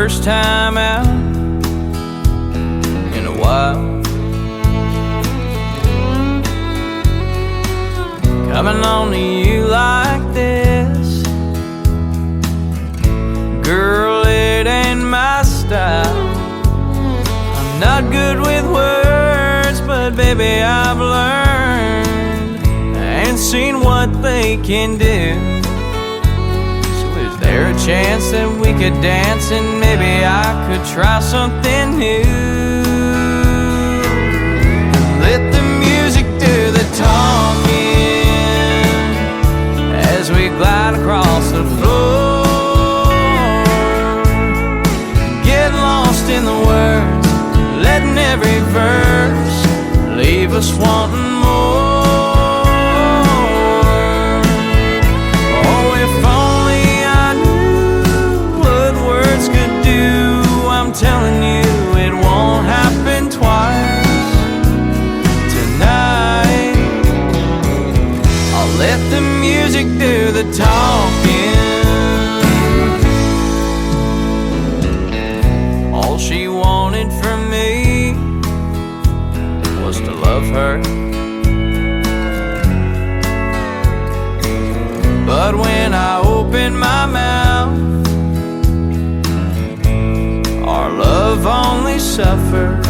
first time out in a while. Coming on to you like this, girl, it ain't my style. I'm not good with words, but baby, I've learned and seen what they can do. So is there a chance that we could dance and maybe I could try something new? Let the music do the talking as we glide across the floor, get lost in the words, letting every verse leave us wanting more. Oh, if only I knew what words could do. I'm telling you, it won't happen twice tonight. I'll let the music do the talking. All she wanted from me was to love her, but when I opened my mouth, our love only suffered.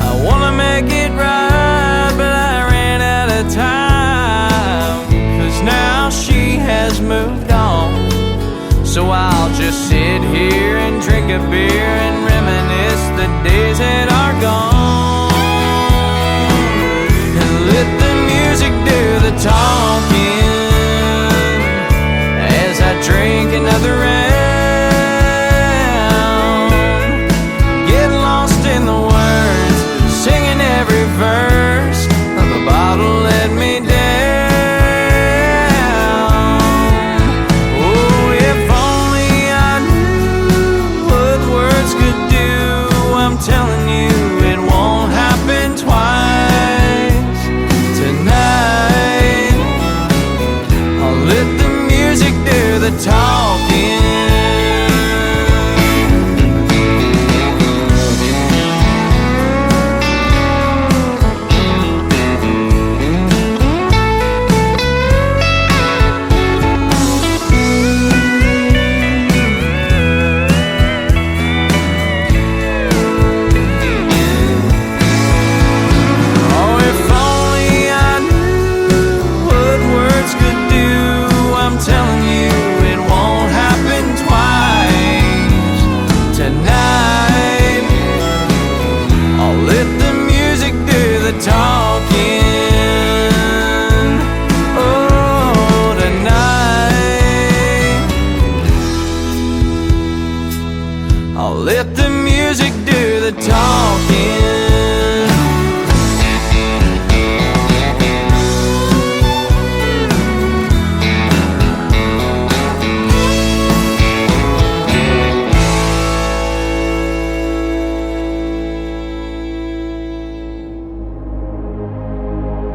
I wanna make it right, but I ran out of time, 'cause now she has moved on. So I'll just sit here and drink a beer and reminisce the days that are gone, and let the music do the talking as I drink another round, get lost in the words, singing every verse of a bottle let me down. Telling you, it won't happen twice tonight. I'll let the music do the talking. Let the music do the talking.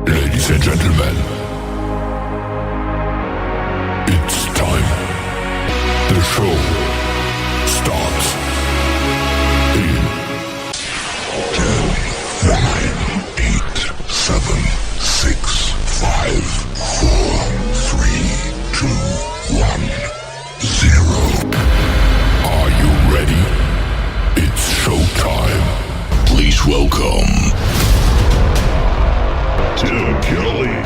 Ladies and gentlemen, it's time. The show starts. 10, 9, 8, 7, 6, 5, 4, 3, 2, 1, 0. Are you ready? It's showtime. Please welcome Tim Kelly.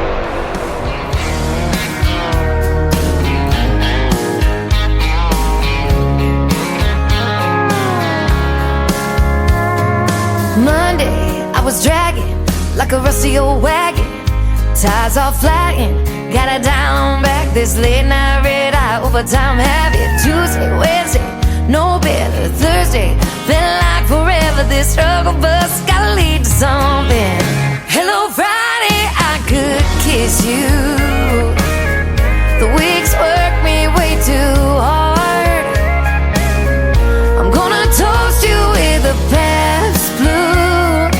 Monday, I was dragging like a rusty old wagon, tires all flying, got it down back. This late night red eye overtime heavy. Tuesday, Wednesday, no better. Thursday, felt like forever. This struggle bus gotta lead to something. Hello Friday, I could kiss you. The weeks work me way too hard. I'm gonna toast you with a past blue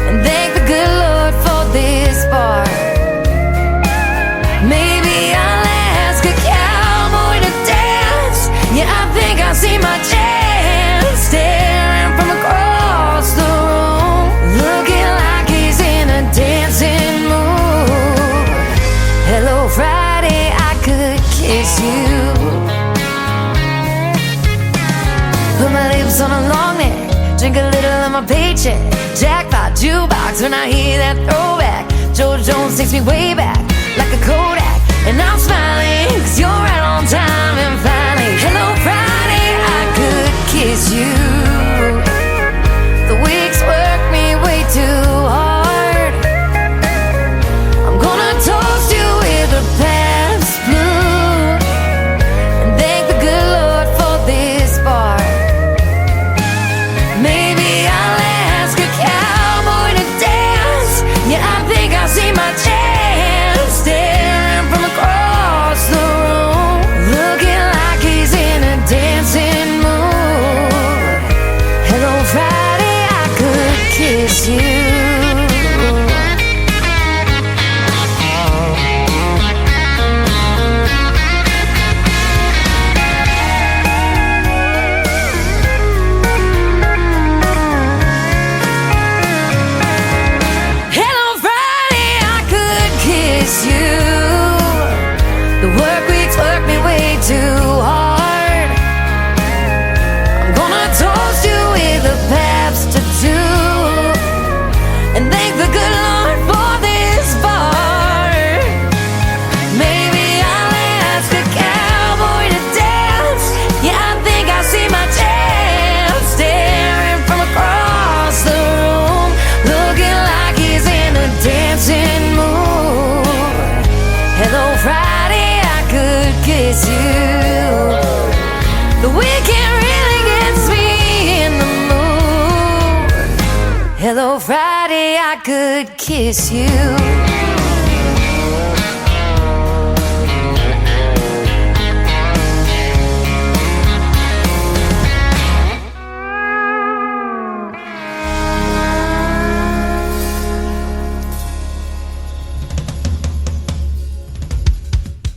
and thank the good Lord for this bar. Maybe I'll ask a cowboy to dance. Yeah, I think I see my my long neck, drink a little of my paycheck. Jackpot, jukebox, when I hear that throwback. George Jones takes me way back, like a Kodak. And I'm smiling, cause you're right on time. And finally, hello Friday, I could kiss you. The weeks work me way too hard. I'm gonna toast you with a Pabst Blue and thank the good Lord for this bar. Maybe I'll ask a cowboy to dance. Yeah, I think I see my chance, staring from across the room, looking like he's in a dancing mood. Hello Friday, I could kiss you. The work weeks work me way too hard. I'm gonna toast you with a Pabst tattoo and thank the good Lord for this bar. Maybe I'll ask a cowboy to dance. Yeah, I think I see my chance, staring from across the room, looking like he's in a dancing mood. Hello Friday, I could kiss you. The weekend really gets me in the mood. Hello Friday, I could kiss you.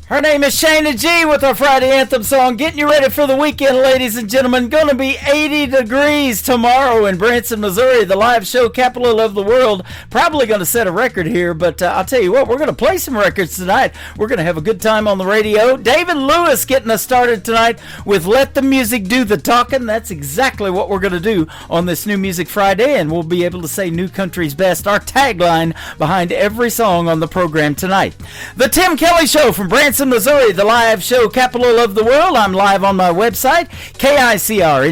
Her name is Shayna G with our Friday Anthem song. Getting you ready for the weekend, ladies and gentlemen. Gonna be 80 degrees tomorrow in Branson, Missouri, the live show capital of the world. Probably gonna set a record here, but I'll tell you what, we're gonna play some records tonight. We're gonna have a good time on the radio. David Lewis getting us started tonight with Let the Music Do the Talking. That's exactly what we're gonna do on this New Music Friday, and we'll be able to say New Country's Best, our tagline behind every song on the program tonight. The Tim Kelly Show from Branson, Missouri, the live show capital of the world. I'm live on my website, KICR,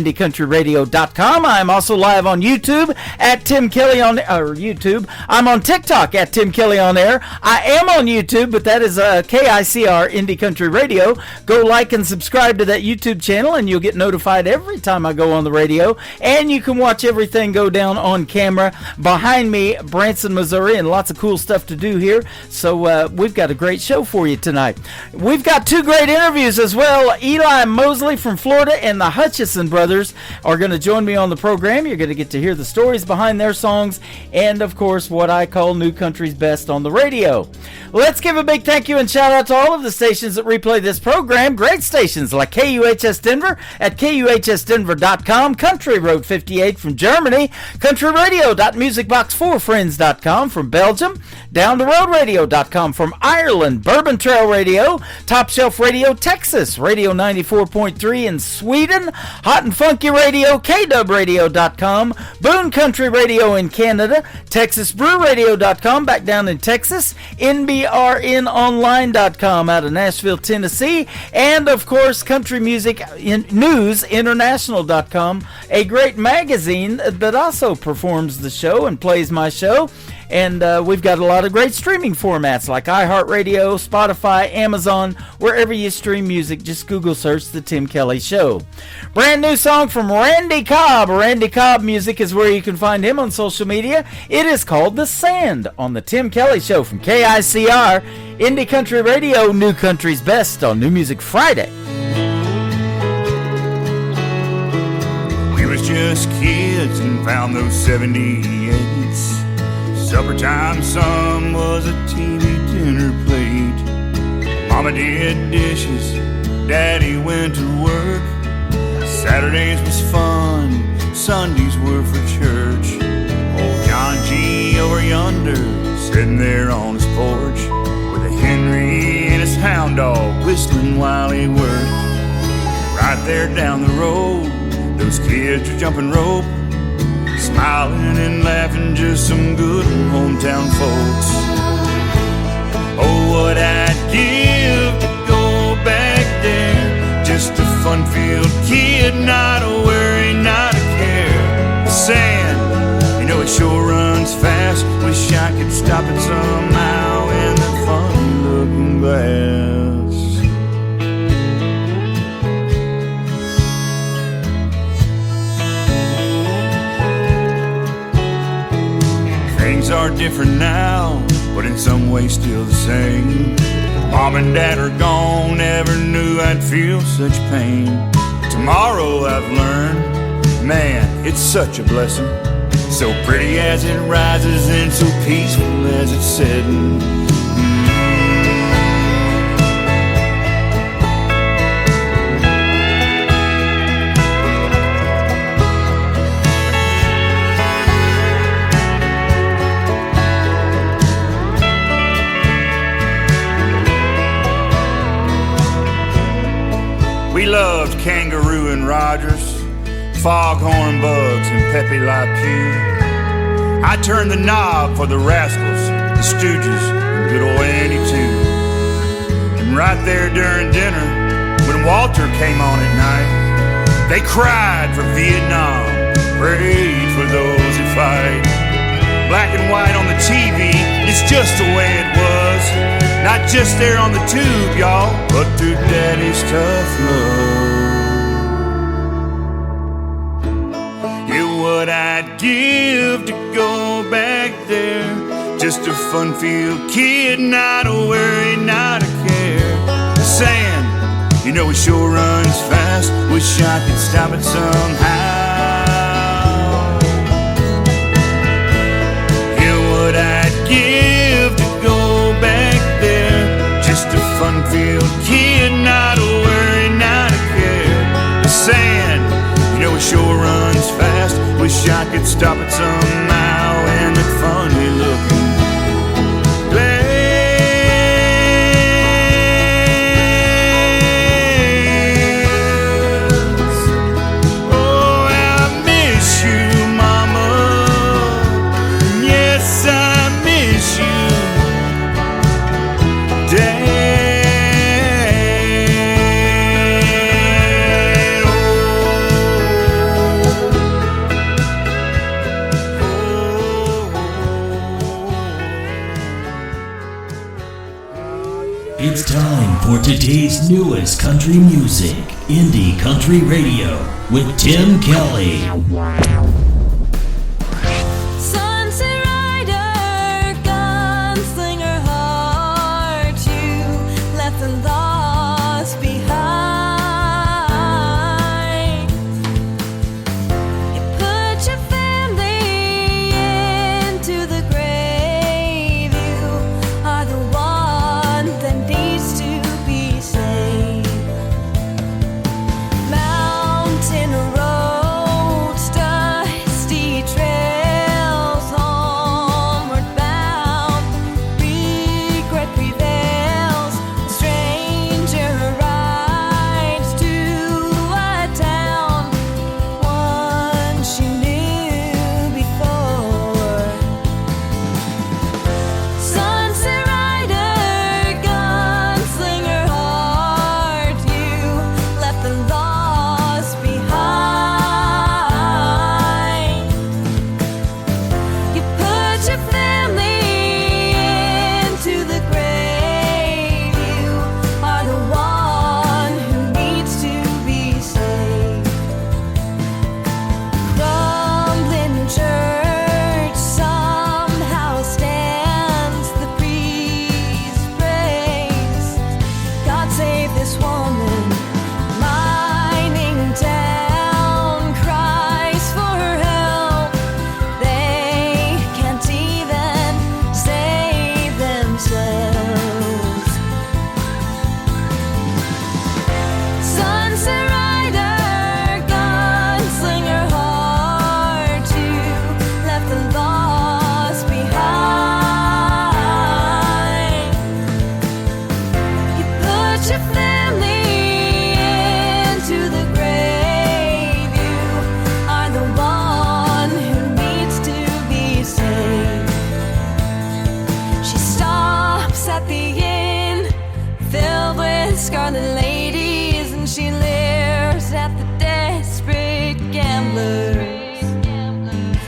I'm also live on YouTube at Tim Kelly on YouTube. I'm on TikTok at Tim Kelly on Air. I am on YouTube, but that is KICR Indie Country Radio. Go like and subscribe to that YouTube channel, and you'll get notified every time I go on the radio. And you can watch everything go down on camera behind me, Branson, Missouri, and lots of cool stuff to do here. So we've got a great show for you tonight. We've got two great interviews as well. Eli Mosley from Florida and the Hutchison brothers are going to join me on the program. You're going to get to hear the stories behind their songs and, of course, what I call New Country's Best on the radio. Let's give a big thank you and shout out to all of the stations that replay this program. Great stations like KUHS Denver at KUHSdenver.com, Country Road 58 from Germany, countryradio.musicbox4friends.com from Belgium, downtheroadradio.com from Ireland, Bourbon Trail Radio, Top Shelf Radio Texas, Radio 94.3 in Sweden, Hot and Funky Radio, KDubRadio.com, Boone Country Radio in Canada, TexasBrewRadio.com back down in Texas, NBRNOnline.com out of Nashville, Tennessee, and of course Country Music News International.com, a great magazine that also performs the show and plays my show. And we've got a lot of great streaming formats like iHeartRadio, Spotify, Amazon, wherever you stream music. Just Google search The Tim Kelly Show. Brand new song from Randy Cobb. Randy Cobb Music is where you can find him on social media. It is called The Sand on The Tim Kelly Show from KICR, Indie Country Radio, New Country's Best on New Music Friday. We was just kids and found those 78s. Suppertime sun was a TV dinner plate. Mama did dishes, Daddy went to work. Saturdays was fun, Sundays were for church. Old John G. over yonder, sitting there on his porch, with a Henry and his hound dog whistling while he worked. Right there down the road, there Those kids are jumping rope, smiling and laughing, just some good hometown folks. Oh, what I'd give to go back there, just a fun-filled kid, not a worry, not a care. The sand, you know it sure runs fast. Wish I could stop it somehow in that funny-looking glass. Things are different now, but in some ways still the same. Mom and Dad are gone, never knew I'd feel such pain. Tomorrow I've learned, man, it's such a blessing. So pretty as it rises and so peaceful as it's setting. We loved Kangaroo and Rogers, Foghorn Bugs and Pepe Le Pew. I turned the knob for the Rascals, the Stooges, and good old Andy too. And right there during dinner, when Walter came on at night, they cried for Vietnam, prayed for those who fight. Black and white on the TV, it's just the way it was. Not just there on the tube, y'all, but through Daddy's tough love. Yeah, what I'd give to go back there, just a fun-filled kid, not a worry, not a care. The sand, you know it sure runs fast. Wish I could stop it somehow. What I'd give to go back there, just a fun-filled kid, not a worry, not a care. The sand, you know it sure runs fast. Wish I could stop it somehow in that funny-looking glass. Oh, I miss you, Mama. Yes, I miss you, Dad. It's time for today's newest country music, Indie Country Radio, with Tim Kelly. Sunset rider, gunslinger heart, you left the lost behind. You put your family into the grave. You are the one that needs to be saved. Mountain road, stone.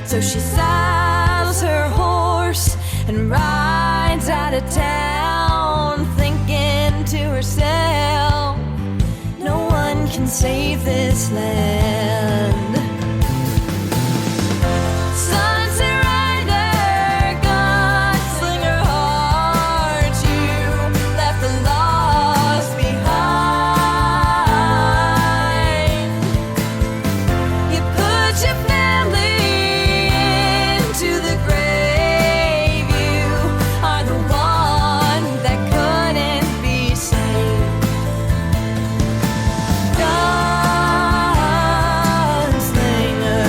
So she saddles her horse and rides out of town, thinking to herself, no one can save this land. Sunset rider, gunslinger heart, you left the lost behind. You put your family into the grave. You are the one that couldn't be saved. Gunslinger,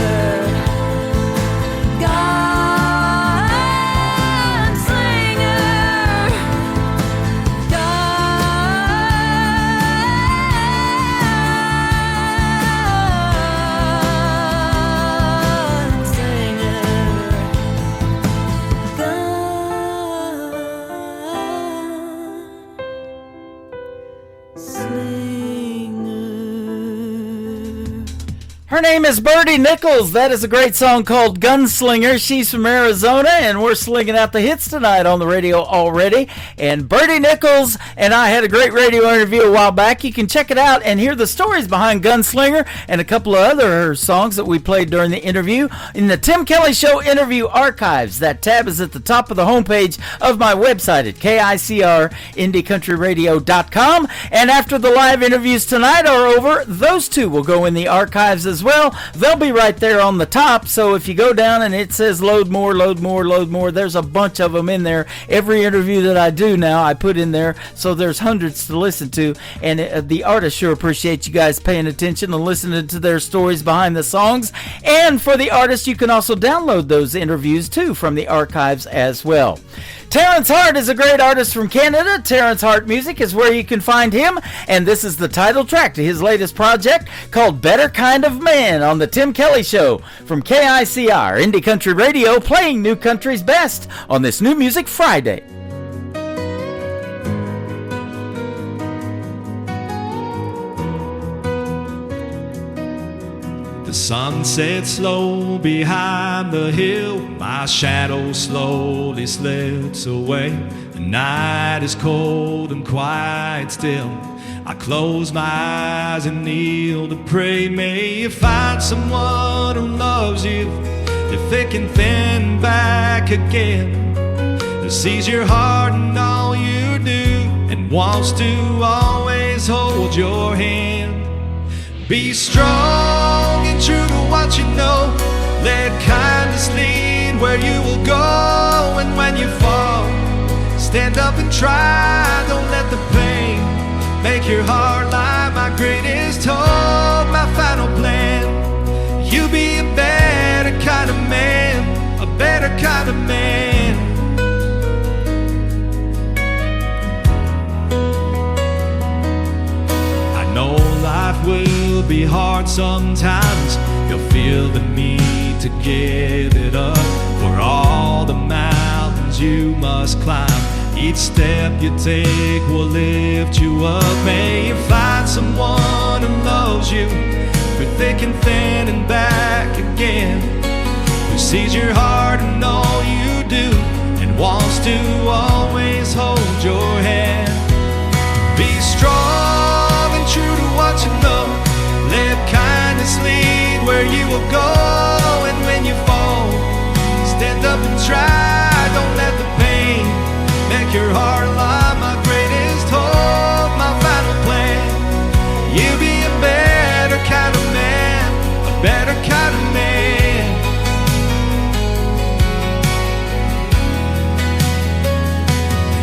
Her name is Birdie Nichols. That is a great song called Gunslinger. She's from Arizona, and we're slinging out the hits tonight on the radio already. And Birdie Nichols and I had a great radio interview a while back. You can check it out and hear the stories behind Gunslinger and a couple of other songs that we played during the interview in the Tim Kelly Show Interview Archives. That tab is at the top of the homepage of my website at KICRIndieCountryRadio.com. And after the live interviews tonight are over, those two will go in the archives as well. They'll be right there on the top, so if you go down and it says load more, there's a bunch of them in there. Every interview that I do now I put in there, so there's hundreds to listen to, and the artists sure appreciate you guys paying attention and listening to their stories behind the songs. And for the artists, you can also download those interviews too from the archives as well. Terrence Hart is a great artist from Canada. Terrence Hart Music is where you can find him, and this is the title track to his latest project called Better Kind of Man on the Tim Kelly Show from KICR Indie Country Radio, playing new country's best on this New Music Friday. The sun sets slow behind the hill, my shadow slowly slips away. The night is cold and quiet still. I close my eyes and kneel to pray. May you find someone who loves you, they're thick and thin back again, that sees your heart and all you do, and wants to always hold your hand. Be strong and true to what you know. Let kindness lead where you will go. And when you fall, stand up and try. Don't let the pain make your heart lie. My greatest hope, my final plan. You be a better kind of man, a better kind of man. I know life will be hard sometimes. You'll feel the need to give it up. For all the mountains you must climb, each step you take will lift you up. May you find someone who loves you through thick and thin and back again, who sees your heart and all you do, and wants to always hold your hand. Be strong and true to what you know. Let kindness lead where you will go. And when you fall, stand up and try. Don't let the pain make your heart lie. My greatest hope, my final plan. You be a better kind of man, a better kind of man.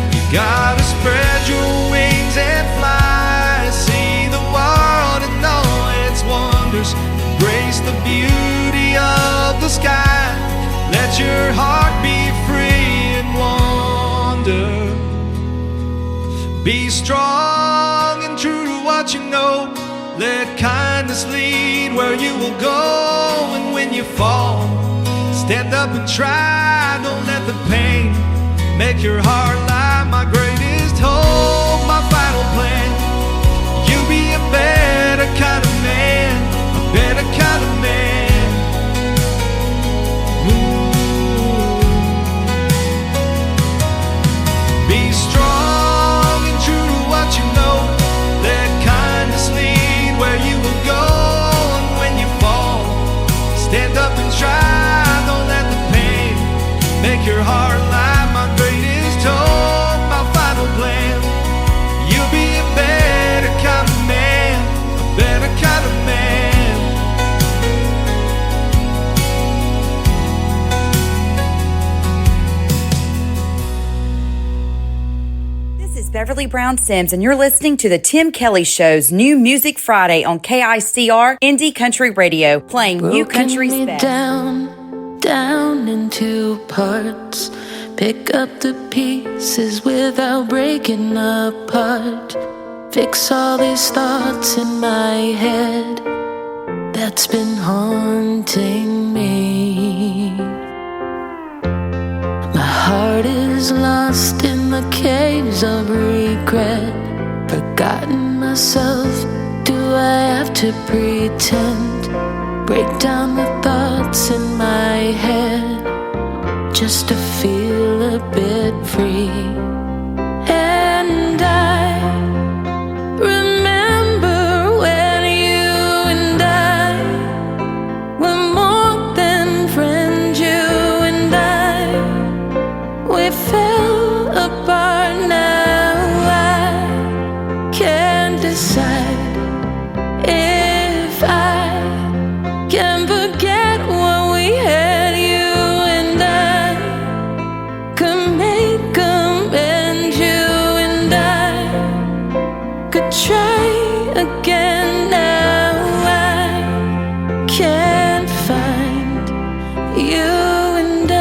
You gotta spread your wings and fly. See the world and all its wonders. Embrace the beauty of the sky. Let your heart be free and wander. Be strong and true to what you know. Let kindness lead where you will go. And when you fall, stand up and try. Don't let the pain make your heart lie. My greatest hope, my final plan. You be a better kind of man, a better kind of man. Beverly Brown Sims, and you're listening to the Tim Kelly Show's New Music Friday on KICR Indie Country Radio, playing new country me spec. down into parts. Pick up the pieces without breaking apart. Fix all these thoughts in my head that's been haunting me. My heart is lost in the caves of regret. Forgotten myself, do I have to pretend? Break down the thoughts in my head just to feel a bit free. And I remember when you and I were more than friends. You and I, we fell apart. Now I can't decide if I can forget what we had. You and I could make amends. You and I could try again. Now I can't find you and I.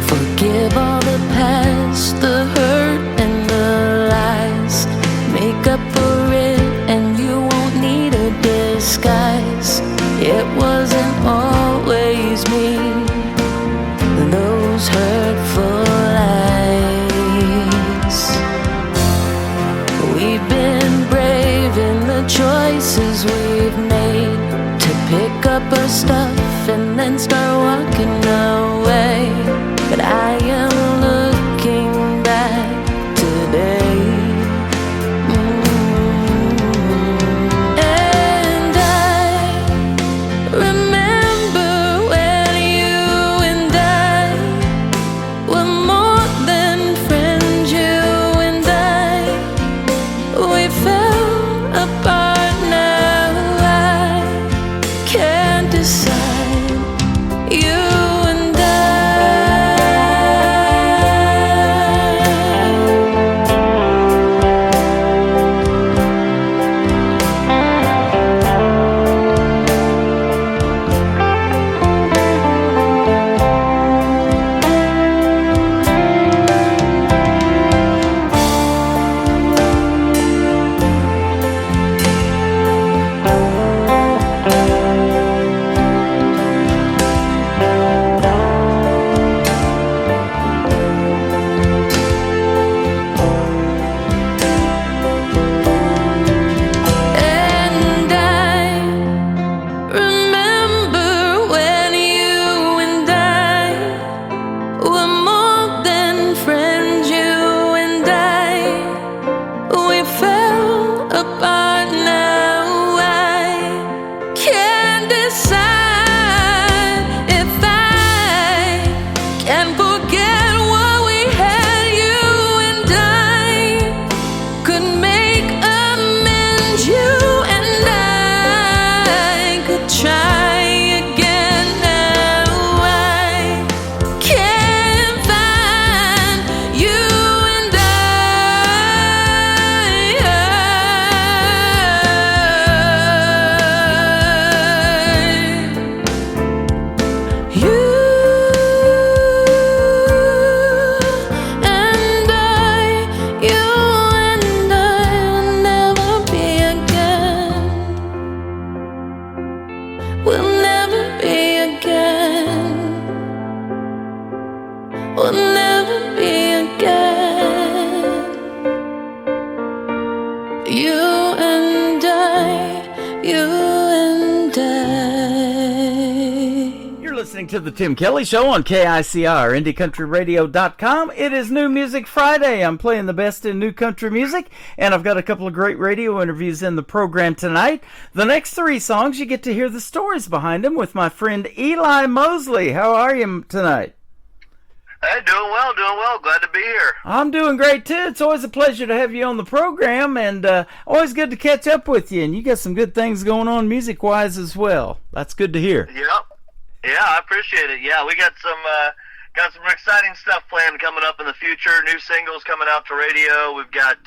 Forgive all the past, the hurt and the lies. Make up for it and you won't need a disguise. It wasn't always me, those hurtful lies. We've been brave in the choices we've made, to pick up our stuff and then start walking away. But I am looking back today. And I remember when you and I were more than friends. You and I, we fell apart. Now I can't decide. You and I. And I remember when you and I were more than friends. You and I, we fell apart. Now I can't decide if I can forget what we had. You and I could make amends. You and I could try again. Now I can't find you and I. You and I, you and I will never be again. We'll never be again. We'll never be again. You and I, you and I. You're listening to the Tim Kelly Show on KICR, IndieCountryRadio.com. It is New Music Friday. I'm playing the best in new country music, and I've got a couple of great radio interviews in the program tonight. The next three songs, you get to hear the stories behind them with my friend Eli Mosley. How are you tonight? Hey, doing well. Glad to be here. I'm doing great, too. It's always a pleasure to have you on the program, and always good to catch up with you. And you got some good things going on music-wise as well. That's good to hear. Yep. Yeah, I appreciate it. Yeah, we got some got some exciting stuff planned coming up in the future. New singles coming out to radio. We've got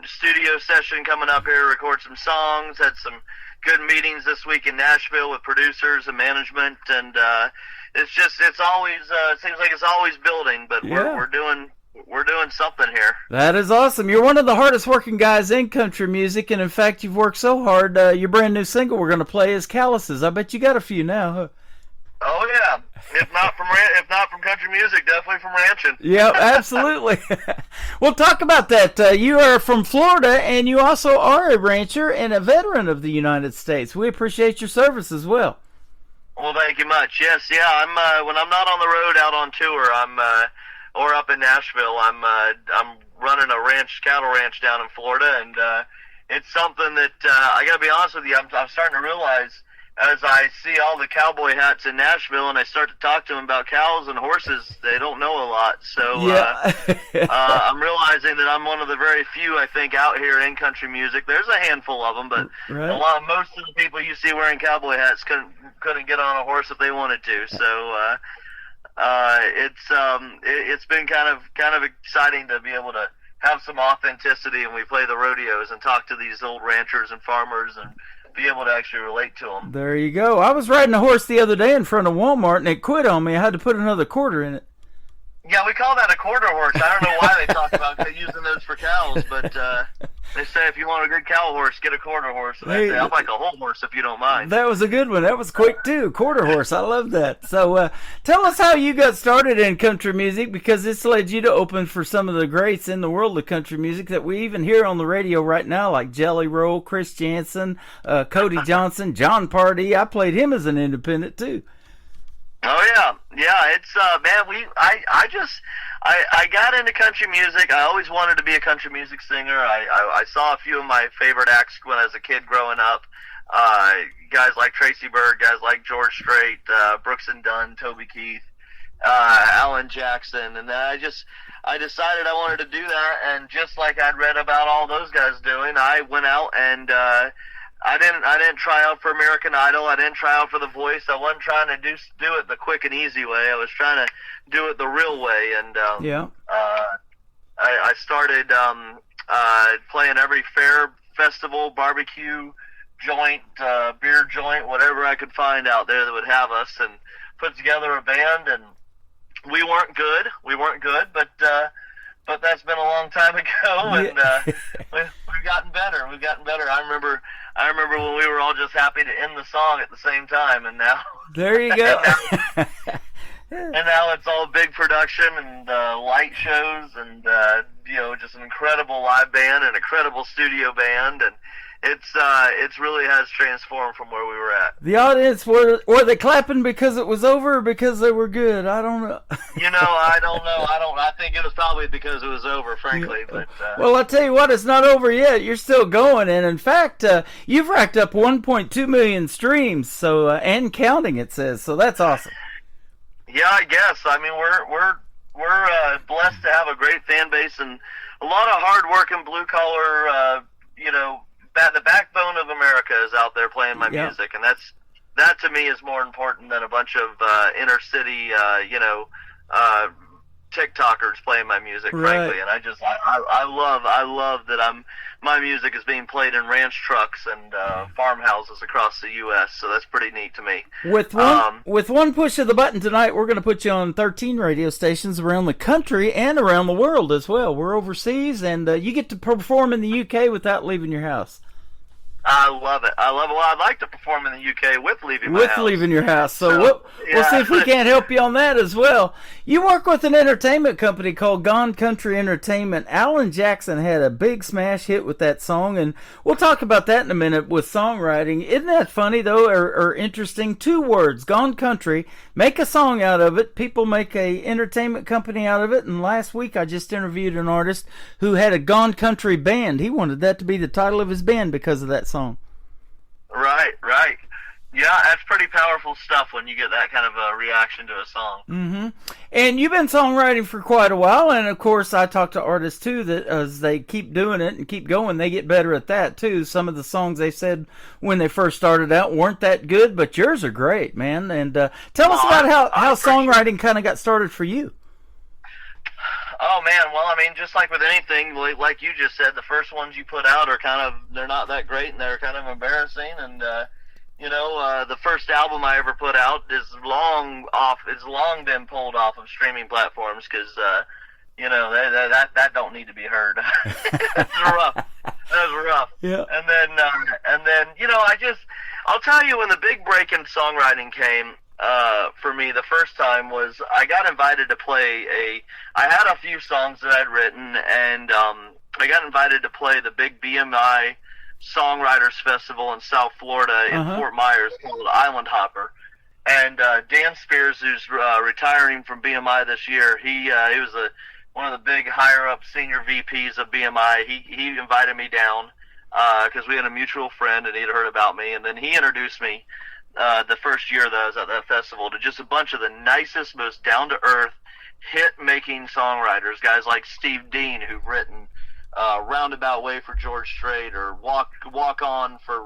studio session coming up here to record some songs. Had some good meetings this week in Nashville with producers and management, and it's always it seems like it's always building, but we're doing something here. That is awesome. You're one of the hardest working guys in country music, and in fact, you've worked so hard. Your brand new single we're going to play is "Calluses." I bet you got a few now, huh? Oh yeah, if not from country music, definitely from ranching. Yeah, absolutely. Well, talk about that. You are from Florida, and you also are a rancher and a veteran of the United States. We appreciate your service as well. Well, thank you much. Yes, yeah. I'm when I'm not on the road out on tour, or up in Nashville, I'm running a cattle ranch down in Florida, and it's something that I got to be honest with you. I'm starting to realize, as I see all the cowboy hats in Nashville and I start to talk to them about cows and horses, they don't know a lot. So yeah. I'm realizing that I'm one of the very few, I think, out here in country music. There's a handful of them, but right. Most of the people you see wearing cowboy hats couldn't get on a horse if they wanted to. So it's been kind of exciting to be able to have some authenticity, and we play the rodeos and talk to these old ranchers and farmers and be able to actually relate to them. There you go. I was riding a horse the other day in front of Walmart, and it quit on me. I had to put another quarter in it. Yeah, we call that a quarter horse. I don't know why they talk about using those for cows, but they say if you want a good cow horse, get a quarter horse. And I say, I'd like a whole horse if you don't mind. That was a good one. That was quick, too. Quarter horse. I love that. So tell us how you got started in country music, because this led you to open for some of the greats in the world of country music that we even hear on the radio right now, like Jelly Roll, Chris Janson, Cody Johnson, John Pardee. I played him as an independent, too. Oh yeah. It's man. I got into country music. I always wanted to be a country music singer. I saw a few of my favorite acts when I was a kid growing up. Guys like Tracy Byrd, guys like George Strait, Brooks and Dunn, Toby Keith, Alan Jackson, and then I decided I wanted to do that. And just like I'd read about all those guys doing, I went out and. I didn't try out for American Idol. I didn't try out for The Voice. I wasn't trying to do it the quick and easy way. I was trying to do it the real way. And I started playing every fair, festival, barbecue joint, beer joint, whatever I could find out there that would have us, and put together a band. And we weren't good, but that's been a long time ago, and we've gotten better. I remember when we were all just happy to end the song at the same time, and now there you go. and now it's all big production and light shows, and just an incredible live band and incredible studio band, and it's really has transformed from where we were at. The audience, were they clapping because it was over or because they were good? I don't know. I don't know. I think it was probably because it was over, frankly. But well, I'll tell you what, it's not over yet. You're still going, and in fact, you've racked up 1.2 million streams, so and counting, it says. So that's awesome. Yeah, I guess. I mean, we're blessed to have a great fan base and a lot of hard-working blue-collar, the backbone of America is out there playing my music, and that to me is more important than a bunch of inner city, TikTokers playing my music, frankly. And I love that my music is being played in ranch trucks and farmhouses across the U.S. So that's pretty neat to me. With one push of the button tonight, we're going to put you on 13 radio stations around the country and around the world as well. We're overseas, and you get to perform in the U.K. without leaving your house. I love it. Well, I'd like to perform in the UK with leaving my house. With leaving your house. So we'll see if we can't help you on that as well. You work with an entertainment company called Gone Country Entertainment. Alan Jackson had a big smash hit with that song, and we'll talk about that in a minute with songwriting. Isn't that funny, though, or interesting? 2 words, Gone Country. Make a song out of it. People make a entertainment company out of it, and last week I just interviewed an artist who had a Gone Country band. He wanted that to be the title of his band because of that song. Right. Yeah, that's pretty powerful stuff when you get that kind of a reaction to a song. Mm-hmm. And you've been songwriting for quite a while, and of course I talk to artists too that as they keep doing it and keep going, they get better at that too. Some of the songs they said when they first started out weren't that good, but yours are great, man. And tell us about how songwriting kind of got started for you. Oh man, well, I mean, just like with anything, like you just said, the first ones you put out are they're not that great and they're kind of embarrassing. And the first album I ever put out is long been pulled off of streaming platforms because that don't need to be heard. That's rough. That was rough. Yeah. And then I'll tell you, when the big break in songwriting came. For me, the first time was I got invited to play I had a few songs that I'd written, and I got invited to play the big BMI Songwriters Festival in South Florida in Fort Myers called Island Hopper. And Dan Spears, who's retiring from BMI this year, he was one of the big higher-up senior VPs of BMI. He invited me down because we had a mutual friend, and he'd heard about me, and then he introduced me the first year that I was at that festival to just a bunch of the nicest, most down-to-earth, hit-making songwriters, guys like Steve Dean, who've written Roundabout Way for George Strait, or Walk On for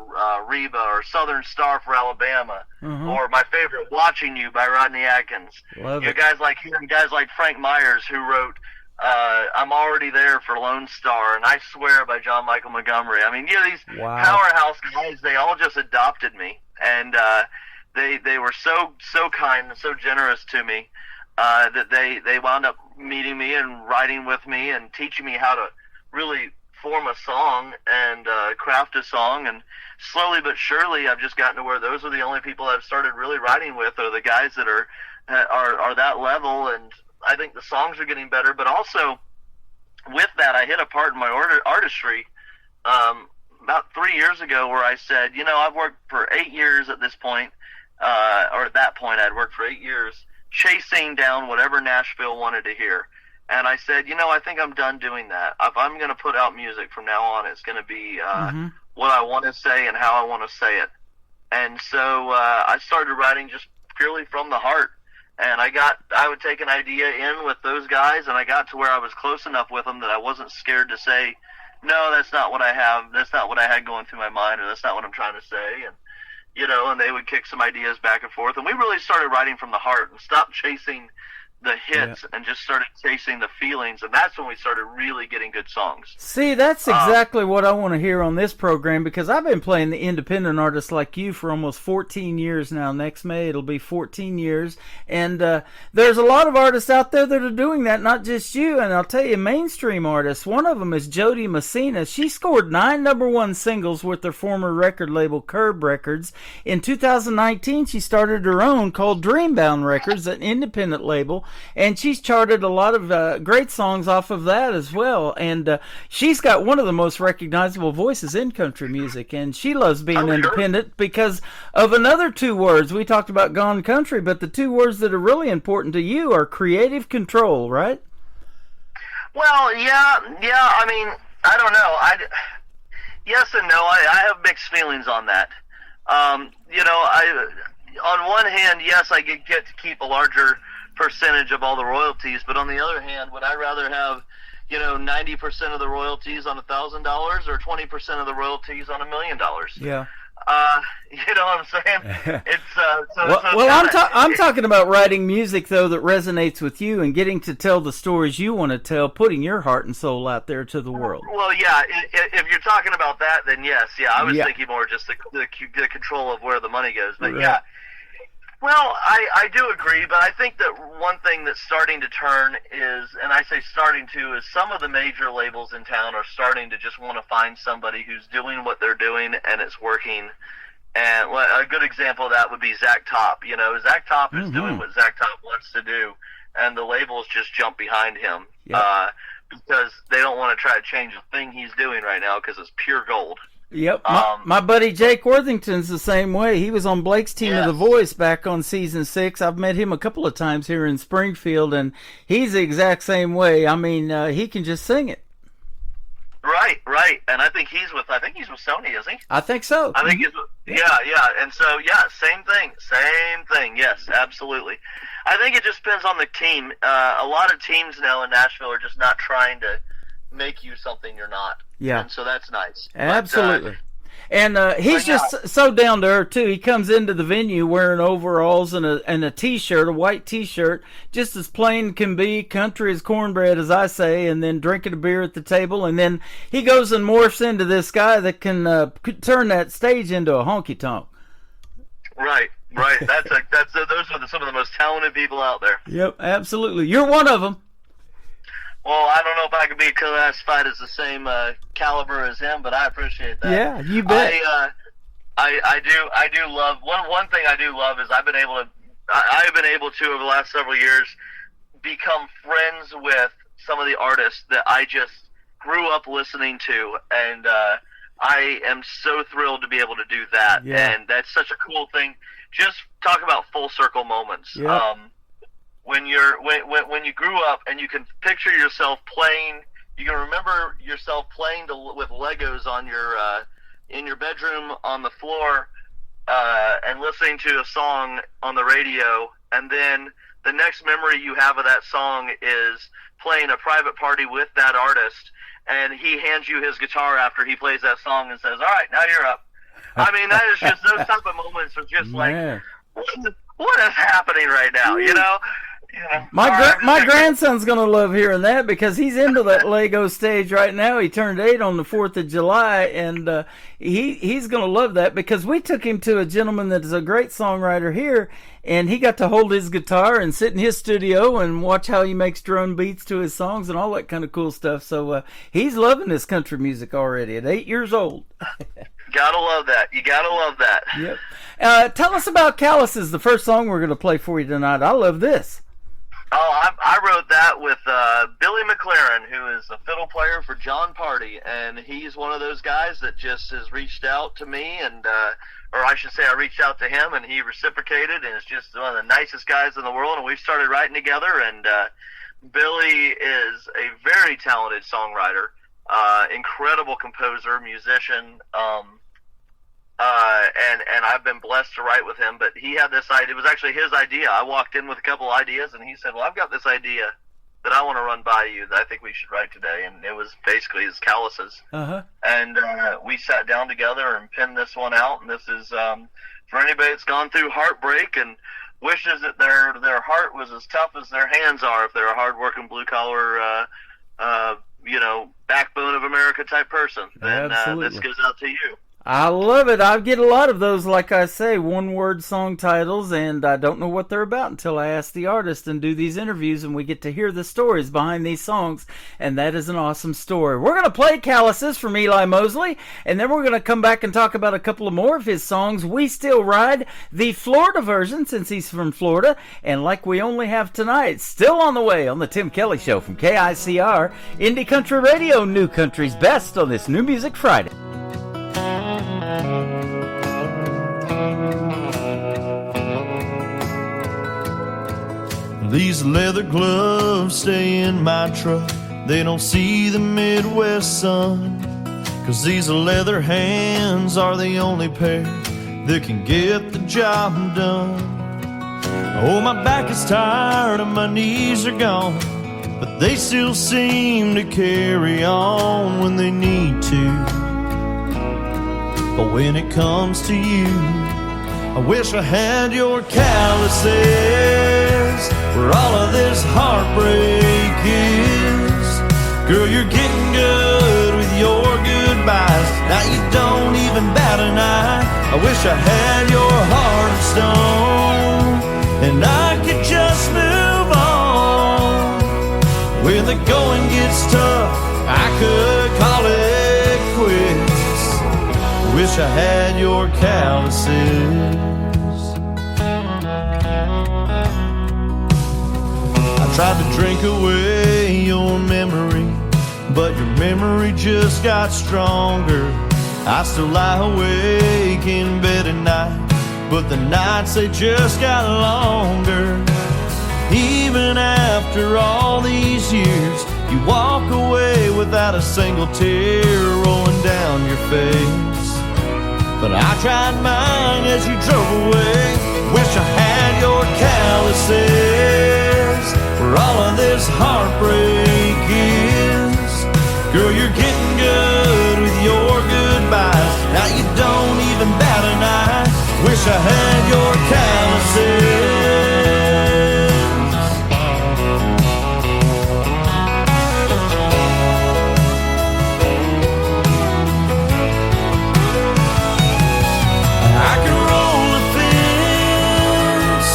Reba, or Southern Star for Alabama, or my favorite, Watching You by Rodney Atkins. Guys like Frank Myers, who wrote I'm Already There for Lone Star, and I Swear by John Michael Montgomery. I mean, these powerhouse guys, they all just adopted me. And they were so kind and so generous to me that they wound up meeting me and writing with me and teaching me how to really form a song and craft a song. And slowly but surely, I've just gotten to where those are the only people I've started really writing with, are the guys that are that level. And I think the songs are getting better. But also with that, I hit a part in my artistry about 3 years ago where I said, I've worked for 8 years at this point, or at that point I'd worked for 8 years chasing down whatever Nashville wanted to hear. And I said, I think I'm done doing that. If I'm going to put out music from now on, it's going to be what I want to say and how I want to say it. And so I started writing just purely from the heart. And I would take an idea in with those guys, and I got to where I was close enough with them that I wasn't scared to say, no, that's not what I have. That's not what I had going through my mind, or that's not what I'm trying to say. And, and they would kick some ideas back and forth. And we really started writing from the heart and stopped chasing the hits and just started chasing the feelings. And that's when we started really getting good songs. See, that's exactly what I want to hear on this program, because I've been playing the independent artists like you for almost 14 years now. Next May, it'll be 14 years. And there's a lot of artists out there that are doing that, not just you. And I'll tell you, mainstream artists, one of them is Jody Messina. She scored 9 #1 singles with her former record label, Curb Records. In 2019, she started her own called Dreambound Records, an independent label. And she's charted a lot of great songs off of that as well. And she's got one of the most recognizable voices in country music. And she loves being independent because of another 2 words. We talked about Gone Country, but the 2 words that are really important to you are creative control, right? Well, yeah. I mean, I don't know. Yes and no. I have mixed feelings on that. On one hand, yes, I get to keep a larger percentage of all the royalties, but on the other hand, would I rather have 90% of the royalties on $1,000 or 20% of the royalties on $1 million? Yeah. You know what I'm saying? It's I'm talking about writing music though that resonates with you and getting to tell the stories you want to tell, putting your heart and soul out there to the world. Well, yeah. If you're talking about that, then yes, yeah. I was thinking more just the control of where the money goes, but yeah. Well, I do agree, but I think that one thing that's starting to turn is, and I say starting to, is some of the major labels in town are starting to just want to find somebody who's doing what they're doing and it's working. And a good example of that would be Zach Top. Zach Top is doing what Zach Top wants to do, and the labels just jump behind him because they don't want to try to change the thing he's doing right now because it's pure gold. Yep, my buddy Jake Worthington's the same way. He was on Blake's team of The Voice back on season 6. I've met him a couple of times here in Springfield, and he's the exact same way. I mean, he can just sing it. Right, and I think he's with Sony, is he? I think so. I think he's with, yeah, and so same thing. Yes, absolutely. I think it just depends on the team. A lot of teams now in Nashville are just not trying to make you something you're not. Yeah. And so that's nice. Absolutely. And he's just so down to earth too. He comes into the venue wearing overalls and a t-shirt, a white t-shirt, just as plain can be, country as cornbread, as I say, and then drinking a beer at the table, and then he goes and morphs into this guy that can turn that stage into a honky tonk. Right. Those are some of the most talented people out there. Yep, absolutely. You're one of them. Well, I don't know if I could be classified as the same caliber as him, but I appreciate that. Yeah, you bet. I do love one thing I do love is I've been able to over the last several years become friends with some of the artists that I just grew up listening to, and I am so thrilled to be able to do that. Yeah. And that's such a cool thing. Just talk about full circle moments. Yeah. When you grew up and you can picture yourself playing, you can remember yourself playing with Legos on your in your bedroom on the floor and listening to a song on the radio, and then the next memory you have of that song is playing a private party with that artist, and he hands you his guitar after he plays that song and says, "All right, now you're up." I mean, that is just those type of moments are just Man. like, what is happening right now? You know. My grandson's gonna love hearing that because he's into that Lego stage right now. He turned 8 on the 4th of July, and he's gonna love that because we took him to a gentleman that is a great songwriter here, and he got to hold his guitar and sit in his studio and watch how he makes drum beats to his songs and all that kind of cool stuff. So he's loving this country music already at 8 years old. Gotta love that. You gotta love that. Yep. Tell us about Calluses, the first song we're gonna play for you tonight. I love this. Oh, I wrote that with Billy McLaren, who is a fiddle player for John Party, and he's one of those guys that just has reached out to me, and or I should say I reached out to him, and he reciprocated, and is just one of the nicest guys in the world, and we started writing together, and Billy is a very talented songwriter, incredible composer, musician, and I've been blessed to write with him, but he had this idea. It was actually his idea. I walked in with a couple ideas, and he said, well, I've got this idea that I want to run by you that I think we should write today, and it was basically his Calluses. Uh-huh. And we sat down together and penned this one out, and this is for anybody that's gone through heartbreak and wishes that their heart was as tough as their hands are if they're a hard-working, blue-collar, backbone of America type person. Then this goes out to you. I love it. I get a lot of those, like I say, one-word song titles, and I don't know what they're about until I ask the artist and do these interviews, and we get to hear the stories behind these songs, and that is an awesome story. We're going to play Calluses from Eli Mosley, and then we're going to come back and talk about a couple of more of his songs. We Still Ride, the Florida version, since he's from Florida, and Like We Only Have Tonight, still on the way on the Tim Kelly Show from KICR, Indie Country Radio, New Country's Best on this New Music Friday. These leather gloves stay in my truck. They don't see the Midwest sun, 'cause these leather hands are the only pair that can get the job done. Oh, my back is tired and my knees are gone, but they still seem to carry on when they need to. But when it comes to you, I wish I had your calluses, where all of this heartbreak is. Girl, you're getting good with your goodbyes. Now you don't even bat an eye. I wish I had your heart of stone, and I could just move on. When the going gets tough, I could call it quits. Wish I had your calluses. I tried to drink away your memory, but your memory just got stronger. I still lie awake in bed at night, but the nights they just got longer. Even after all these years, you walk away without a single tear rolling down your face. But I tried mine as you drove away. Wish Wish I had your calluses where all of this heartbreak is. Girl, you're getting good with your goodbyes. Now you don't even bat an eye. Wish I had your calluses. I can roll a fence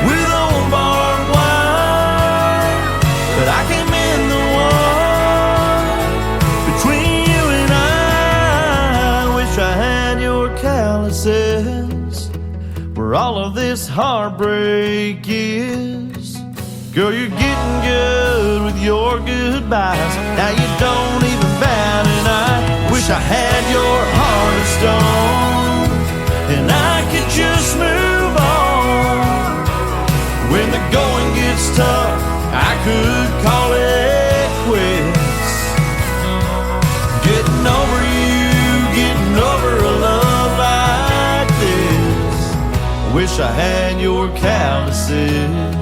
with old barbed wire, but I can't mend the one between you and I. Wish I had your calluses where all of this heartbreak is. Girl, you're getting good with your goodbyes. Now you don't even bat an eye. Wish I had your heart of stone and I could just move on. When the going gets tough, I could call it quits. Getting over you, getting over a love like this. Wish I had your calluses.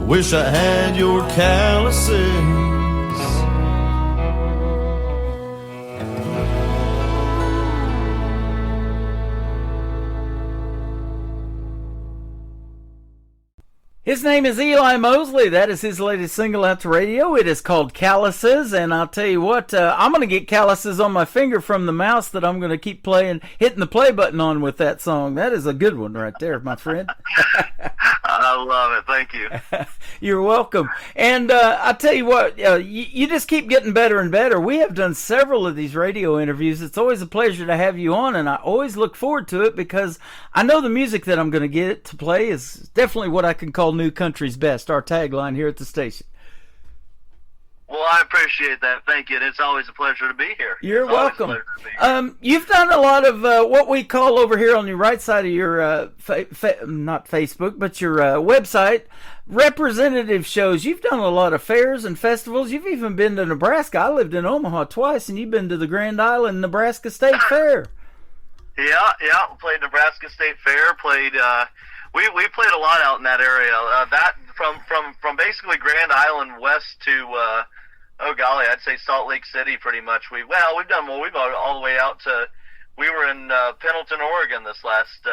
Wish I had your calluses. His name is Eli Mosley. That is his latest single out to radio. It is called Calluses, and I'll tell you what, I'm going to get calluses on my finger from the mouse that I'm going to keep playing, hitting the play button on with that song. That is a good one right there, my friend. I love it. Thank you. You're welcome. And I'll tell you what, you just keep getting better and better. We have done several of these radio interviews. It's always a pleasure to have you on, and I always look forward to it because I know the music that I'm going to get to play is definitely what I can call New Country's Best, our tagline here at the station. Well, I appreciate that. Thank you. And it's always a pleasure to be here. You're welcome. You've done a lot of what we call over here on your right side of your, not Facebook, but your website, representative shows. You've done a lot of fairs and festivals. You've even been to Nebraska. I lived in Omaha twice, and you've been to the Grand Island Nebraska State Fair. Yeah. Played Nebraska State Fair. Played. We played a lot out in that area. That from basically Grand Island west to I'd say Salt Lake City pretty much. We've done more. We've gone all the way out to. We were in Pendleton, Oregon this last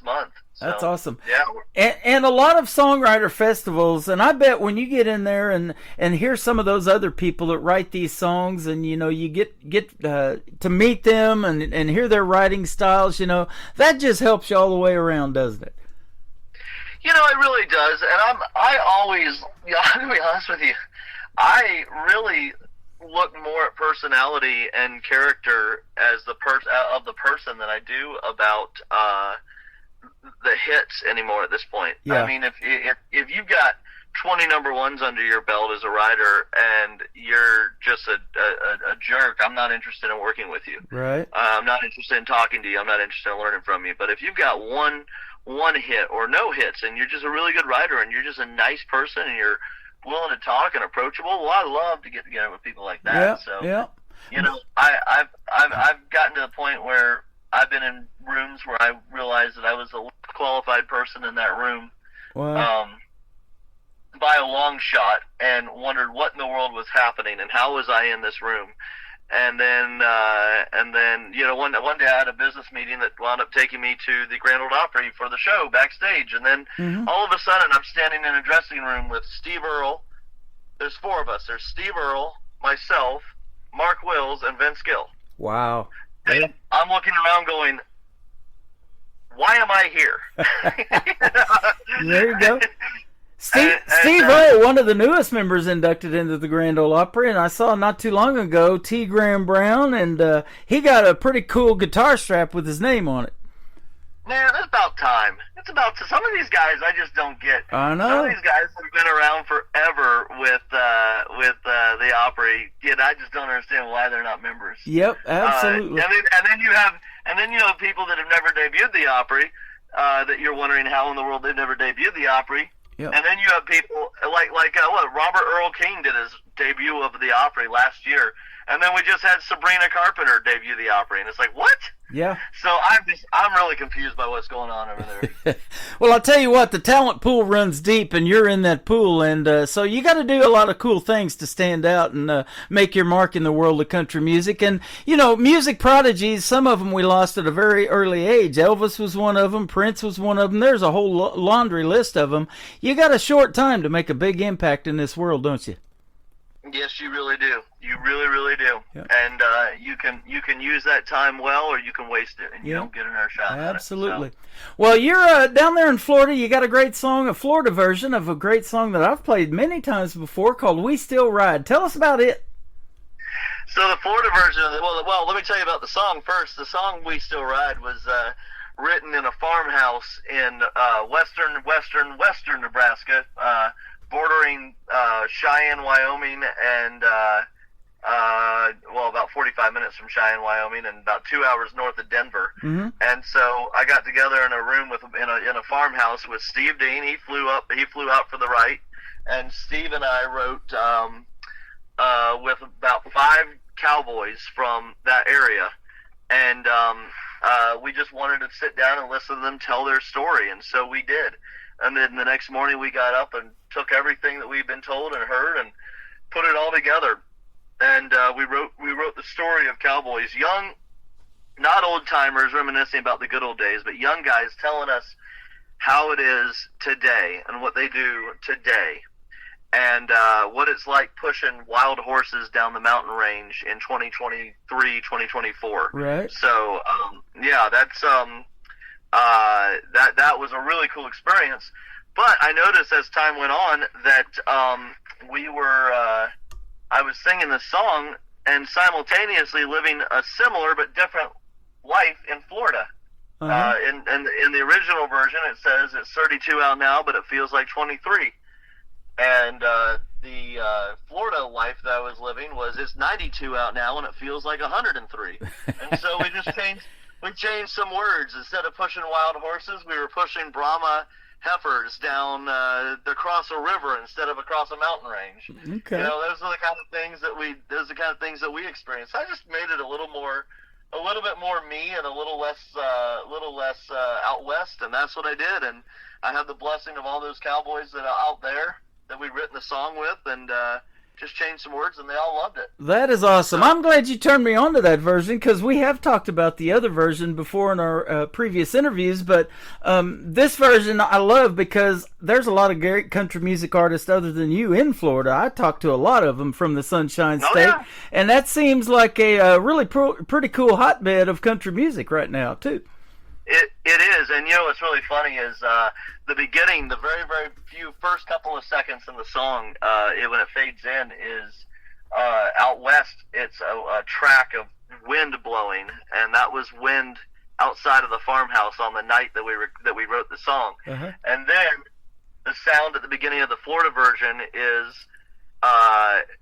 month. So, that's awesome. Yeah, and a lot of songwriter festivals, and I bet when you get in there and hear some of those other people that write these songs, and you get to meet them and hear their writing styles, that just helps you all the way around, doesn't it? It really does, and I always, I'm gonna be honest with you, I really look more at personality and character as the person than I do about the hits anymore at this point. Yeah. I mean, if you've got 20 number ones under your belt as a writer and you're just a jerk, I'm not interested in working with you. Right. I'm not interested in talking to you. I'm not interested in learning from you. But if you've got one hit or no hits and you're just a really good writer and you're just a nice person and you're willing to talk and approachable, well, I love to get together with people like that. Yeah, so yeah. I've gotten to the point where I've been in rooms where I realized that I was the least qualified person in that room. Wow. By a long shot, and wondered what in the world was happening and how was I in this room. And then one day I had a business meeting that wound up taking me to the Grand Ole Opry for the show backstage. And then all of a sudden I'm standing in a dressing room with Steve Earle. There's four of us. There's Steve Earle, myself, Mark Wills, and Vince Gill. Wow. And I'm looking around going, why am I here? There you go. Steve Earle, one of the newest members inducted into the Grand Ole Opry, and I saw not too long ago T. Graham Brown, and he got a pretty cool guitar strap with his name on it. Man, it's about time. It's about some of these guys I just don't get. I know. Some of these guys have been around forever with the Opry. I just don't understand why they're not members. Yep, absolutely. And then you have people that have never debuted the Opry that you're wondering how in the world they've never debuted the Opry. Yep. And then you have people like Robert Earl King did his debut of the Opry last year, And then we just had Sabrina Carpenter debut the Opry, and it's like, what? Yeah. So I'm really confused by what's going on over there. Well, I'll tell you what, the talent pool runs deep, and you're in that pool, and so you got to do a lot of cool things to stand out and make your mark in the world of country music. And, you know, music prodigies, some of them we lost at a very early age. Elvis was one of them. Prince was one of them. There's a whole laundry list of them. You got a short time to make a big impact in this world, don't you? Yes, you really do. You really, really do. Yeah. And you can use that time well, or you can waste it, and you don't get another shot. Absolutely. At it, Well, you're down there in Florida. You got a great song, a Florida version of a great song that I've played many times before called "We Still Ride." Tell us about it. So the Florida version of well, let me tell you about the song first. The song "We Still Ride" was written in a farmhouse in western Nebraska, bordering Cheyenne, Wyoming, and about 45 minutes from Cheyenne, Wyoming, and about 2 hours north of Denver. Mm-hmm. And so I got together in a room in a farmhouse with Steve Dean. He flew out for the right, and Steve and I wrote with about 5 cowboys from that area, and we just wanted to sit down and listen to them tell their story, and so we did. And then the next morning we got up and took everything that we'd been told and heard and put it all together. And we wrote the story of cowboys, young, not old timers reminiscing about the good old days, but young guys telling us how it is today and what they do today, and what it's like pushing wild horses down the mountain range in 2023, 2024. Right. So that's that was a really cool experience. But I noticed as time went on that I was singing the song and simultaneously living a similar but different life in Florida. Uh-huh. In the original version, it says it's 32 out now, but it feels like 23. And the Florida life that I was living was it's 92 out now, and it feels like 103. And so we changed some words. Instead of pushing wild horses, we were pushing Brahma heifers down across a river instead of across a mountain range. Okay. You know, those are the kind of things that we experience. I just made it a little bit more me and a little less out west, and that's what I did. And I had the blessing of all those cowboys that are out there that we'd written the song with, and just changed some words, and they all loved it. That is awesome. I'm glad you turned me on to that version, because we have talked about the other version before in our previous interviews, but this version I love because there's a lot of great country music artists other than you in Florida. I talked to a lot of them from the Sunshine State, yeah. And that seems like a really pretty cool hotbed of country music right now, too. It is, and you know what's really funny is the beginning, the very, very first couple of seconds in the song, when it fades in, is out west. It's a track of wind blowing, and that was wind outside of the farmhouse on the night that we wrote the song. Uh-huh. And then the sound at the beginning of the Florida version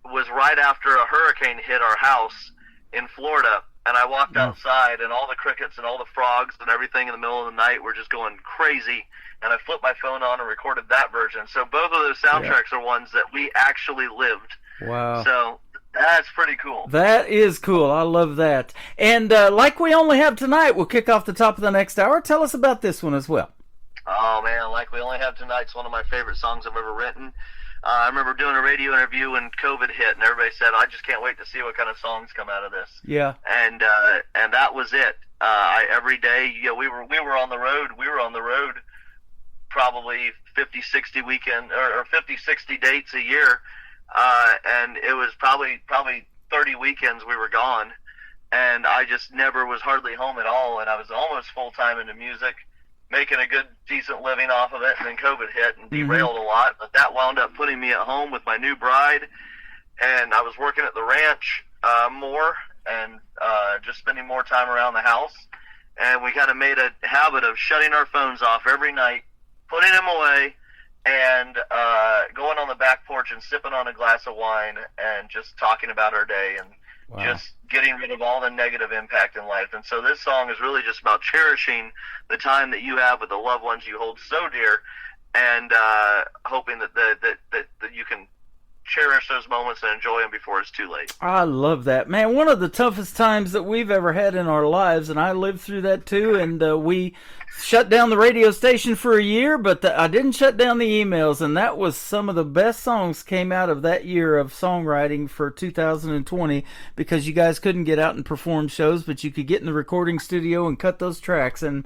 was right after a hurricane hit our house in Florida. And I walked outside, and all the crickets and all the frogs and everything in the middle of the night were just going crazy. And I flipped my phone on and recorded that version. So both of those soundtracks are ones that we actually lived. Wow. So that's pretty cool. That is cool. I love that. And like we only have tonight, we'll kick off the top of the next hour. Tell us about this one as well. Oh, man, Like We Only Have Tonight's one of my favorite songs I've ever written. I remember doing a radio interview when COVID hit, and everybody said, "I just can't wait to see what kind of songs come out of this." Yeah. And that was it. Every day, we were on the road. We were on the road probably 50, 60 weekend or 50, 60 dates a year, and it was probably 30 weekends we were gone, and I just never was hardly home at all, and I was almost full time into music, making a good, decent living off of it, and then COVID hit and derailed a lot. But that wound up putting me at home with my new bride, and I was working at the ranch more and just spending more time around the house. And we kind of made a habit of shutting our phones off every night, putting them away, and going on the back porch and sipping on a glass of wine and just talking about our day and just getting rid of all the negative impact in life. And so this song is really just about cherishing the time that you have with the loved ones you hold so dear, and hoping that you can cherish those moments and enjoy them before it's too late. I love that, man. One of the toughest times that we've ever had in our lives, and I lived through that too, and we shut down the radio station for a year, but I didn't shut down the emails, and that was some of the best songs came out of that year of songwriting for 2020, because you guys couldn't get out and perform shows, but you could get in the recording studio and cut those tracks, and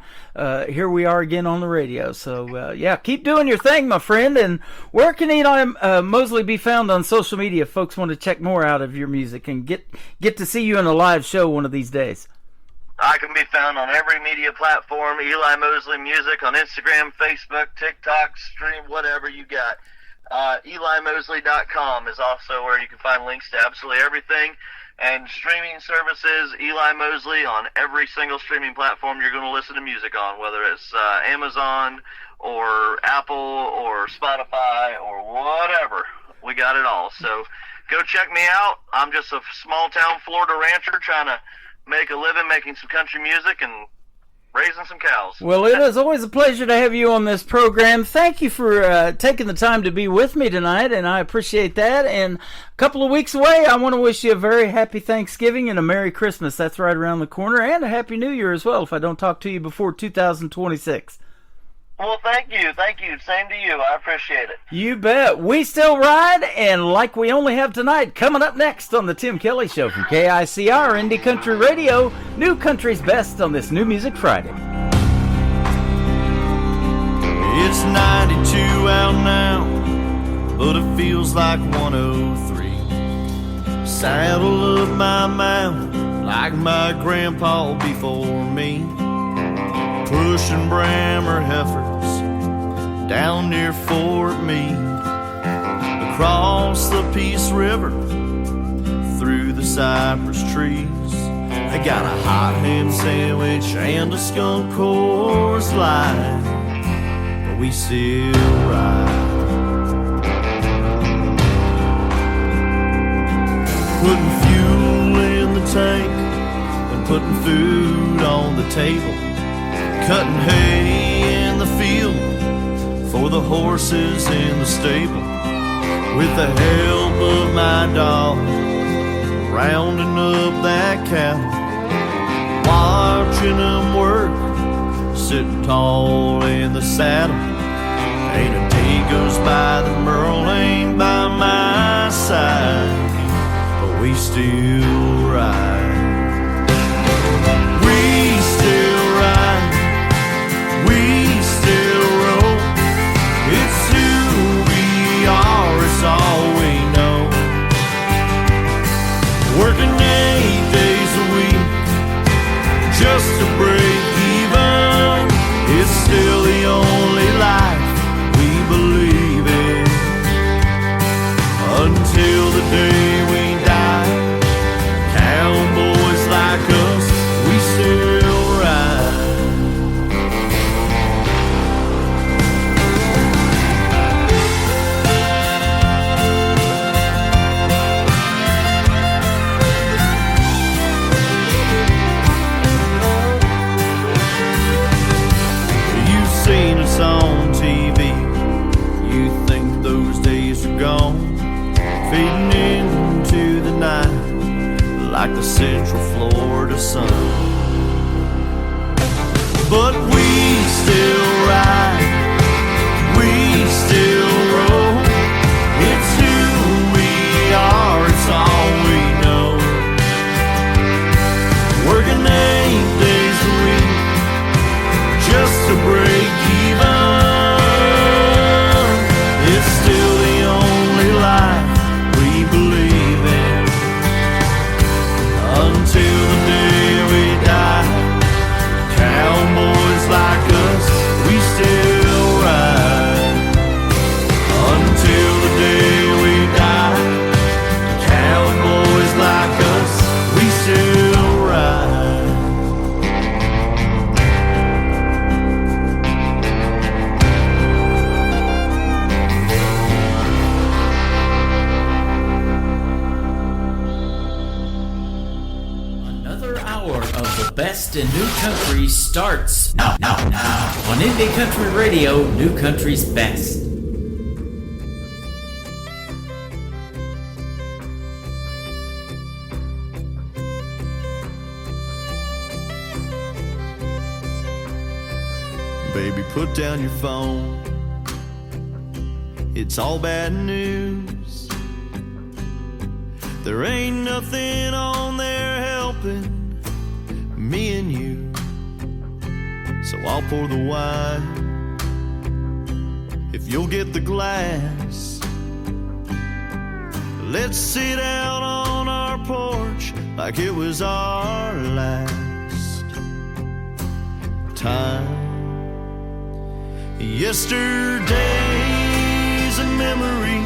here we are again on the radio. So yeah, keep doing your thing, my friend. And where can Eli Mosley be found on social media if folks want to check more out of your music and get to see you in a live show one of these days? I can be found on every media platform, Eli Mosley Music, on Instagram, Facebook, TikTok, stream, whatever you got. EliMosley.com is also where you can find links to absolutely everything. And streaming services, Eli Mosley on every single streaming platform you're going to listen to music on, whether it's Amazon or Apple or Spotify or whatever. We got it all. So go check me out. I'm just a small-town Florida rancher trying to make a living making some country music and raising some cows. Well, it is always a pleasure to have you on this program. Thank you for taking the time to be with me tonight, and I appreciate that. And a couple of weeks away, I want to wish you a very happy Thanksgiving and a Merry Christmas. That's right around the corner, and a Happy New Year as well, if I don't talk to you before 2026. Well, thank you. Thank you. Same to you. I appreciate it. You bet. We still ride, and like we only have tonight, coming up next on the Tim Kelly Show from KICR Indie Country Radio, New Country's Best on this New Music Friday. It's 92 out now, but it feels like 103. Saddle up my mount like my grandpa before me, pushing Brammer heifers down near Fort Meade, across the Peace River, through the cypress trees. I got a hot ham sandwich and a skunk Coors Light, but we still ride. Putting fuel in the tank and putting food on the table, cutting hay in the field for the horses in the stable, with the help of my dog, rounding up that cattle, watching them work, sitting tall in the saddle. Ain't a day goes by that Merle ain't by my side, but we still ride. We still ride. We still roll. It's who we are, it's all we know. Working 8 days a week just to break even. It's still the only life we believe in, until the day we die. Cowboys like us, we still ride. You've seen us on TV, you think those days are gone, fading into the night like the Central Florida sun. But we still ride, we still roll. It's who we are, it's all we know. Working 8 days a week just to break even. It's still the only life we believe in, until the day we die. Cowboys like us, we still ride, until the day we die. Cowboys like us, we still ride. Another hour of the best in new country starts now on Indie Country Radio, New Country's Best. baby, put down your phone. It's all bad news. There ain't nothing on there helping me and you. So I'll pour the wine if you'll get the glass. Let's sit out on our porch like it was our last time. Yesterday's a memory,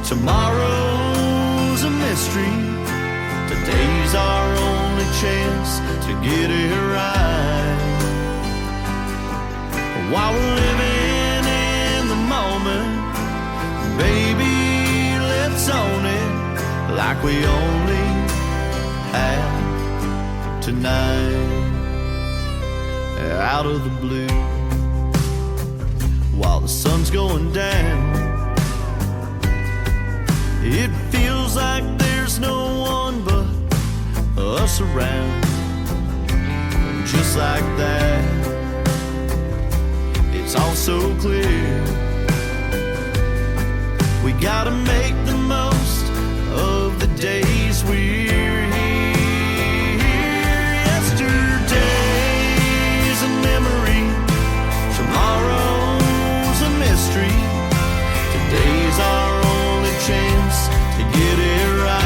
tomorrow's a mystery. Today's our only chance to get it right. While we're living in the moment, baby, let's own it like we only have tonight. Out of the blue, while the sun's going down, it feels like there's no one but us around. Just like that, it's all so clear. We gotta make the most of the days we're here. Yesterday's a memory, tomorrow's a mystery. Today's our only chance to get it right.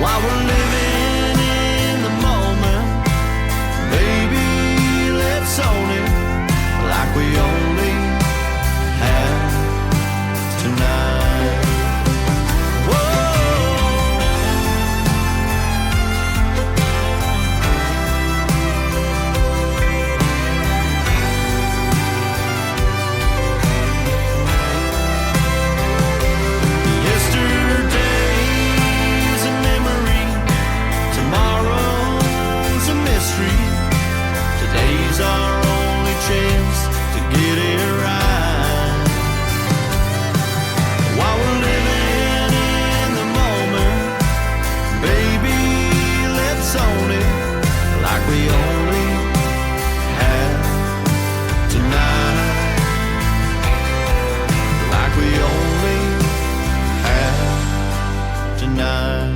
While we're living in the moment, baby, let's own it like we only have tonight. Whoa. Yesterday's a memory, tomorrow's a mystery. Today's our only chance to get it right. While we're living in the moment, baby, let's own it like we only have tonight. Like we only have tonight.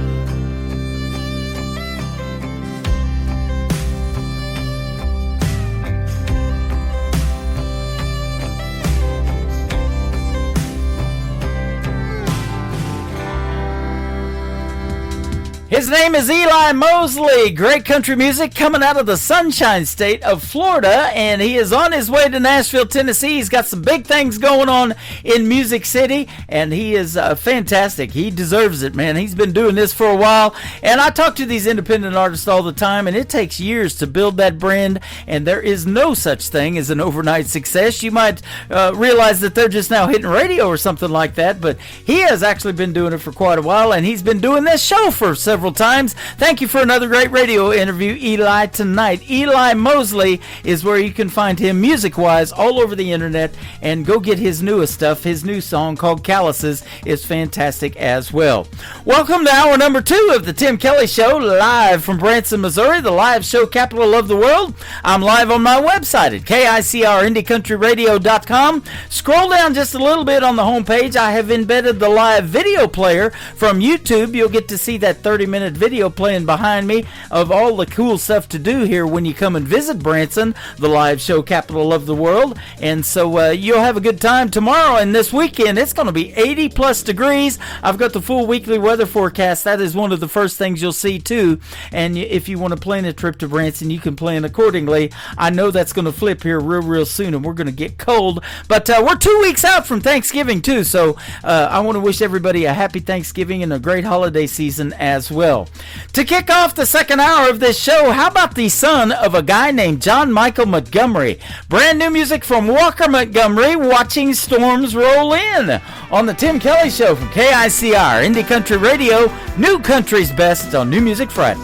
His name is Eli Mosley. Great country music coming out of the Sunshine State of Florida, and he is on his way to Nashville, Tennessee. He's got some big things going on in Music City, and he is fantastic. He deserves it, man. He's been doing this for a while, and I talk to these independent artists all the time, and it takes years to build that brand, and there is no such thing as an overnight success. You might realize that they're just now hitting radio or something like that, but he has actually been doing it for quite a while, and he's been doing this show for several times. Thank you for another great radio interview, Eli, tonight. Eli Mosley is where you can find him music-wise all over the internet, and go get his newest stuff. His new song called Calluses is fantastic as well. Welcome to hour number 2 of the Tim Kelly Show, live from Branson, Missouri, the live show capital of the world. I'm live on my website at KICRIndieCountryRadio.com. Scroll down just a little bit on the homepage. I have embedded the live video player from YouTube. You'll get to see that 30-minute video playing behind me of all the cool stuff to do here when you come and visit Branson, the live show capital of the world. And so you'll have a good time tomorrow and this weekend. It's going to be 80 plus degrees. I've got the full weekly weather forecast. That is one of the first things you'll see too. And if you want to plan a trip to Branson, you can plan accordingly. I know that's going to flip here real soon, and we're going to get cold. But we're 2 weeks out from Thanksgiving too, so I want to wish everybody a happy Thanksgiving and a great holiday season as well. To kick off the second hour of this show, how about the son of a guy named John Michael Montgomery? Brand new music from Walker Montgomery, Watching Storms Roll In, on the Tim Kelly Show from KICR, Indie Country Radio, New Country's Best on New Music Friday.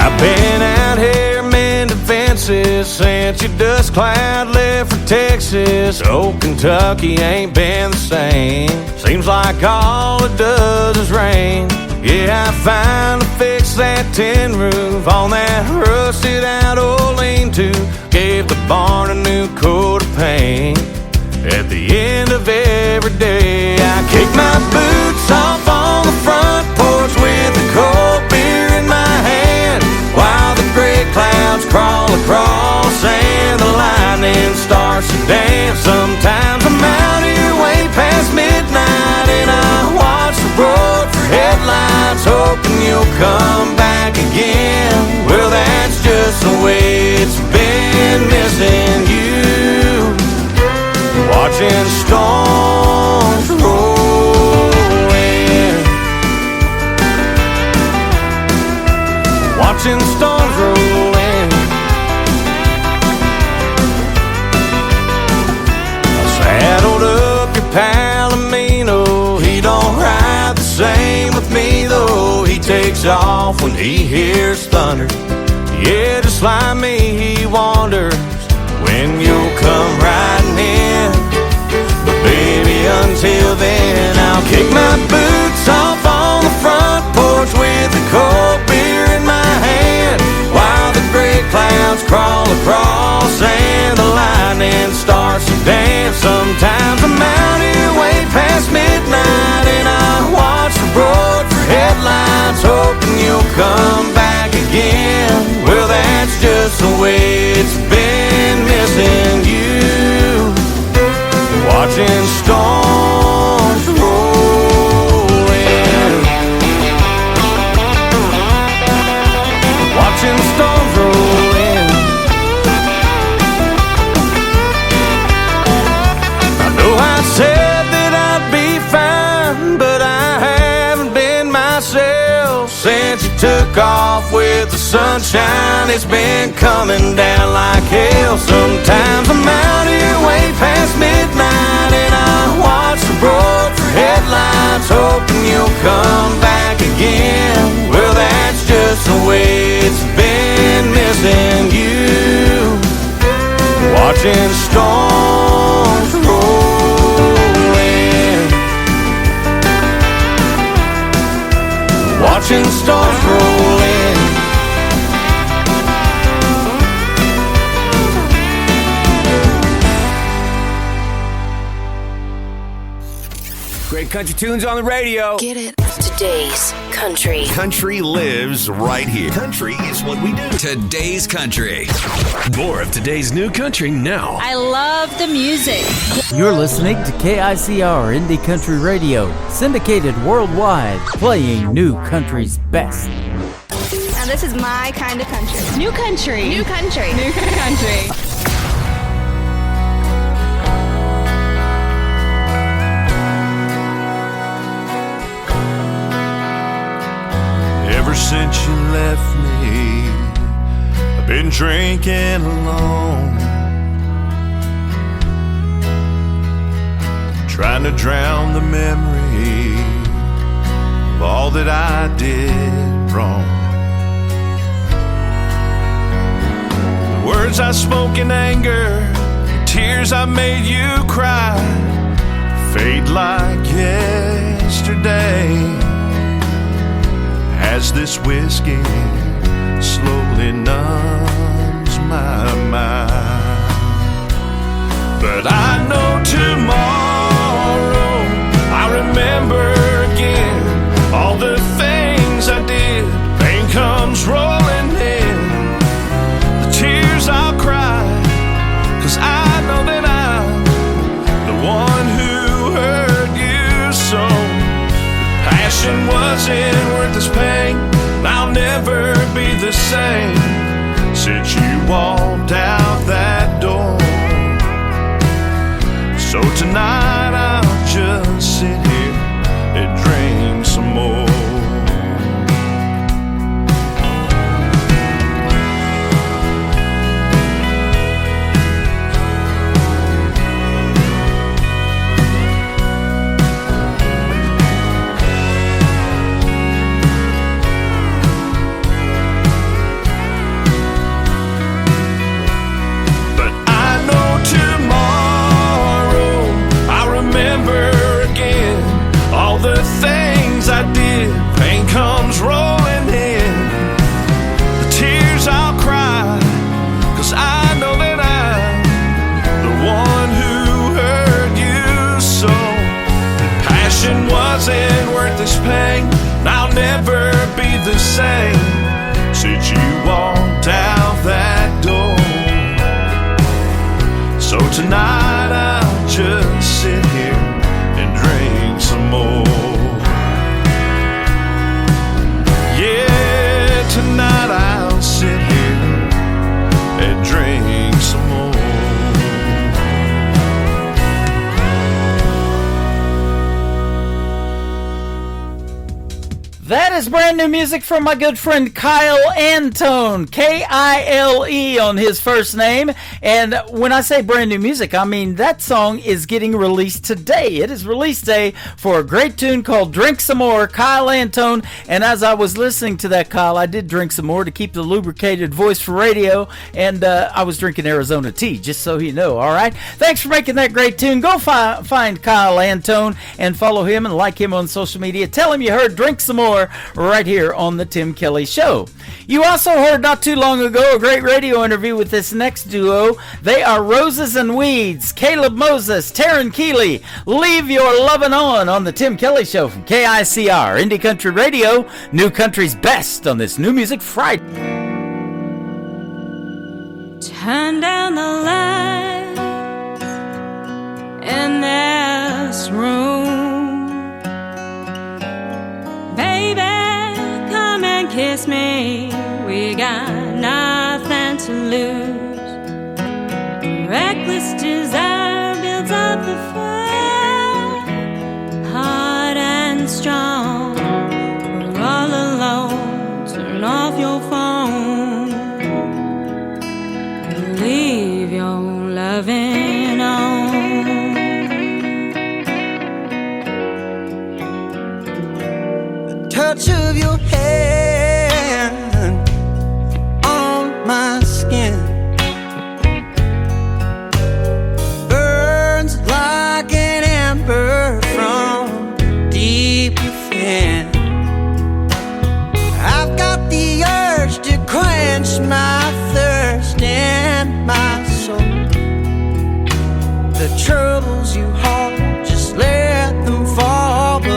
I've been out here mending fences since your dust cloud left for Texas. Oh, Kentucky ain't been the same. Seems like all it does is rain. Yeah, did I finally fix that tin roof on that rusted out old lean-to. Gave the barn a new coat of paint. At the end of every day, I kick my boots off on the front porch with a cold beer in my hand, while the gray clouds crawl across and the lightning starts to dance. Sometimes I'm out here way past midnight and I watch the road for headlights, hoping you'll come back again. Well, that's just the way it's been, missing you, watching storms roll in, watching storms roll in. I saddled up your Palomino. He don't ride the same with me though. He takes off when he hears thunder. Yeah, just like me, he wonders when you'll come riding in. But baby, until then, I'll kick my boots off on the front porch with a cold beer in my hand, while the gray clouds crawl across and the lightning starts to dance. Sometimes I'm out here way past midnight and I watch the road for headlights, hoping you'll come back again. Well, that's just the way it's been, missing you, watching storms roll in, watching storms roll in. I know I said that I'd be fine, but I haven't been myself since you took off with the sunshine. It's been coming down like hell. Sometimes I'm out here way past midnight and I watch the road for headlights, hoping you'll come back again. Well, that's just the way it's been, missing you, watching storms roll in, watching storms roll in. Great country tunes on the radio. Get it? Today's country. Country lives right here. Country is what we do. Today's country. More of today's new country now. I love the music. You're listening to KICR Indie Country Radio, syndicated worldwide, playing new country's best. Now this is my kind of country. New country. New country. New country. Ever since you left me, I've been drinking alone, trying to drown the memory of all that I did wrong. The words I spoke in anger, the tears I made you cry, fade like yesterday as this whiskey slowly numbs my mind. But I know tomorrow I'll remember again all the things I did. Pain comes rolling in, the tears I'll cry, 'cause I know that I'm the one who hurt you so. Passion wasn't worth this pain, and I'll never be the same since you walked out that door. So tonight I'll just sit here and drink some more. Remember the same since you walked out that door. So tonight I'll just sit here and drink some more. Yeah, tonight I'll sit here and drink some more. That is brand new music from my good friend Kyle Antone, K-I-L-E on his first name. And when I say brand new music, I mean that song is getting released today. It is release day for a great tune called Drink Some More, Kyle Antone. And as I was listening to that, Kyle, I did drink some more to keep the lubricated voice for radio. And I was drinking Arizona tea, just so you know, all right? Thanks for making that great tune. Go find Kyle Antone and follow him and like him on social media. Tell him you heard Drink Some More right here on the Tim Kelly Show. You also heard not too long ago a great radio interview with this next duo. They are Roses and Weeds, Caleb Moses, Taryn Keeley. Leave Your Lovin' On the Tim Kelly Show from KICR, Indie Country Radio, New Country's best on this New Music Friday. Turn down the lights in this room. Baby, come and kiss me. We got nothing to lose. Reckless desire builds up the fire, hard and strong. We're all alone. Turn off your phone. Leave your loving on. Touch of your hand on my skin burns like an ember from deep within. I've got the urge to quench my thirst and my soul. The troubles you hold, just let them fall, but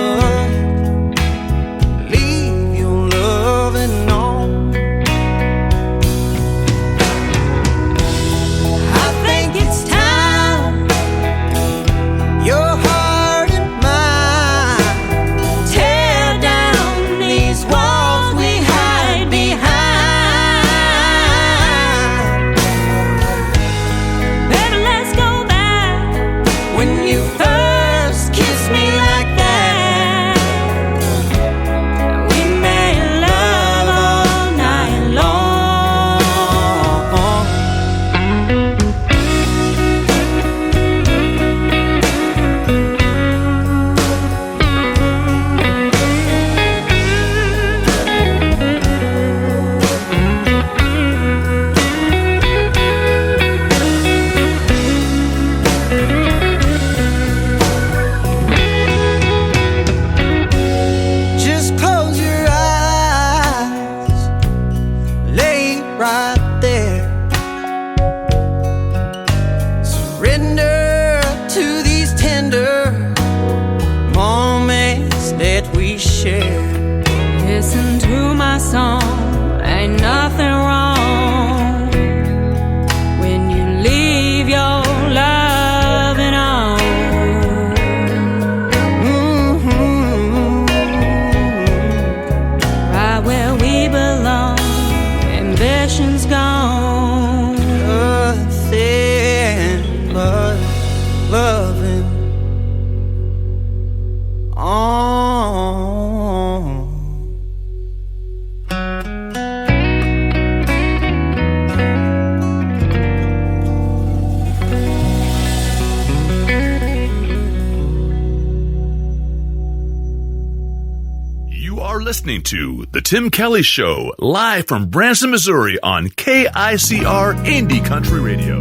Listening to The Tim Kelly Show, live from Branson, Missouri on KICR Indie Country Radio.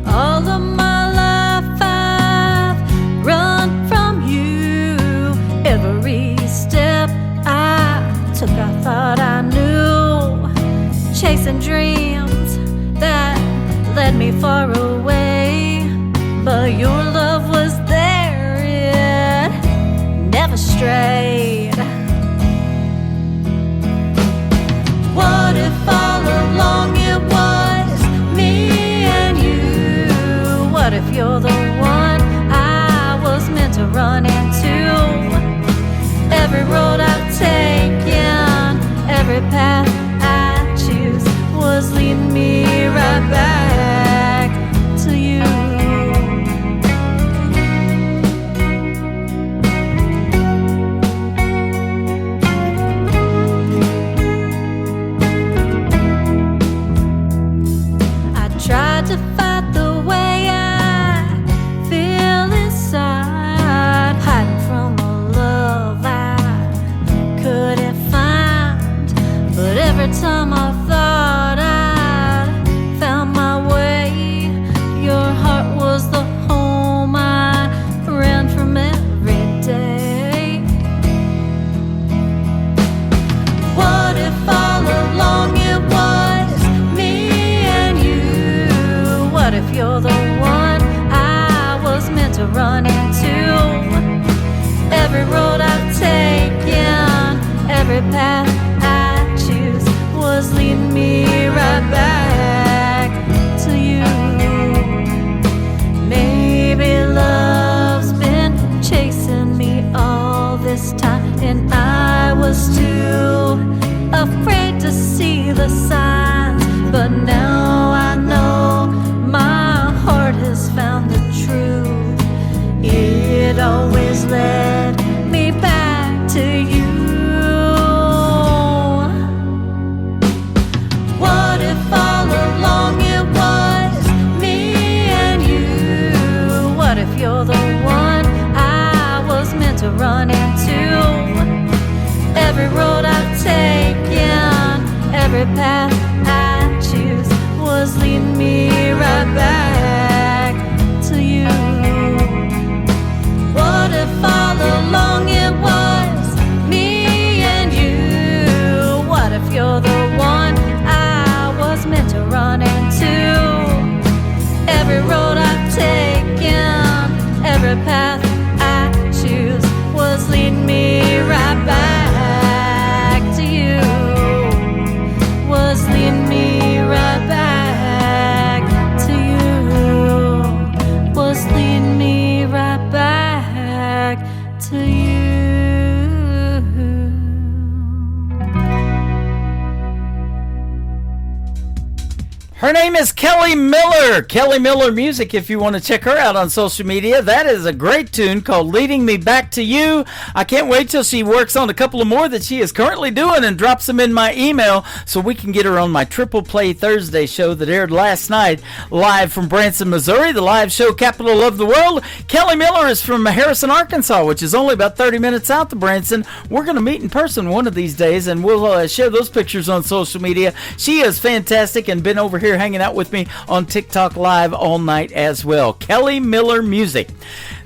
All of my life I've run from you. far away, but your love was there, it never strayed. What if all along it was me and you? What if you're the one I was meant to run into? Every road I've taken, every path I choose was leading me right back to you. I tried to fight the way I feel inside, hiding from a love I couldn't find. But every time I thought I'd found my way, your heart was the home I ran from every day. What if all along it was me and you? What if you're the one I was meant to run into? Every road I've taken, every path I choose was leading me right back to you. Maybe love's been chasing me all this time, and I was too afraid to see the signs. But now I know my heart has found the truth. It always led me back to you. What if all along it was me and you? What if you're the one I was meant to run into? Every road I've taken, every path I choose was leading me right back to you. What if all along it was me and you? What if you're the one I was meant to run into? Every road I've taken, every path I choose was leading me right back to you. Was leading me right back to you. Was leading me right back to you. Her name is Kelly Miller. Kelly Miller Music, if you want to check her out on social media. That is a great tune called Leading Me Back to You. I can't wait till she works on a couple of more that she is currently doing and drops them in my email so we can get her on my Triple Play Thursday show that aired last night live from Branson, Missouri, the live show capital of the world. Kelly Miller is from Harrison, Arkansas, which is only about 30 minutes south of Branson. We're going to meet in person one of these days, and we'll share those pictures on social media. She is fantastic and been over here hanging out with me on TikTok Live all night as well. Kelly Miller Music.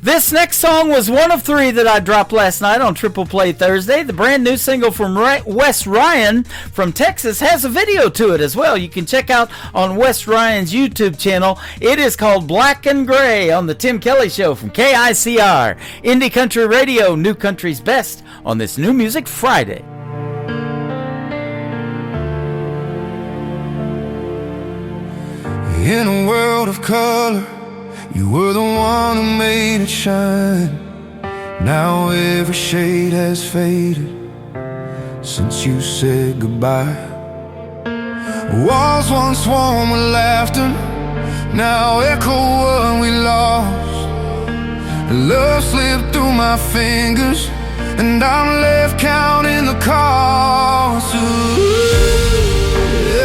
This next song was one of three that I dropped last night on Triple Play Thursday. The brand new single from Wes Ryan from Texas has a video to it as well. You can check out on Wes Ryan's YouTube channel. It is called Black and Gray on the Tim Kelly Show from KICR. Indie Country Radio, New Country's Best on this New Music Friday. In a world of color, you were the one who made it shine. Now every shade has faded since you said goodbye. Walls once warm with laughter now echo what we lost. Love slipped through my fingers and I'm left counting the cost. Ooh,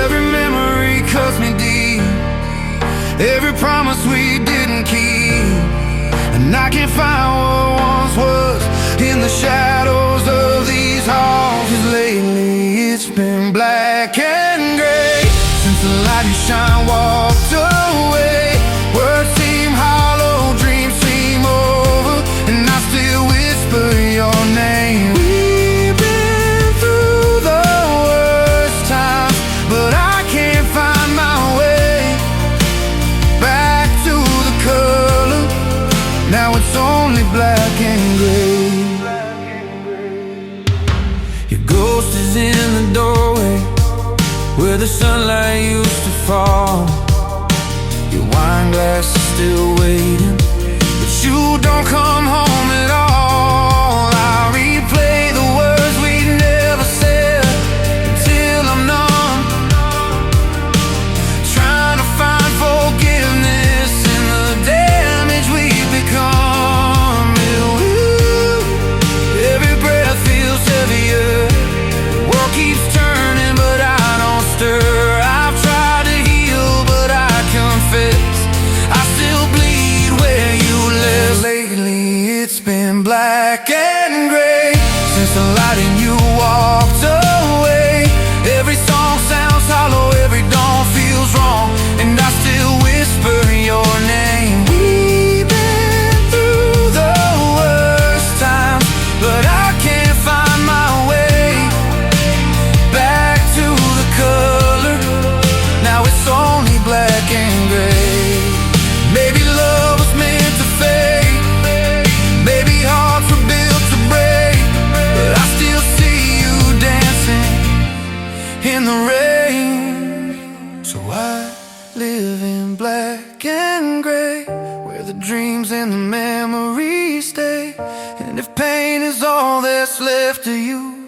every memory cuts me deep. Every promise we didn't keep, and I can't find what once was in the shadows of these halls. 'Cause lately it's been black and gray since the light you shine walked away. Words seem hollow, dreams seem over, and I still whisper your name. We've been through the worst times, but I can't find my way Now it's only black and gray. Your ghost is in the doorway where the sunlight used to fall. Your wine glass is still waiting, but you don't come home at all. I replay the words we never said until I'm numb, trying to find forgiveness in the damage we've become. Every breath feels heavier, the world keeps turning but I don't stir. I've tried to heal but I confess I still bleed where you left. Lately it's been black and gray since the light in you walked away. Every song sounds hollow, every dawn feels wrong, and I still whisper your name. We've been through the worst times, but I can't find my way back to the color. Now it's only black and gray. Maybe love was meant to fade, maybe hearts were built to break, but I still see you dancing in the rain. So I live in black and gray, where the dreams and the memories stay. And if pain is all that's left of you,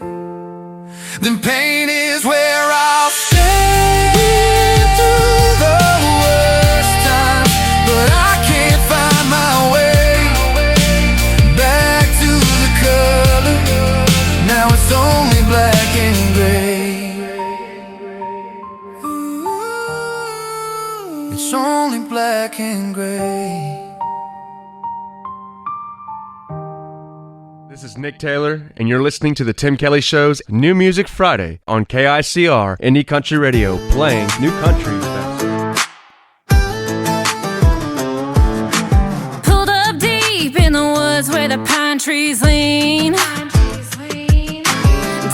then pain is where I'll stay. Through the worst times, but I can't find my way back to the color. Now it's only black and gray. It's only black and gray. This is Nick Taylor, and you're listening to The Tim Kelly Show's New Music Friday on KICR Indie Country Radio, playing new country best. Pulled up deep in the woods where the pine trees lean.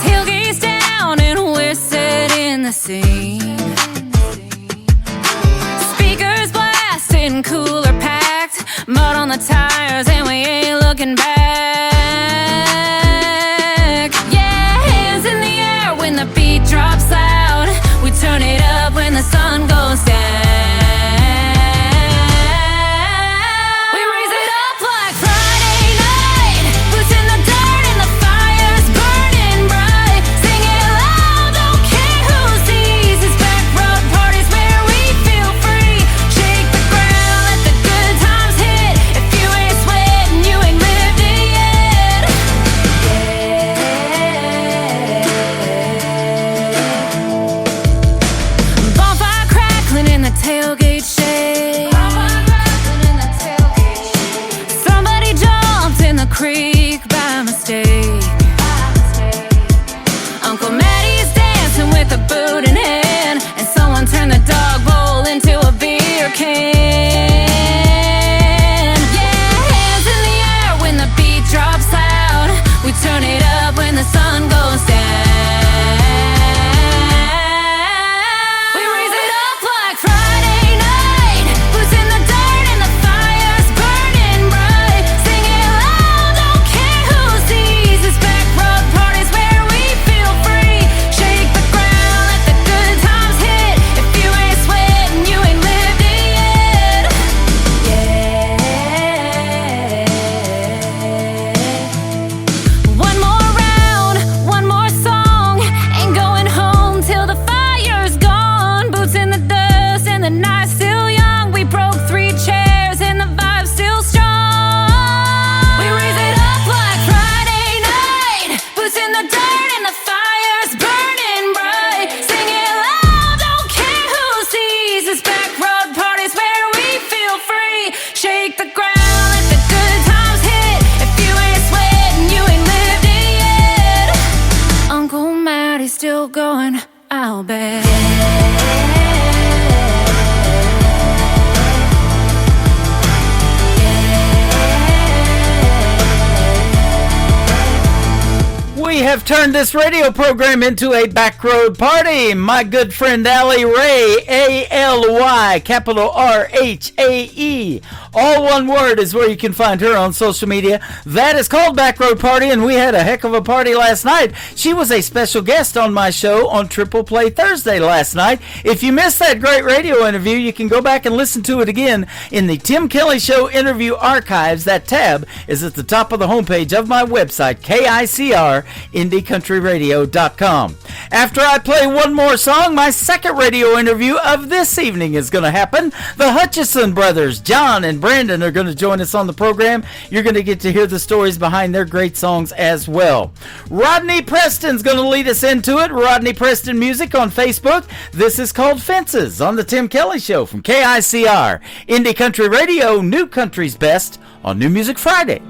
Tailgates down and we're setting the scene. Speakers blasting, cooler packed, mud on the tires and we ain't looking back. When the beat drops loud, we turn it up when the sun goes down. We raise it up like Friday night, boots in the dirt and the fire's burning bright. Sing it loud, don't care who sees. It's back road parties where we feel free. Shake the ground, let the good times hit. If you ain't sweating, you ain't lived it yet. Bonfire crackling in the tailgate shade. Somebody jumped in the creek by mistake. Uncle Mattie's dancing with a boot in hand, and someone turned the dog bowl into a beer can. Yeah, hands in the air when the beat drops loud. We turn it up when the sun goes down. We raise it up like Friday night, boots in the dirt and the fire's burning bright. Sing it loud, don't care who sees. It's back road parties where we feel free. Shake the ground, let the good times hit. If you ain't sweating, you ain't lived it yet. One more round, one more song. Ain't going home till the fire's gone. Boots in the dust and the night's still young. We broke 3 chairs and the vibe's still strong. We raise it up like Friday night, boots in the dirt and the fire's burning bright. Sing it loud, don't care who sees. It's back road parties where we feel free. Shake the ground, let the good times hit. If you ain't sweating, you ain't lived it yet. Uncle Mattie's still going, I'll bet. We have have turned this radio program into a backroad party. My good friend Allie Ray, A-L-Y, capital R-H-A-E. All one word is where you can find her on social media. That is called Backroad Party, and we had a heck of a party last night. She was a special guest on my show on Triple Play Thursday last night. If you missed that great radio interview, you can go back and listen to it again in the Tim Kelly Show interview archives. That tab is at the top of the homepage of my website, KICR-IndieCountryRadio.com. After I play one more song, my second radio interview of this evening is going to happen. The Hutchison brothers, John and Brandon, are going to join us on the program. You're going to get to hear the stories behind their great songs as well. Rodney Preston's going to lead us into it. Rodney Preston Music on Facebook. This is called Fences on the Tim Kelly Show from KICR. Indie Country Radio, New Country's Best on New Music Friday.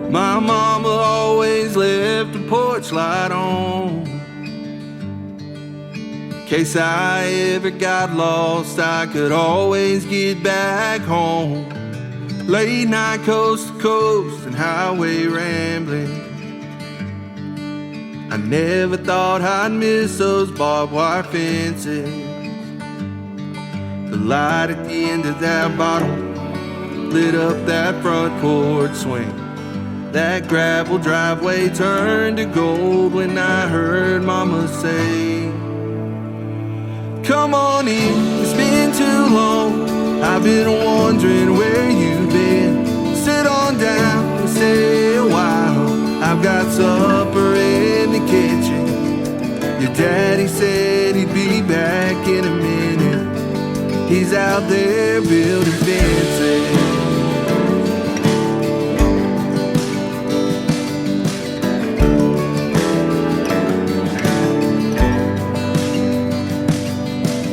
My mama always left the porch light on. In case I ever got lost, I could always get back home. Late night coast to coast and highway rambling. I never thought I'd miss those barbed wire fences. The light at the end of that bottle lit up that front porch swing. That gravel driveway turned to gold when I heard Mama say, come on in, it's been too long. I've been wondering where you've been. Sit on down and stay a while. I've got supper in the kitchen. Your daddy said he'd be back in a minute. He's out there building fences.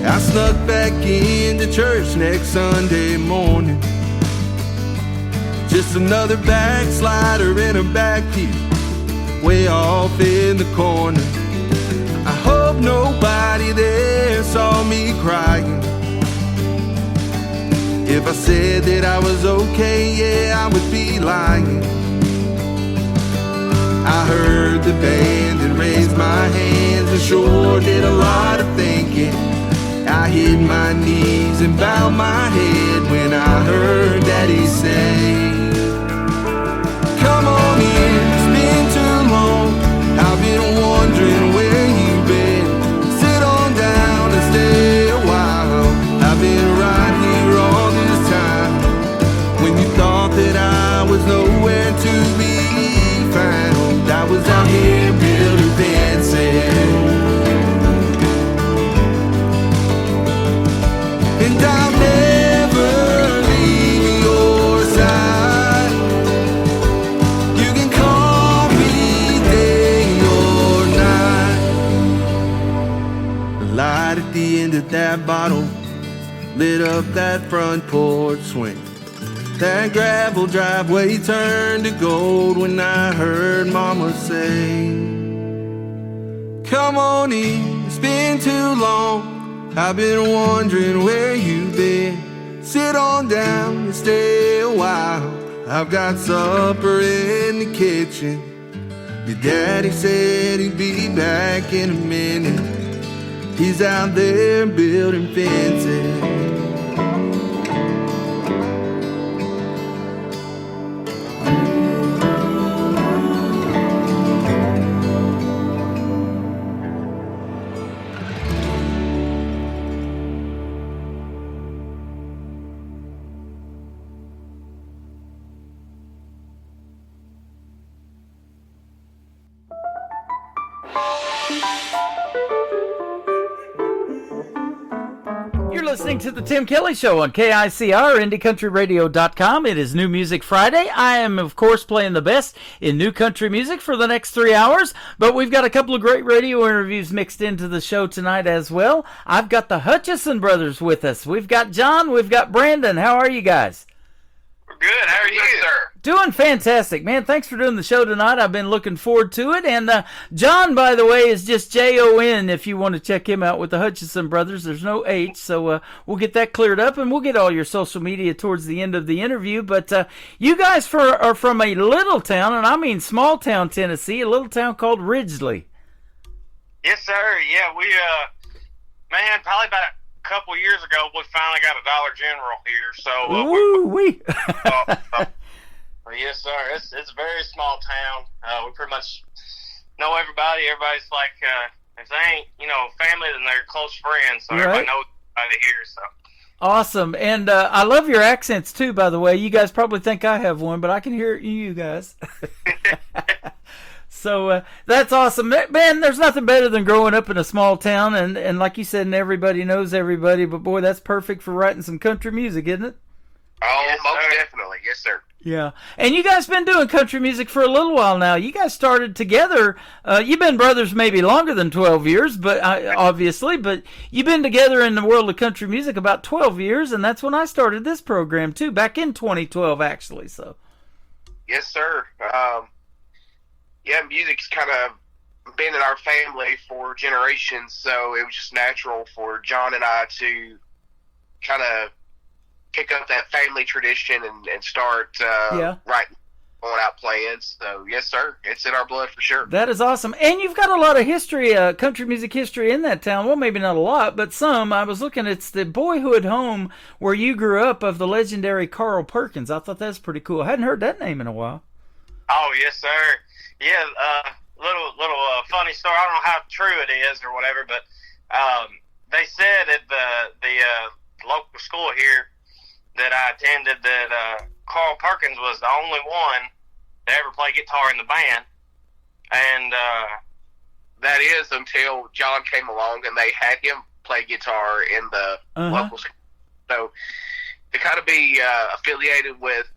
I snuck back into church next Sunday morning. Just another backslider in a back pew, way off in the corner. I hope nobody there saw me crying. If I said that I was okay, yeah, I would be lying. I heard the band and raised my hands and sure did a lot of thinking. I hit my knees and bowed my head when I heard Daddy say, come on in, it's been too long. I've been wondering where you've been. Sit on down and stay a while. I've been right here all this time. When you thought that I was nowhere to be found, I was out here building fences. And I'll never leave your side. You can call me day or night. The light at the end of that bottle lit up that front porch swing. That gravel driveway turned to gold when I heard Mama say, come on in, it's been too long. I've been wondering where you've been. Sit on down and stay a while. I've got supper in the kitchen. Your daddy said he'd be back in a minute. He's out there building fences. listening to the Tim Kelly Show on KICR, IndieCountryRadio.com. It is New Music Friday. I am, of course, playing the best in new country music for the next 3 hours, but we've got a couple of great radio interviews mixed into the show tonight as well. I've got the Hutchison brothers with us. We've got John, we've got Brandon. How are you guys? We're good. How are you, sir? Doing fantastic, man. Thanks for doing the show tonight. I've been looking forward to it. And John, by the way, is just Jon if you want to check him out with the Hutchison brothers. There's no H, so we'll get that cleared up, and we'll get all your social media towards the end of the interview. But you guys are from a little town, and I mean small town Tennessee, a little town called Ridgely. Yes, sir. Yeah, we, man, probably about a couple years ago, we finally got a Dollar General here. So, Woo-wee. Yes, sir. It's a very small town. We pretty much know everybody. Everybody's like, if they ain't, family, then they're close friends. So everybody knows everybody here. So awesome. And I love your accents too, by the way. You guys probably think I have one, but I can hear you guys. So that's awesome. Man, there's nothing better than growing up in a small town. And like you said, and everybody knows everybody. But boy, that's perfect for writing some country music, isn't it? Oh, yes, most definitely. Yes, sir. Yeah. And you guys been doing country music for a little while now. You guys started together. You've been brothers maybe longer than 12 years, but obviously. But you've been together in the world of country music about 12 years, and that's when I started this program, too, back in 2012, actually. So. Yes, sir. Yeah, music's kind of been in our family for generations, so it was just natural for John and I to kind of pick up that family tradition and start writing, going out playing. So, yes, sir, it's in our blood for sure. That is awesome. And you've got a lot of history, country music history in that town. Well, maybe not a lot, but some. I was looking, it's the boyhood home where you grew up of the legendary Carl Perkins. I thought that was pretty cool. I hadn't heard that name in a while. Oh, yes, sir. Yeah, little funny story. I don't know how true it is or whatever, but they said at the local school here that I attended that Carl Perkins was the only one to ever play guitar in the band, and that is until John came along and they had him play guitar in the local school. So to kind of be affiliated with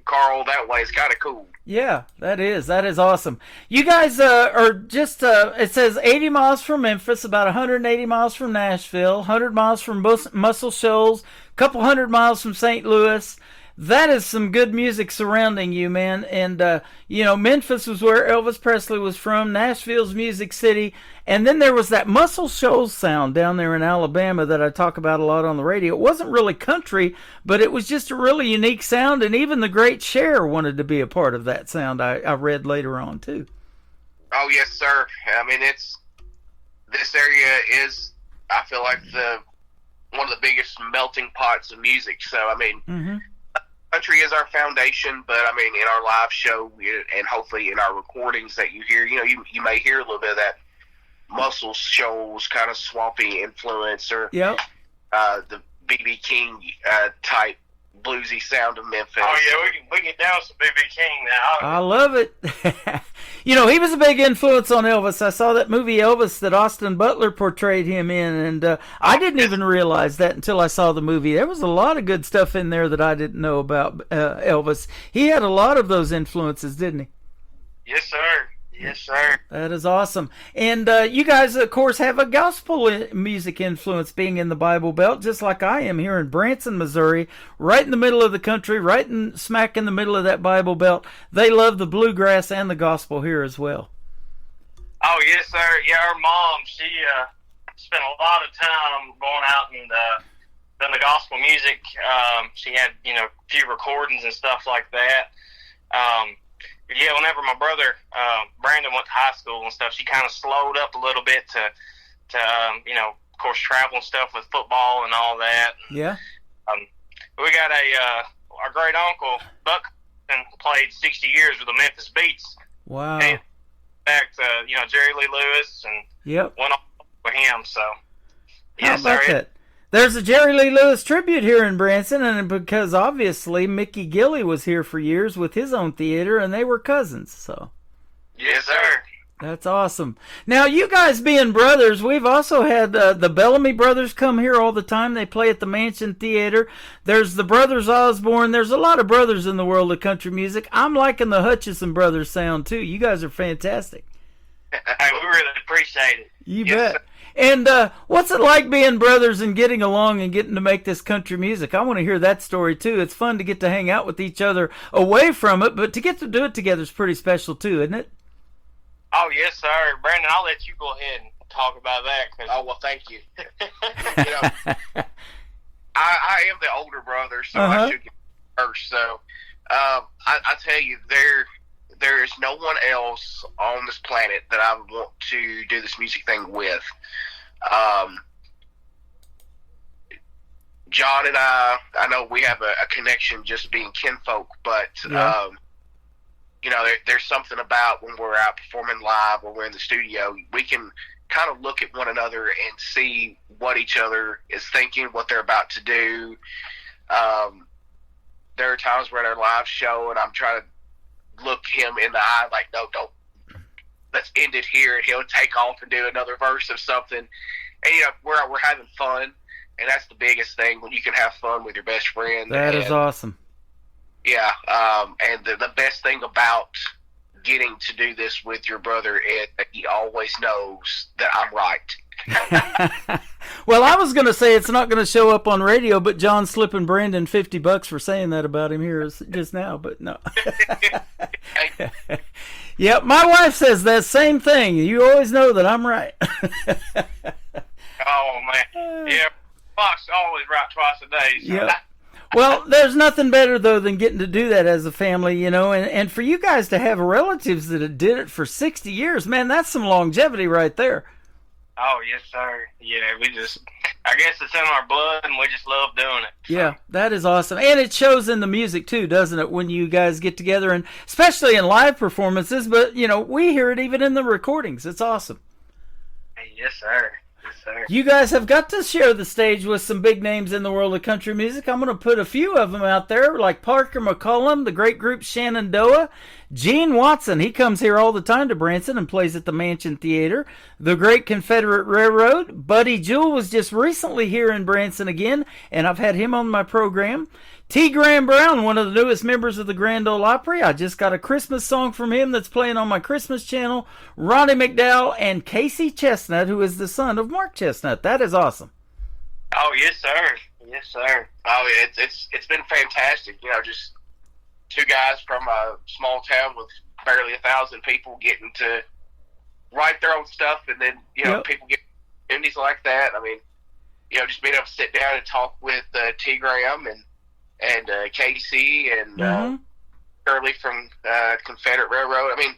Carl that way is kind of cool. Yeah, that is awesome. You guys are just, it says 80 miles from Memphis, about 180 miles from Nashville, 100 miles from Muscle Shoals, a couple hundred miles from St. Louis. That is some good music surrounding you, man. And, Memphis was where Elvis Presley was from, Nashville's Music City. And then there was that Muscle Shoals sound down there in Alabama that I talk about a lot on the radio. It wasn't really country, but it was just a really unique sound. And even the great Cher wanted to be a part of that sound, I read later on, too. Oh, yes, sir. I mean, this area is, I feel like, one of the biggest melting pots of music. So, I mean, country is our foundation, but I mean, in our live show and hopefully in our recordings that you hear, you may hear a little bit of that Muscle Shoals kind of swampy influence, or the B.B. King type bluesy sound of Memphis. Oh yeah, we can get down some B.B. King now. I love it. He was a big influence on Elvis. I saw that movie Elvis that Austin Butler portrayed him in, and I didn't even realize that until I saw the movie. There was a lot of good stuff in there that I didn't know about Elvis. He had a lot of those influences, didn't he? Yes, sir. Yes, sir. That is awesome. And you guys, of course, have a gospel music influence being in the Bible Belt, just like I am here in Branson, Missouri, right in the middle of the country, right smack in the middle of that Bible Belt. They love the bluegrass and the gospel here as well. Oh, yes, sir. Yeah, our mom, she spent a lot of time going out and done the gospel music. She had, a few recordings and stuff like that. Yeah, whenever my brother Brandon went to high school and stuff, she kind of slowed up a little bit to of course, travel and stuff with football and all that. Yeah. We got our great uncle Buck played 60 years with the Memphis Beats. Wow. And in fact, Jerry Lee Lewis and went on with him. So yes, how about that? There's a Jerry Lee Lewis tribute here in Branson, and because obviously Mickey Gilley was here for years with his own theater, and they were cousins. So, yes, sir. That's awesome. Now, you guys being brothers, we've also had the Bellamy brothers come here all the time. They play at the Mansion Theater. There's the Brothers Osborne. There's a lot of brothers in the world of country music. I'm liking the Hutchison brothers sound, too. You guys are fantastic. We really appreciate it. You bet. And what's it like being brothers and getting along and getting to make this country music? I want to hear that story, too. It's fun to get to hang out with each other away from it, but to get to do it together is pretty special, too, isn't it? Oh, yes, sir. Brandon, I'll let you go ahead and talk about that. Oh, well, thank you. I am the older brother, so I should get first. So I tell you, there is no one else on this planet that I would want to do this music thing with. John and I know we have a connection just being kinfolk, but there's something about when we're out performing live or we're in the studio, we can kind of look at one another and see what each other is thinking, what they're about to do. There are times we're at our live show and I'm trying to look him in the eye like, no, don't, let's end it here, and he'll take off and do another verse of something. And we're having fun, and that's the biggest thing, when you can have fun with your best friend. That is awesome. Yeah, and the best thing about getting to do this with your brother is that he always knows that I'm right. Well, I was going to say it's not going to show up on radio, but John's slipping Brandon $50 for saying that about him here just now, but no. Yep, my wife says that same thing. You always know that I'm right. Oh, man. Yeah, Fox always right twice a day. So. Yep. Well, there's nothing better, though, than getting to do that as a family, and for you guys to have relatives that did it for 60 years, man, that's some longevity right there. Oh, yes, sir. Yeah, I guess it's in our blood, and we just love doing it. So. Yeah, that is awesome. And it shows in the music, too, doesn't it, when you guys get together, and especially in live performances, but, we hear it even in the recordings. It's awesome. Hey, yes, sir. You guys have got to share the stage with some big names in the world of country music. I'm going to put a few of them out there, like Parker McCollum, the great group Shenandoah, Gene Watson. He comes here all the time to Branson and plays at the Mansion Theater. The great Confederate Railroad. Buddy Jewell was just recently here in Branson again, and I've had him on my program. T. Graham Brown, one of the newest members of the Grand Ole Opry. I just got a Christmas song from him that's playing on my Christmas channel. Ronnie McDowell and Casey Chestnut, who is the son of Mark Chestnut. That is awesome. Oh, yes, sir. Yes, sir. Oh, it's been fantastic. Just two guys from a small town with barely 1,000 people getting to write their own stuff, and then people get opportunities like that. I mean, just being able to sit down and talk with T. Graham and Casey and Shirley from Confederate Railroad. I mean,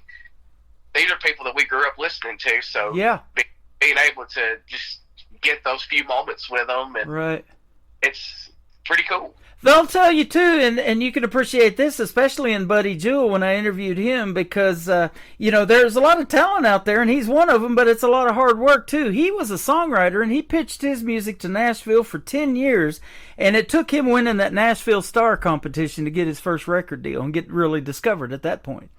these are people that we grew up listening to, so being able to just get those few moments with them, and it's pretty cool. They'll tell you, too, and you can appreciate this, especially in Buddy Jewell when I interviewed him, because, there's a lot of talent out there, and he's one of them, but it's a lot of hard work, too. He was a songwriter, and he pitched his music to Nashville for 10 years, and it took him winning that Nashville Star competition to get his first record deal and get really discovered at that point.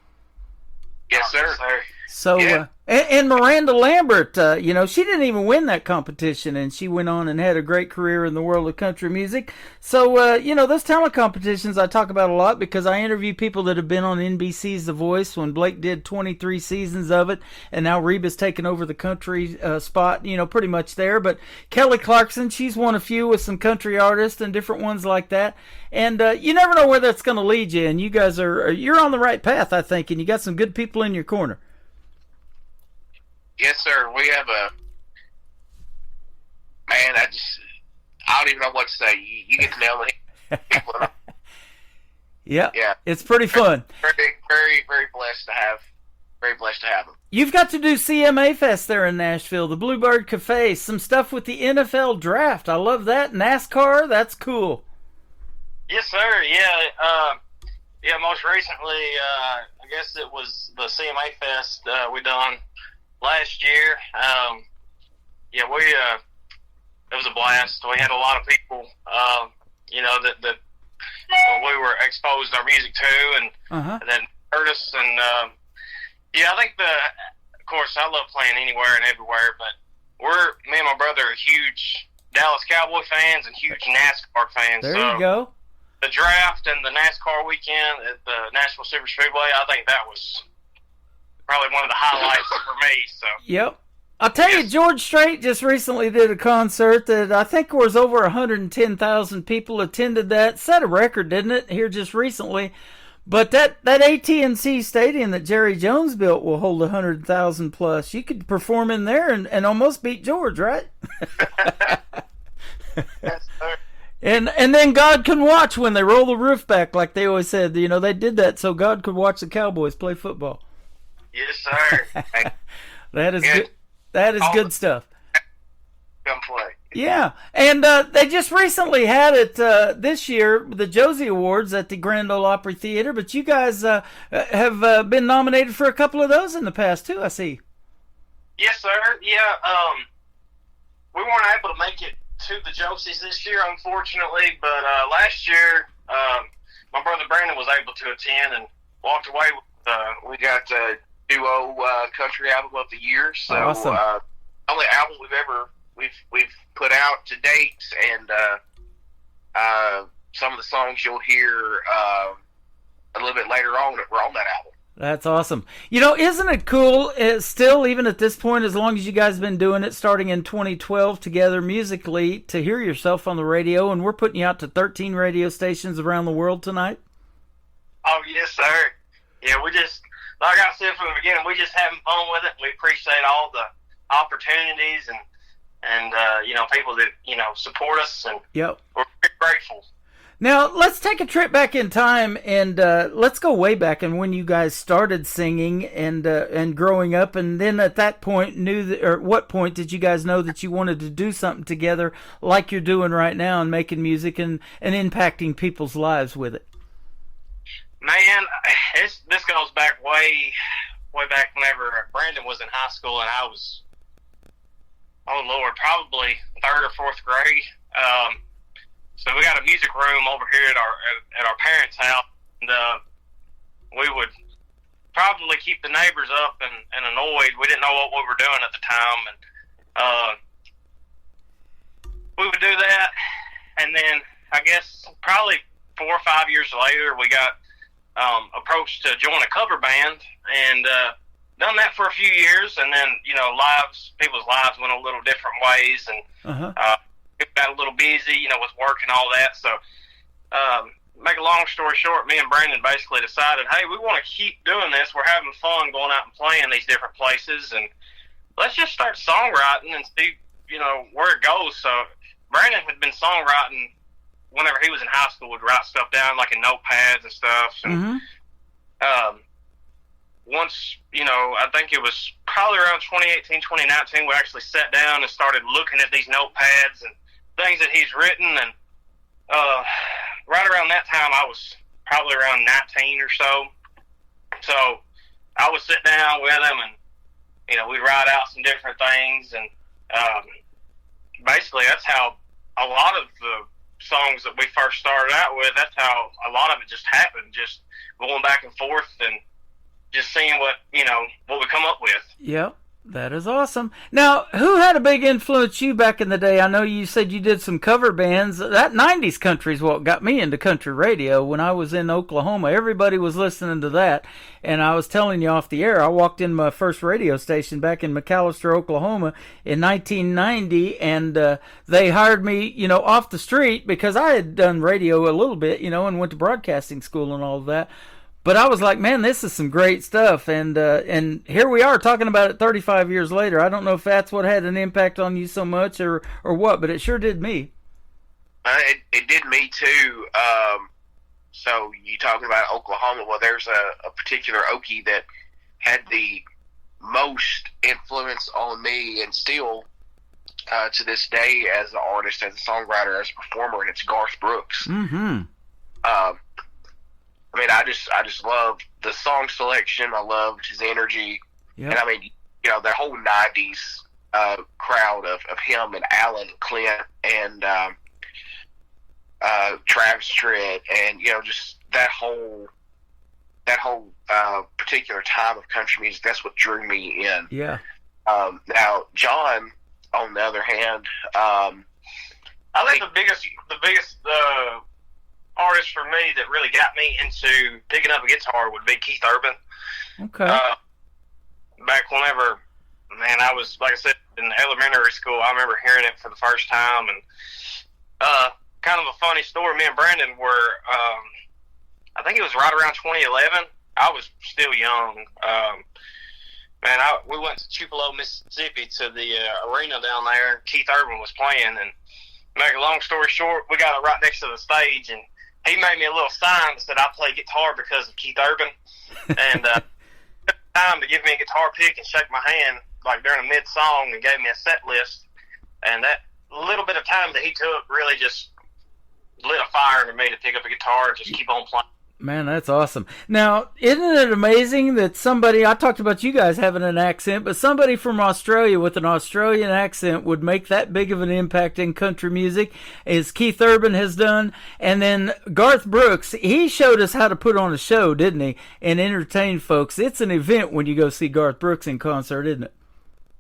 Yes, sir. Yes, sir. So, and Miranda Lambert, she didn't even win that competition, and she went on and had a great career in the world of country music. So, those talent competitions I talk about a lot because I interview people that have been on NBC's The Voice when Blake did 23 seasons of it, and now Reba's taken over the country spot, pretty much there. But Kelly Clarkson, she's won a few with some country artists and different ones like that. And you never know where that's going to lead you, and you guys you're on the right path, I think, and you got some good people in your corner. Yes, sir. We have man, I don't even know what to say. You get to nail it. Yeah. It's pretty fun. Very, very, very blessed to have. Very blessed to have them. You've got to do CMA Fest there in Nashville, the Bluebird Cafe, some stuff with the NFL Draft. I love that. NASCAR, that's cool. Yes, sir. Yeah. Most recently, I guess it was the CMA Fest we done last year. It was a blast. We had a lot of people, that we were exposed our music to, and then heard us. And I think of course, I love playing anywhere and everywhere, but me and my brother are huge Dallas Cowboy fans and huge NASCAR fans. There you go. The draft and the NASCAR weekend at the Nashville Super Speedway, I think that was probably one of the highlights for me. So. Yep. I'll tell you, George Strait just recently did a concert that I think was over 110,000 people attended that. Set a record, didn't it, here just recently? But that AT&T Stadium that Jerry Jones built will hold 100,000 plus. You could perform in there and almost beat George, right? Yes, sir. And then God can watch when they roll the roof back, like they always said. You know, they did that so God could watch the Cowboys play football. Yes, sir. That is good. That is good stuff. Come play. Yeah, and they just recently had it this year, the Josie Awards at the Grand Ole Opry Theater, but you guys have been nominated for a couple of those in the past, too, I see. Yes, sir. Yeah, we weren't able to make it to the Josies this year, unfortunately, but last year, my brother Brandon was able to attend and walked away with, we got duo country album of the year, so awesome. Only album we've put out to date, and some of the songs you'll hear a little bit later on that were on that album. That's awesome. You know, isn't it cool, still, even at this point, as long as you guys have been doing it, starting in 2012 together musically, to hear yourself on the radio, and we're putting you out to 13 radio stations around the world tonight? Oh, yes, sir. Yeah, we just, like I said from the beginning, we just having fun with it. We appreciate all the opportunities and you know, people that, you know, support us, and yep. We're very grateful. Now, let's take a trip back in time, and let's go way back and when you guys started singing and growing up, and then at that point, what point did you guys know that you wanted to do something together like you're doing right now and making music and impacting people's lives with it? Man, this goes back way back whenever Brandon was in high school and I was, oh Lord, probably 3rd or 4th grade. So we got a music room over here at our parents' house, and we would probably keep the neighbors up and annoyed. We didn't know what we were doing at the time, and we would do that. And then I guess probably 4 or 5 years later, we got approached to join a cover band, and done that for a few years. And then, you know, people's lives went a little different ways, and got a little busy, you know, with work and all that. So, make a long story short, me and Brandon basically decided, hey, we want to keep doing this. We're having fun going out and playing these different places, and let's just start songwriting and see, you know, where it goes. So, Brandon had been songwriting whenever he was in high school, would write stuff down like in notepads and stuff. And once, you know, I think it was probably around 2018, 2019, we actually sat down and started looking at these notepads and things that he's written. And right around that time, I was probably around 19 or so. So I would sit down with him and, you know, we'd write out some different things. And basically that's how a lot of the songs that we first started out with, that's how a lot of it just happened, just going back and forth and just seeing what we come up with. Yep, that is awesome. Now, who had a big influence you back in the day? I know you said you did some cover bands. That 90s country is what got me into country radio. When I was in Oklahoma, everybody was listening to that. And I was telling you off the air, I walked in my first radio station back in McAllister, Oklahoma in 1990, and they hired me, you know, off the street because I had done radio a little bit, you know, and went to broadcasting school and all of that. But I was like, man, this is some great stuff, and here we are talking about it 35 years later. I don't know if that's what had an impact on you so much or what, but it sure did me. It did me too. So you talking about Oklahoma? Well, there's a particular Okie that had the most influence on me, and still to this day, as an artist, as a songwriter, as a performer, and it's Garth Brooks. Mm-hmm. I mean, I just loved the song selection. I loved his energy. Yep. And I mean, you know, the whole 90s crowd of him and Alan and Clint and Travis Tritt, and, you know, just that whole that whole particular time of country music, that's what drew me in. Yeah. Now, John, on the other hand, I think the biggest artist for me that really got me into picking up a guitar would be Keith Urban. Okay. Back whenever, man, I was, like I said, in elementary school, I remember hearing it for the first time. And kind of a funny story, me and Brandon were, I think it was right around 2011. I was still young. We went to Tupelo, Mississippi to the arena down there. Keith Urban was playing, and make a long story short, we got it right next to the stage, and he made me a little sign that said I play guitar because of Keith Urban, and took time to give me a guitar pick and shake my hand like during a mid song and gave me a set list, and that little bit of time that he took really just lit a fire under me to pick up a guitar and just keep on playing. Man, that's awesome. Now, isn't it amazing that somebody, I talked about you guys having an accent, but somebody from Australia with an Australian accent would make that big of an impact in country music, as Keith Urban has done. And then Garth Brooks, he showed us how to put on a show, didn't he, and entertain folks. It's an event when you go see Garth Brooks in concert, isn't it?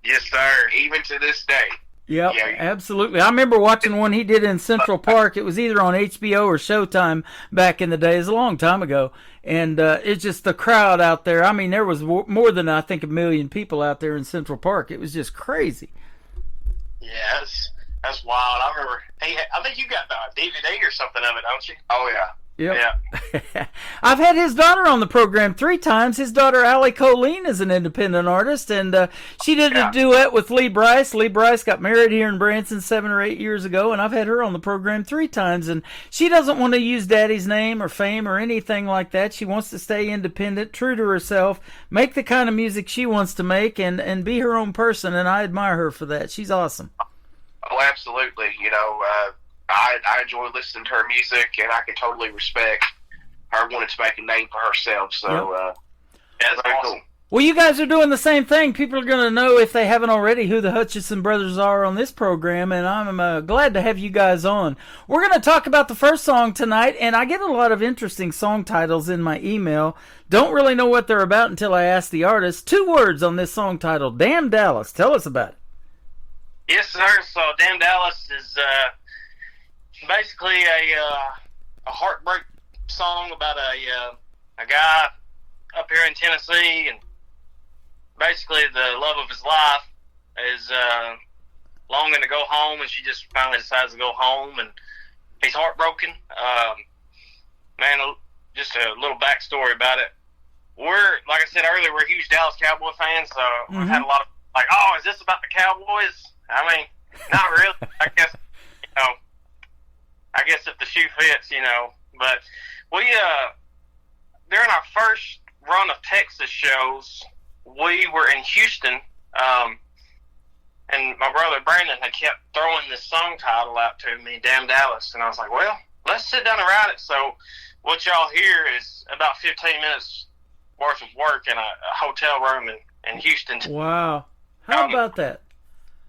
Yes, sir. Even to this day. Yep, yeah, absolutely. I remember watching one he did in Central Park. It was either on HBO or Showtime back in the day. It was a long time ago. And it's just the crowd out there. I mean, there was more than, I think, 1 million people out there in Central Park. It was just crazy. Yeah, that's wild. I remember, I think you got the DVD or something of it, don't you? Oh, yeah. Yep. Yeah. I've had his daughter on the program 3 times. His daughter, Allie Colleen, is an independent artist, and she did a duet with Lee Brice. Lee Brice got married here in Branson 7 or 8 years ago, and I've had her on the program 3 times, and she doesn't want to use Daddy's name or fame or anything like that. She wants to stay independent, true to herself, make the kind of music she wants to make, and be her own person, and I admire her for that. She's awesome. Oh, absolutely. You know, I enjoy listening to her music, and I can totally respect her wanting to make a name for herself. So, that's very awesome. cool. Well, you guys are doing the same thing. People are going to know, if they haven't already, who the Hutchison brothers are on this program, and I'm glad to have you guys on. We're going to talk about the first song tonight, and I get a lot of interesting song titles in my email. Don't really know what they're about until I ask the artist. 2 words on this song title, Damn Dallas. Tell us about it. Yes, sir. So, Damn Dallas is basically a heartbreak song about a guy up here in Tennessee, and basically the love of his life is longing to go home, and she just finally decides to go home, and he's heartbroken. Man, just a little backstory about it. We're, like I said earlier, we're huge Dallas Cowboy fans, so we've had a lot of, like, oh, is this about the Cowboys? I mean, not really. I guess if the shoe fits, but we, during our first run of Texas shows, we were in Houston, and my brother Brandon had kept throwing this song title out to me, Damn Dallas, and I was like, well, let's sit down and write it. So what y'all hear is about 15 minutes worth of work in a hotel room in Houston. Wow. How about that?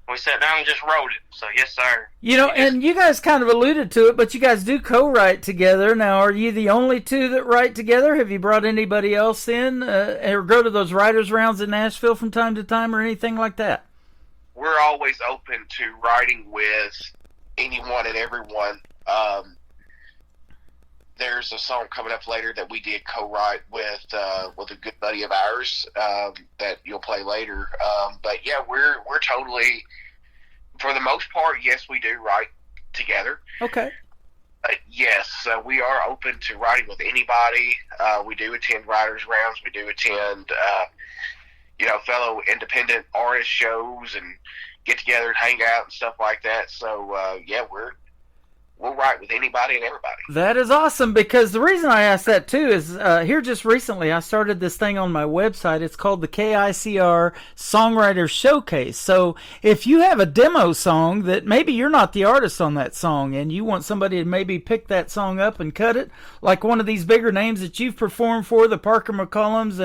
We sat down and just wrote it. So, yes, sir. And you guys kind of alluded to it, but you guys do co-write together. Now, are you the only 2 that write together? Have you brought anybody else in or go to those writers' rounds in Nashville from time to time or anything like that? We're always open to writing with anyone and everyone. There's a song coming up later that we did co-write with a good buddy of ours that you'll play later. But yeah, we're totally, for the most part, yes, we do write together. Okay. Yes, we are open to writing with anybody. We do attend writers' rounds. We do attend, fellow independent artist shows and get together and hang out and stuff like that. So yeah, we'll write with anybody and everybody. That is awesome, because the reason I asked that too is here just recently I started this thing on my website. It's called the KICR Songwriter Showcase. So if you have a demo song that maybe you're not the artist on that song and you want somebody to maybe pick that song up and cut it, like one of these bigger names that you've performed for, the Parker McCollums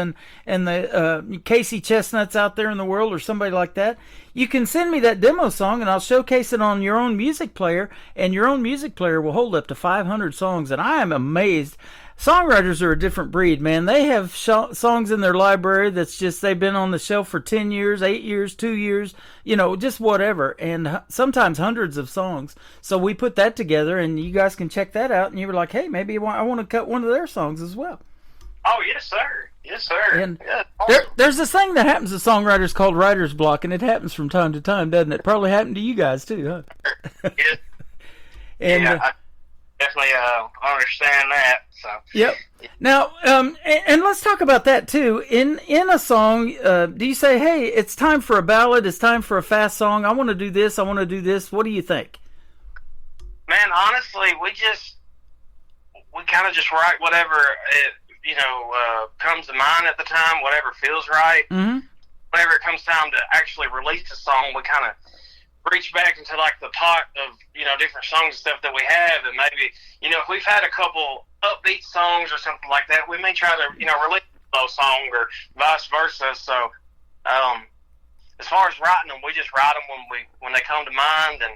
and the Casey Chestnuts out there in the world, or somebody like that, you can send me that demo song and I'll showcase it on your own music player, and your own music player will hold up to 500 songs. And I am amazed songwriters are a different breed, man. They have songs in their library that's just, they've been on the shelf for 10 years, 8 years, 2 years, you know, just whatever. And sometimes hundreds of songs. So we put that together, and you guys can check that out. And you were like, hey, maybe I want to cut one of their songs as well. Oh, yes, sir. Yes, sir. And yeah, awesome. there's this thing that happens to songwriters called writer's block, and it happens from time to time, doesn't it? Probably happened to you guys too, huh? Yes. And, yeah, I definitely understand that. So. Yep. Now, and let's talk about that too. In a song, do you say, "Hey, it's time for a ballad. It's time for a fast song. I want to do this. I want to do this." What do you think? Man, honestly, we kind of just write whatever comes to mind at the time, whatever feels right. Mm-hmm. Whenever it comes time to actually release a song, we kind of reach back into like the pot of different songs and stuff that we have, and maybe if we've had a couple upbeat songs or something like that, we may try to release a slow song or vice versa. So as far as writing them, we just write them when they come to mind, and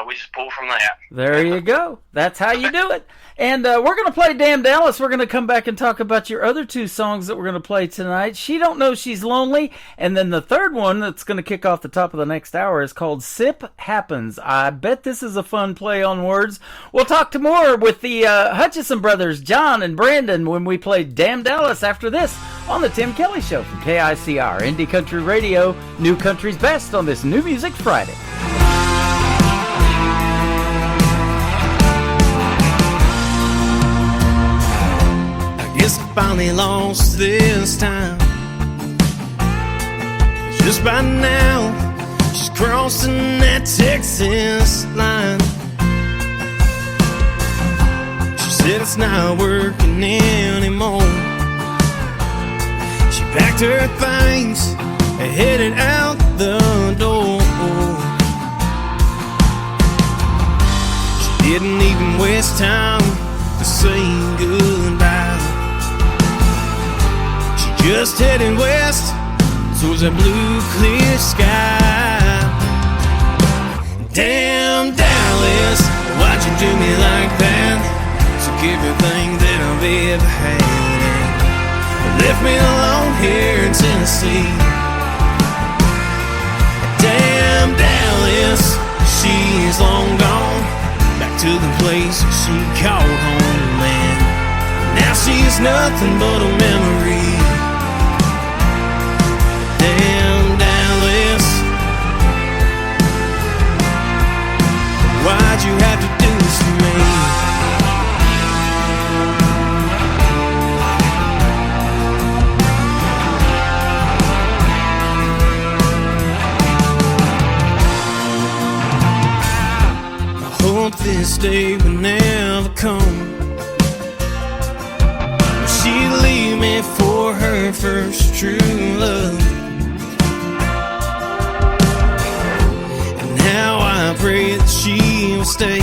we just pull from that. There you go. That's how you do it. And we're going to play Damn Dallas. We're going to come back and talk about your other two songs that we're going to play tonight. She Don't Know She's Lonely. And then the third one that's going to kick off the top of the next hour is called Sip Happens. I bet this is a fun play on words. We'll talk to more with the Hutchison brothers, John and Brandon, when we play Damn Dallas after this on The Tim Kelly Show from KICR, Indie Country Radio, New Country's Best on this New Music Friday. Guess I finally lost this time. Just by now, she's crossing that Texas line. She said it's not working anymore. She packed her things and headed out the door. She didn't even waste time to say goodbye. Just heading west towards that blue, clear sky. Damn, Dallas, why'd you do me like that? Took everything that I've ever had and left me alone here in Tennessee. Damn, Dallas, she's long gone back to the place she called home, man. Now she's nothing but a memory. Damn, Dallas, why'd you have to do this to me? I hope this day will never come. She'd leave me for her first true love. Now I pray that she will stay.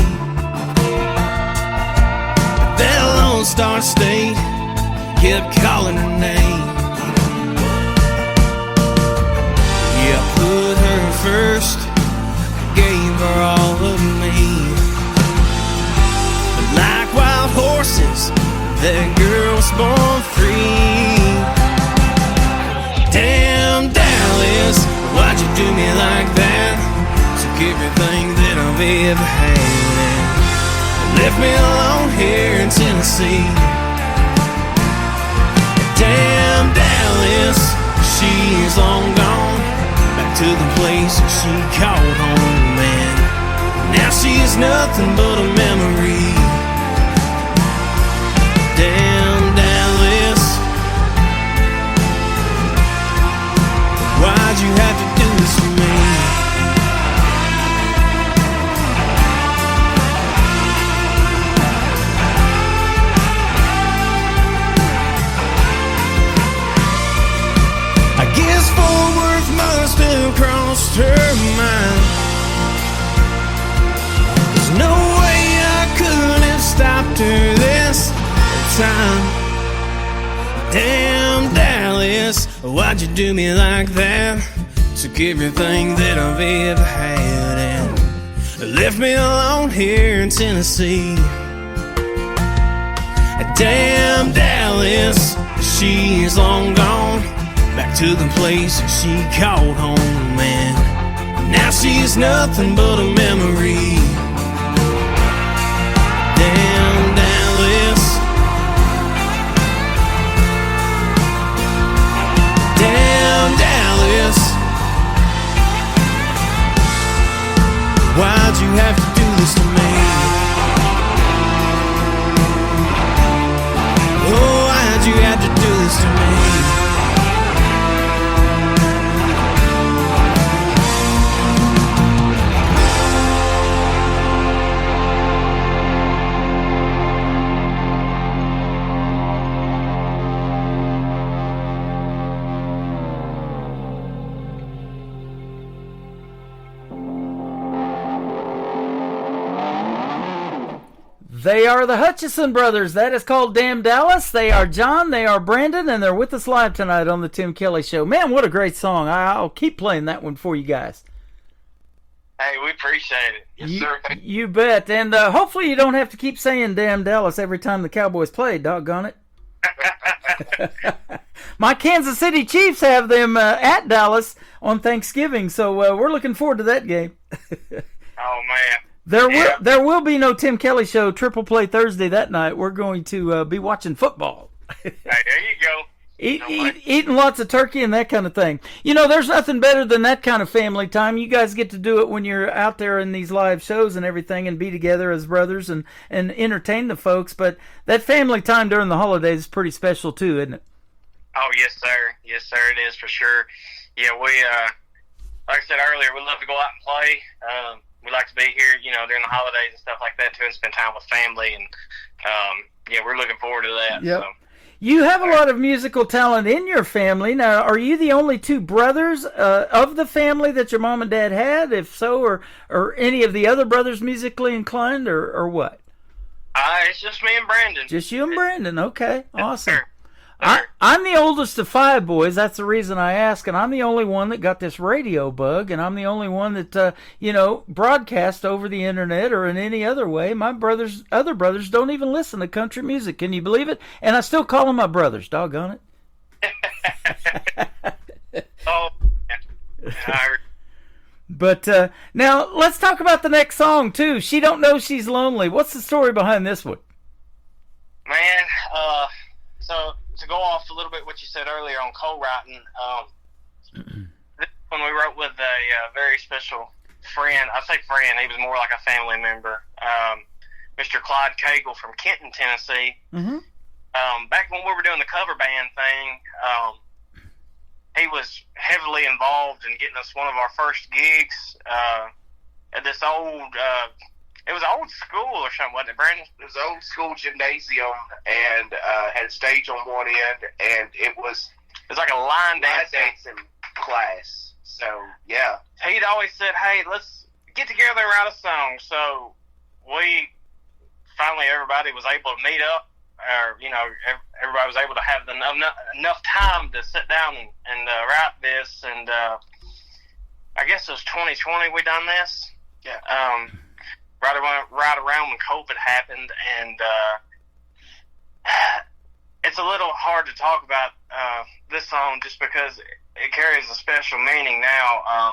That Lone Star State kept calling her name. Yeah, I put her first, gave her all of me. But like wild horses, that girl's born free. Damn, Dallas, why'd you do me like that? Everything that I've ever had left me alone here in Tennessee. Damn, Dallas, she's long gone back to the place she called home, man. Now she's nothing but a memory. Damn, Dallas, why'd you have to do this to me? Fort Worth must have crossed her mind. There's no way I could have stopped her this time. Damn, Dallas, why'd you do me like that? Took everything that I've ever had and left me alone here in Tennessee. Damn Dallas, she is long gone, back to the place she called home, man. Now she's nothing but a memory. Damn Dallas, damn Dallas, why'd you have to do this to me? Oh, why'd you have to do this to me? They are the Hutchison brothers. That is called Damn Dallas. They are John, they are Brandon, and they're with us live tonight on the Tim Kelly Show. Man, what a great song. I'll keep playing that one for you guys. Hey, we appreciate it. Yes, sir. You bet. And hopefully you don't have to keep saying Damn Dallas every time the Cowboys play, doggone it. My Kansas City Chiefs have them at Dallas on Thanksgiving, so we're looking forward to that game. Oh, man. There will be no Tim Kelly Show Triple Play Thursday that night. We're going to be watching football. Hey, there you go. Eating lots of turkey and that kind of thing. You know, there's nothing better than that kind of family time. You guys get to do it when you're out there in these live shows and everything and be together as brothers and entertain the folks. But that family time during the holidays is pretty special too, isn't it? Oh, yes, sir. Yes, sir, it is for sure. Yeah, we, like I said earlier, we love to go out and play. We like to be here, you know, during the holidays and stuff like that too, and spend time with family. And yeah, we're looking forward to that. Yep. So. You have a lot of musical talent in your family. Now, are you the only two brothers of the family that your mom and dad had? If so, or any of the other brothers musically inclined, or what? It's just me and Brandon. Just you and Brandon. Okay, awesome. Sure. I'm the oldest of 5 boys. That's the reason I ask, and I'm the only one that got this radio bug, and I'm the only one that broadcast over the internet or in any other way. My other brothers don't even listen to country music. Can you believe it? And I still call them my brothers. Doggone it. Oh. But now let's talk about the next song too. She Don't Know She's Lonely. What's the story behind this one? Man, so to go off a little bit what you said earlier on co-writing, this one we wrote with a very special friend. I say friend, he was more like a family member, Mr. Clyde Cagle from Kenton, Tennessee. Mm-hmm. Back when we were doing the cover band thing, he was heavily involved in getting us one of our first gigs at this old... it was old school or something, wasn't it, Brandon? It was old school gymnasium and had a stage on one end, and it was like a line dancing class. So, yeah. He'd always said, hey, let's get together and write a song. So we finally, everybody was able to meet up, or, you know, everybody was able to have enough time to sit down and write this. And I guess it was 2020 we done this. Yeah. Right around when COVID happened, and it's a little hard to talk about this song just because it carries a special meaning now.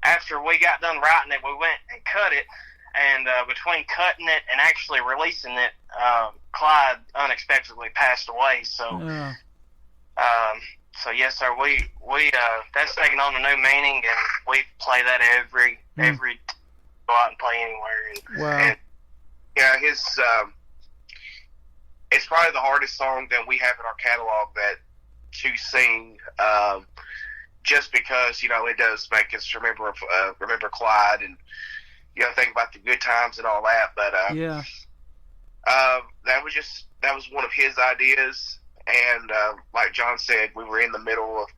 After we got done writing it, we went and cut it, and between cutting it and actually releasing it, Clyde unexpectedly passed away. So, so yes, sir, we that's taken on a new meaning, and we play that every go out and play anywhere. Wow. And, yeah, it's probably the hardest song that we have in our catalog to sing, just because, you know, it does make us remember Clyde and, you know, think about the good times and all that. But that was one of his ideas, and like John said, we were in the middle of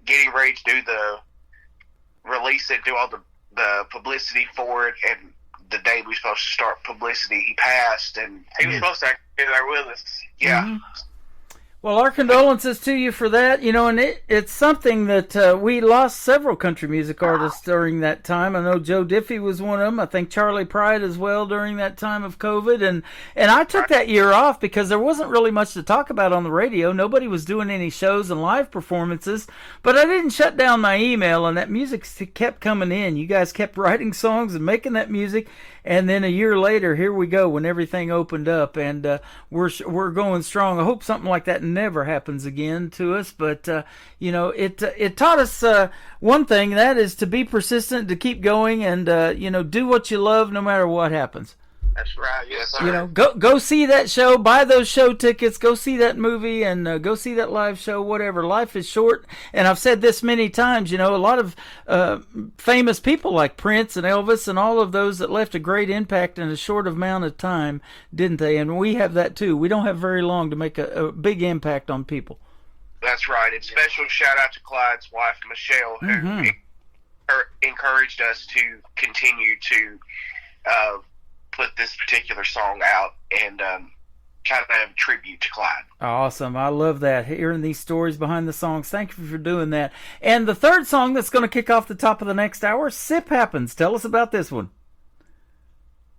getting ready to do release it, do all the publicity for it, and the day we were supposed to start publicity, he passed, and he was supposed to be there with us. Yeah. Mm-hmm. Well, our condolences to you for that. You know, and it's something that we lost several country music artists during that time. I know Joe Diffie was one of them. I think Charlie Pride as well during that time of COVID. And I took that year off because there wasn't really much to talk about on the radio. Nobody was doing any shows and live performances. But I didn't shut down my email, and that music kept coming in. You guys kept writing songs and making that music. And then a year later, here we go when everything opened up, and we're going strong. I hope something like that never happens again to us. But you know, it taught us one thing, that is to be persistent, to keep going, and you know, do what you love no matter what happens. That's right. Yes, sir. You know, go see that show, buy those show tickets, go see that movie, and go see that live show, whatever. Life is short, and I've said this many times, you know, a lot of famous people like Prince and Elvis and all of those that left a great impact in a short amount of time, didn't they? And we have that too. We don't have very long to make a big impact on people. That's right. And special shout out to Clyde's wife, Michelle, who encouraged us to continue to put this particular song out and kind of tribute to Clyde. Awesome. I love that, hearing these stories behind the songs. Thank you for doing that. And the third song that's going to kick off the top of the next hour, Sip Happens. Tell us about this one.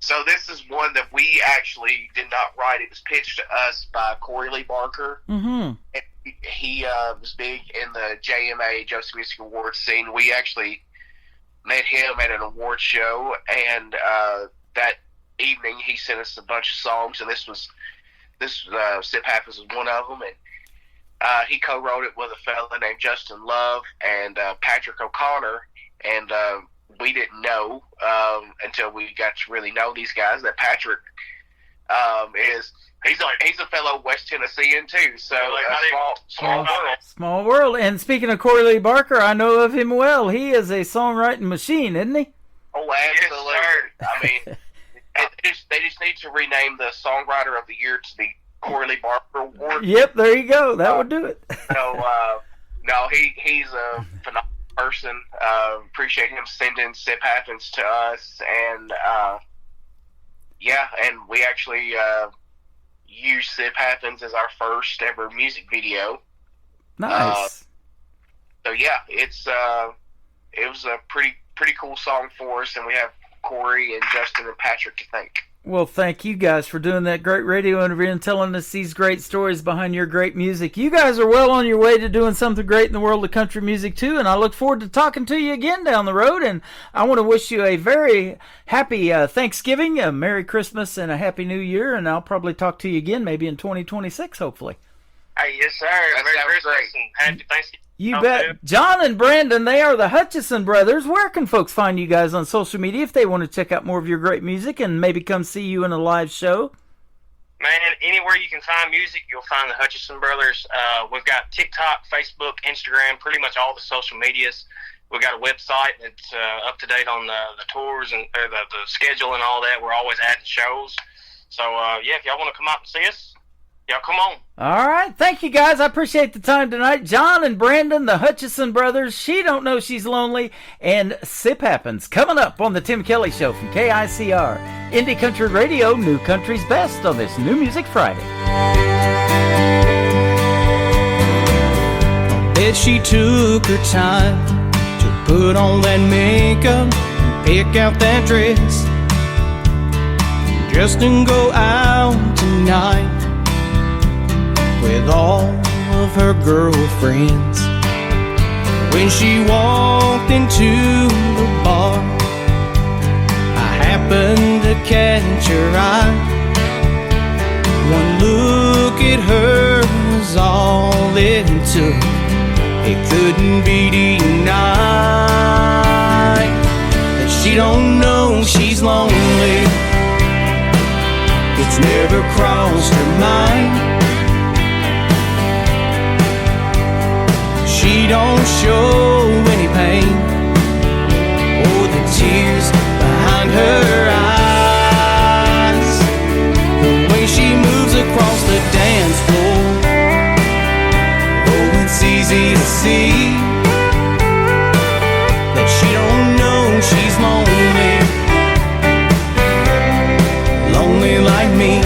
So this is one that we actually did not write. It was pitched to us by Corey Lee Barker. Mm-hmm. And he was big in the JMA, Joseph Music Awards scene. We actually met him at an award show, and that evening he sent us a bunch of songs, and this Sip Happens was one of them, and he co-wrote it with a fella named Justin Love and Patrick O'Connor, and we didn't know until we got to really know these guys that Patrick he's a fellow West Tennessean too, so small world. Small world. And speaking of Corey Lee Barker, I know of him well. He is a songwriting machine, isn't he? Oh, absolutely. Yes, I mean, they just need to rename the Songwriter of the Year to the Corey Lee Barker Award. Yep, there you go. That would do it. No, he's a phenomenal person. Appreciate him sending Sip Happens to us, and and we actually used Sip Happens as our first ever music video. Nice. So yeah, it was a pretty cool song for us, and we have Corey and Justin and Patrick to thank. Well, thank you guys for doing that great radio interview and telling us these great stories behind your great music. You guys are well on your way to doing something great in the world of country music too, and I look forward to talking to you again down the road. And I want to wish you a very happy Thanksgiving, a Merry Christmas, and a Happy New Year, and I'll probably talk to you again maybe in 2026, hopefully. Hey, yes, sir. Merry Christmas and Happy Thanksgiving. You bet. John and Brandon, they are the Hutchison brothers. Where can folks find you guys on social media if they want to check out more of your great music and maybe come see you in a live show? Man, anywhere you can find music, you'll find the Hutchison brothers. We've got TikTok, Facebook, Instagram, pretty much all the social medias. We've got a website that's up to date on the tours and the schedule and all that. We're always adding shows. So, if y'all want to come out and see us, y'all come on. All right. Thank you, guys. I appreciate the time tonight. John and Brandon, the Hutchison brothers. She Don't Know She's Lonely, and Sip Happens. Coming up on the Tim Kelly Show from KICR. Indie Country Radio, New Country's Best on this New Music Friday. Bet she took her time to put on that makeup and pick out that dress just to go out tonight with all of her girlfriends. When she walked into the bar, I happened to catch her eye. One look at her was all it took. It couldn't be denied that she don't know she's lonely. It's never crossed her mind. She don't show any pain or the tears behind her eyes. The way she moves across the dance floor, oh, it's easy to see that she don't know she's lonely, lonely like me.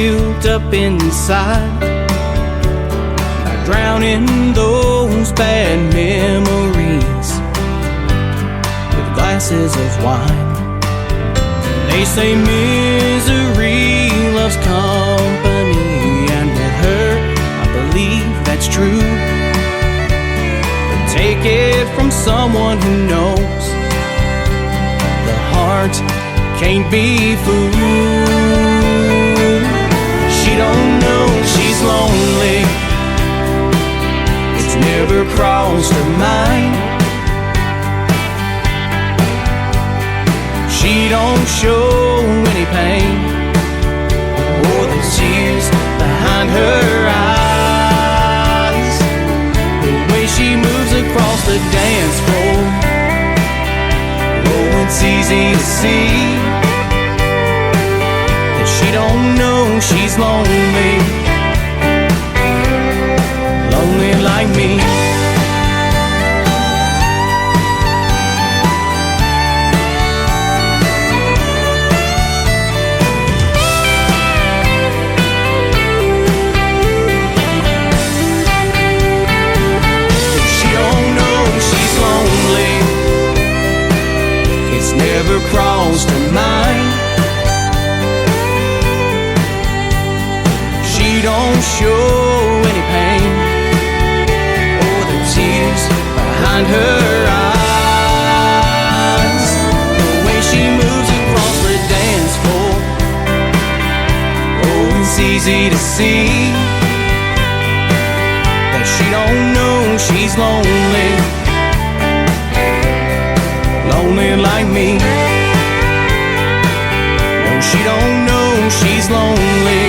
built up inside by drowning those bad memories with glasses of wine. They say misery loves company, and with her I believe that's true. But take it from someone who knows the heart can't be fooled. She don't know she's lonely, it's never crossed her mind. She don't show any pain or the tears behind her eyes. The way she moves across the dance floor, oh, it's easy to see that she don't know she's lonely, lonely like me. Never crossed her mind. She don't show any pain or the tears behind her eyes. The way she moves across the dance floor, oh, it's easy to see that she don't know she's lonely, lonely like me. No, she don't know she's lonely,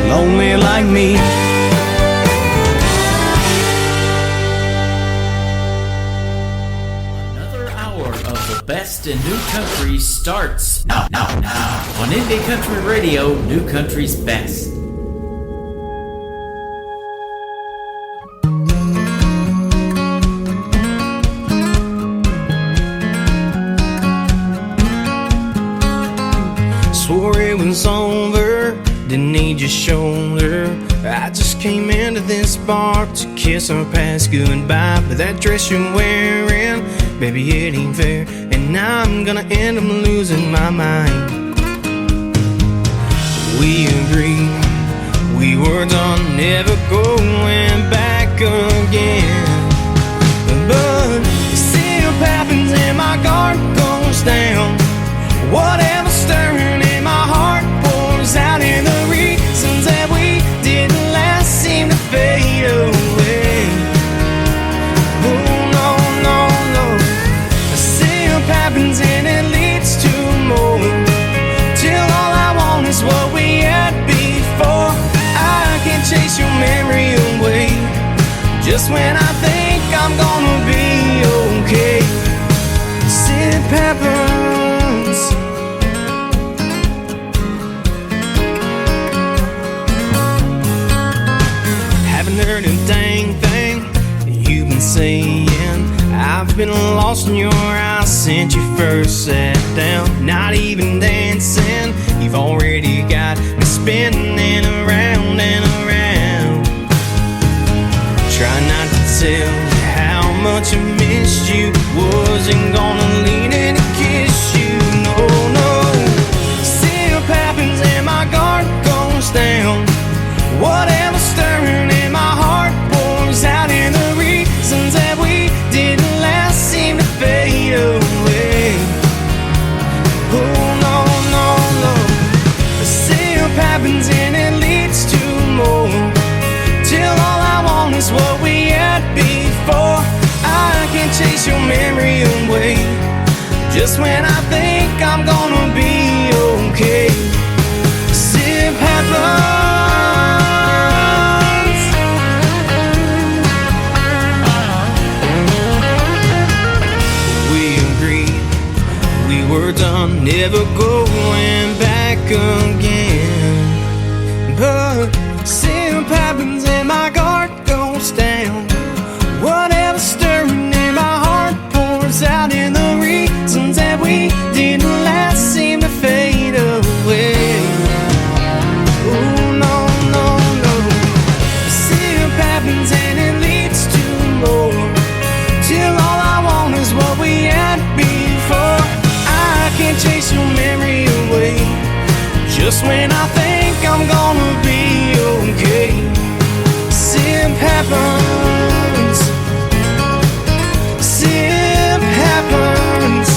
lonely like me. Another hour of the best in new country starts now on Indie Country Radio, New Country's best. Swore it was over, didn't need your shoulder. I just came into this bar to kiss our past goodbye. But that dress you're wearing, baby, it ain't fair, and now I'm gonna end up losing my mind. We agreed, we were done, never going back again. But still happens and my guard goes down. Whatever's stirring in my heart pours out, in the reasons that we didn't last seem to fade away. Oh no, no, no. The same happens and it leads to more, till all I want is what we had before. I can't chase your memory away, just when I think I'm gonna be okay. Sip happens. Haven't heard a dang thing you've been saying. I've been lost in your eyes since you first sat down. Not even dancing, you've already got me spinning around and around. Try not to tell you how much I missed you. Wasn't gonna lean in and kiss you, no, no. Still happens and my guard goes down. Whatever's stirring in my heart pours out, in the reasons that we didn't last seem to fade away. Oh no, no, no. The same happens and it leads to more, till all I want is what we had before. I can't chase your memory away, just when I think I'm gonna be okay. Sip happens. We're done, never going back again. But same happens and my guard goes down. Whatever's stirring in my heart pours out, in the reasons that we just when I think I'm gonna be okay. Simp happens. Simp happens.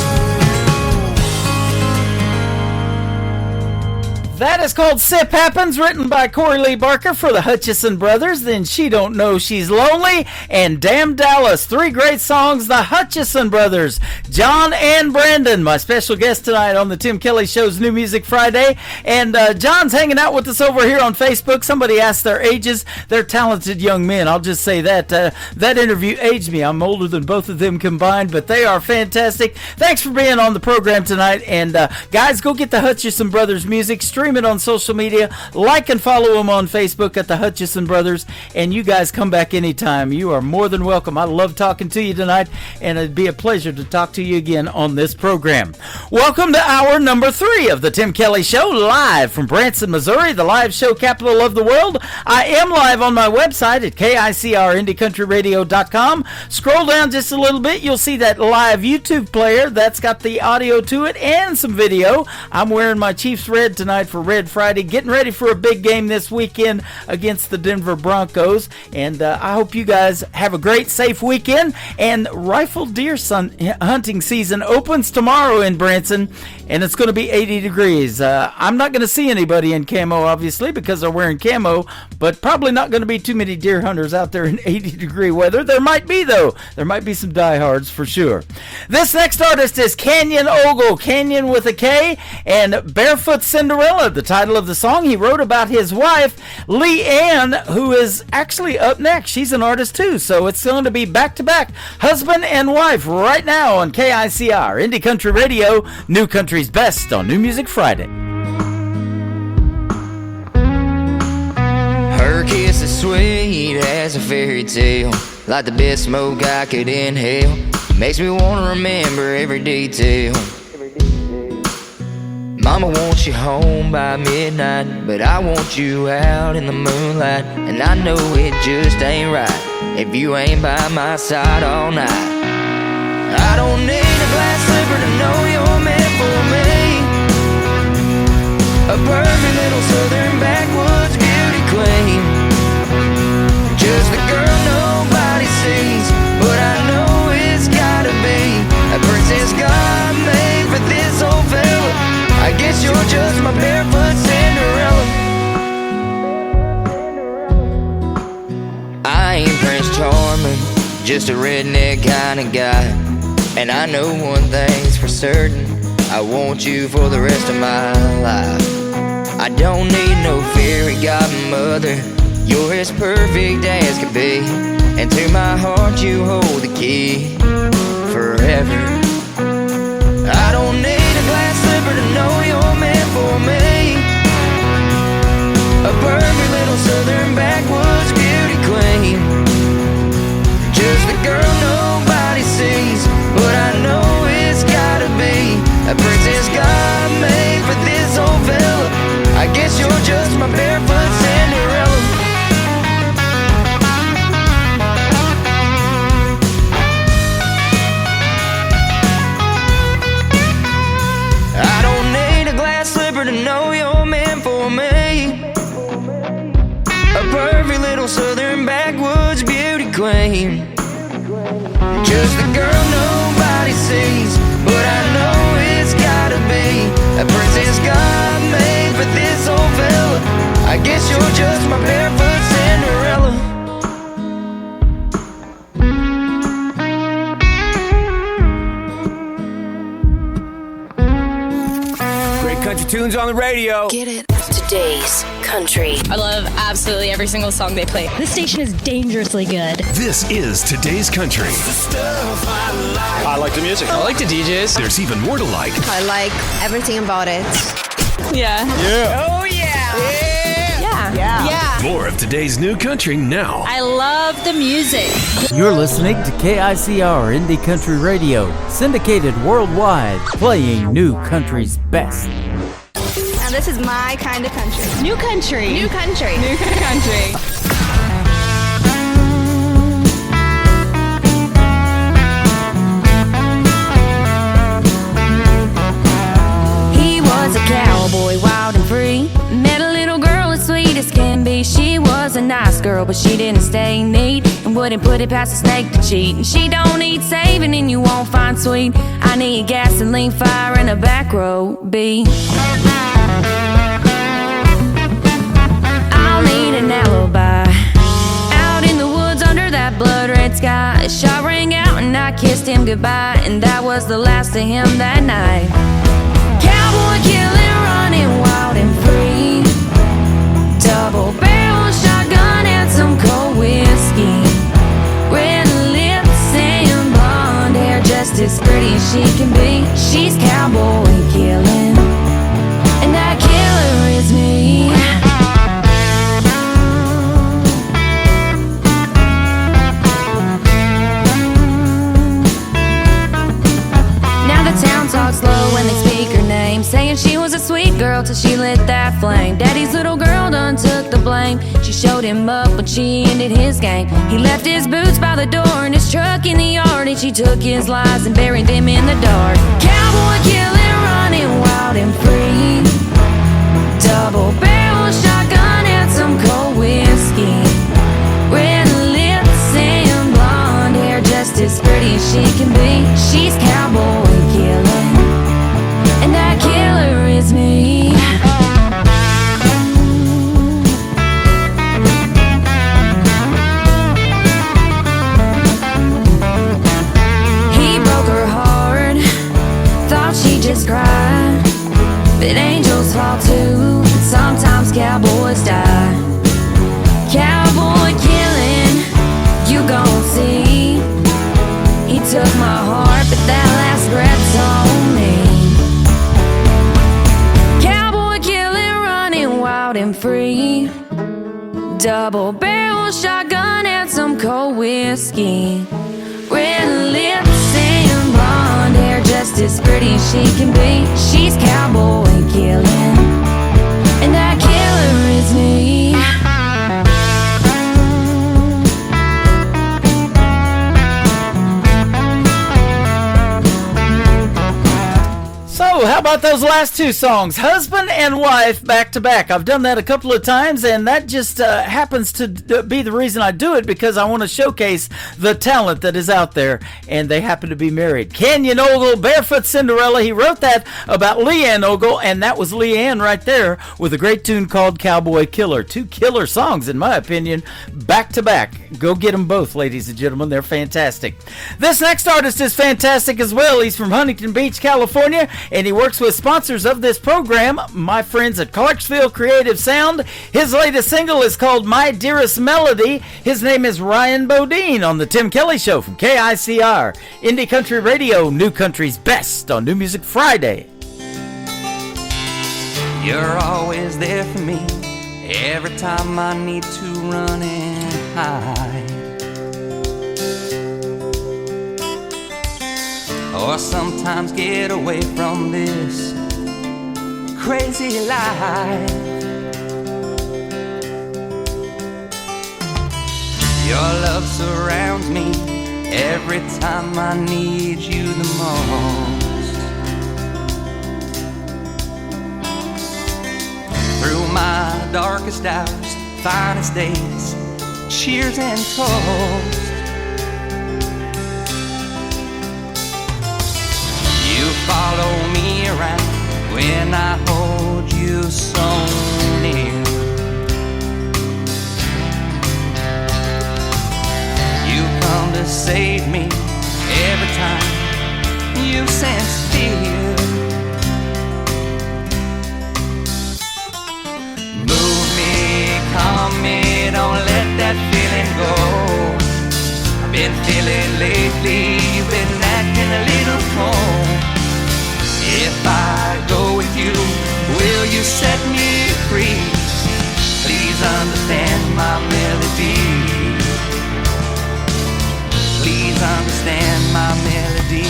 That is called Sip Happens, written by Corey Lee Barker for the Hutchison Brothers. Then She Don't Know She's Lonely and Damn Dallas. 3 great songs, the Hutchison Brothers. John and Brandon, my special guest tonight on the Tim Kelly Show's New Music Friday. And John's hanging out with us over here on Facebook. Somebody asked their ages. They're talented young men. I'll just say that. That interview aged me. I'm older than both of them combined, but they are fantastic. Thanks for being on the program tonight. And guys, go get the Hutchison Brothers music. Stream it on social media. Like and follow them on Facebook at the Hutchison Brothers. And you guys come back anytime. You are more than welcome. I love talking to you tonight, and it'd be a pleasure to talk to you again on this program. Welcome to hour number 3 of the Tim Kelly Show, live from Branson, Missouri, the live show capital of the world. I am live on my website at KICRIndieCountryRadio.com. Scroll down just a little bit. You'll see that live YouTube player. That's got the audio to it and some video. I'm wearing my Chiefs red tonight for Red Friday, getting ready for a big game this weekend against the Denver Broncos. And I hope you guys have a great, safe weekend. And rifle deer hunting season opens tomorrow in Branson, and it's going to be 80 degrees. I'm not going to see anybody in camo, obviously, because they're wearing camo, but probably not going to be too many deer hunters out there in 80-degree weather. There might be, though. There might be some diehards for sure. This next artist is Canyon Ogle, Canyon with a K, and Barefoot Cinderella, the title of the song. He wrote about his wife, Lee Ann, who is actually up next. She's an artist, too, so it's going to be back-to-back, husband and wife, right now on KICR, Indie Country Radio, New Country's Best on New Music Friday. Her kiss is sweet as a fairy tale, like the best smoke I could inhale. Makes me want to remember every detail. Mama wants you home by midnight, but I want you out in the moonlight. And I know it just ain't right if you ain't by my side all night. I don't need a glass slipper to know you're meant for me. A perfect little southern backwoods beauty queen. Just the girl nobody sees, but I know it's gotta be a princess God made for this old fella. I guess you're just my barefoot Cinderella. I ain't Prince Charming, just a redneck kind of guy. And I know one thing's for certain, I want you for the rest of my life. I don't need no fairy godmother, you're as perfect as could be. And to my heart you hold the key forever. I don't need a glass slipper to know you're meant for me. A perfect little southern backwoods beauty queen. Just the girl nobody sees, but I know it's gotta be a princess God made for this old fella. I guess you're just my barefoot Cinderella. I don't need a glass slipper to know you're meant for me. A perfect little southern backwoods beauty queen. Just the girl nobody sees, but I know it's gotta be a princess God made for this old fella. I guess you're just my barefoot Cinderella. Great country tunes on the radio. Get it? Today's country. I love absolutely every single song they play. This station is dangerously good. This is Today's Country. I like the music. I like the DJs. There's even more to like. I like everything about it. Yeah. Yeah. Oh, yeah. Yeah. More of today's new country now. I love the music. You're listening to KICR Indie Country Radio, syndicated worldwide, playing New Country's best. Now this is my kind of country. New country. New country. New country. He was a cowboy, wild and free. nice girl, but she didn't stay neat and wouldn't put it past a snake to cheat. And she don't need saving and you won't find sweet. I need gasoline, fire, and a back row beat. I'll need an alibi. Out in the woods under that blood-red sky, a shot rang out and I kissed him goodbye, and that was the last of him that night. Cowboy killing, running wild and free. Double barrel shotgun and some cold whiskey. Red lips and blonde hair, just as pretty as she can be. She's cowboy killing, and that killer is me. Now the town talks slow when they speak her name, saying she was a sweet girl till she lit that flame. Daddy's little girl done took the blame. She showed him up when she ended his game. He left his boots by the door and his truck in the yard, and she took his lies and buried them in the dark. Cowboy killing, running wild and free. Double barrel shotgun and some cold whiskey. Red lips and blonde hair, just as pretty as she can be. She's cowboy killing, and that killer is me. He broke her heart, thought she just cried, but angels fall too, and sometimes cowboys die. Cowboy killing, you gon' see. He took my heart, but that last breath's on me. Cowboy killing, running wild and free. Double barrel shotgun and some cold whiskey. Red lips and blonde hair, just as pretty as she can be. She's cowboy killing, and that killer is me. So, how about those last two songs? Husband and wife back to back. I've done that a couple of times, and that just happens to be the reason I do it, because I want to showcase the talent that is out there, and they happen to be married. Kenyon Ogle, Barefoot Cinderella. He wrote that about Leanne Ogle, and that was Leanne right there with a great tune called Cowboy Killer. Two killer songs, in my opinion, back to back. Go get them both, ladies and gentlemen. They're fantastic. This next artist is fantastic as well. He's from Huntington Beach, California, and he works with sponsors of this program, my friends at Clarksville Creative Sound. His latest single is called My Dearest Melody. His name is Ryan Bodine on the Tim Kelly Show from KICR, Indie Country Radio, New Country's best on New Music Friday. You're always there for me every time I need to run and hide, or sometimes get away from this crazy life. Your love surrounds me every time I need you the most. Through my darkest hours, finest days, cheers and toast, you follow me around when I hold you so near. You come to save me every time you sense fear. Move me, calm me, don't let that feeling go. I've been feeling lately, you've been acting a little cold. If I go with you, will you set me free? Please understand my melody. Please understand my melody.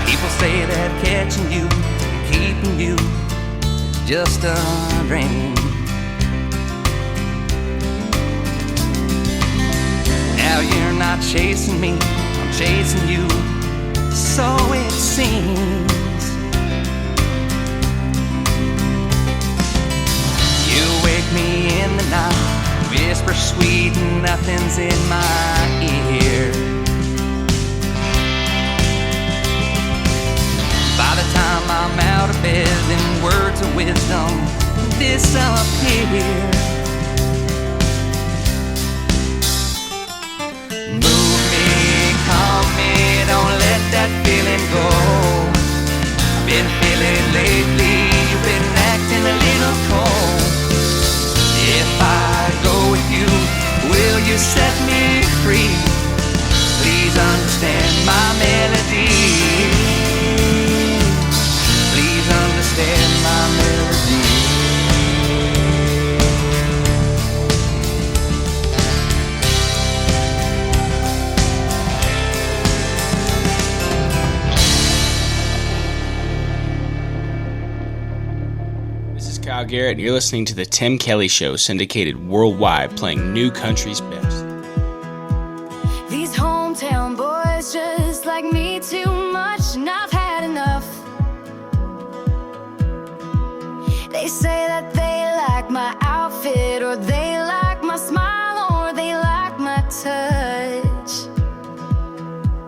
People say that catching you, keeping you, just a dream. Now you're not chasing me, I'm chasing you, so it seems. You wake me in the night, whisper sweet, nothing's in my ear. By the time I'm out of bed, then words of wisdom disappear. Move me, calm me, don't let that feeling go. I've been feeling lately, you've been acting a little cold. If I go with you, will you set me free? Please understand my melody. Please understand my melody. Kyle Garrett, and you're listening to The Tim Kelly Show, syndicated worldwide, playing new country's best. These hometown boys just like me too much, and I've had enough. They say that they like my outfit, or they like my smile, or they like my touch.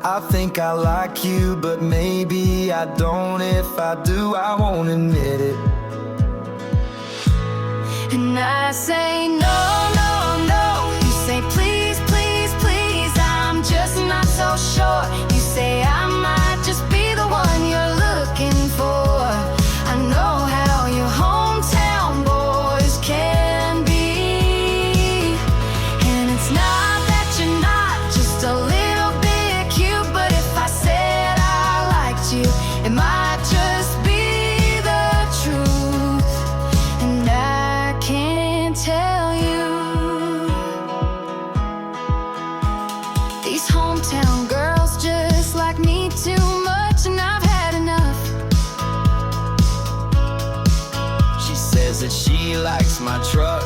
I think I like you, but maybe I don't. If I do, I won't admit it. And I say no, no, no. You say please, please, please. I'm just not so sure. You say I might just be the one you're looking for. I know how your hometown boys can be. And it's not that you're not just a little bit cute, but if I said I liked you, it might just be the truth. And I can't tell you. These hometown girls just like me too much, and I've had enough. She says that she likes my truck,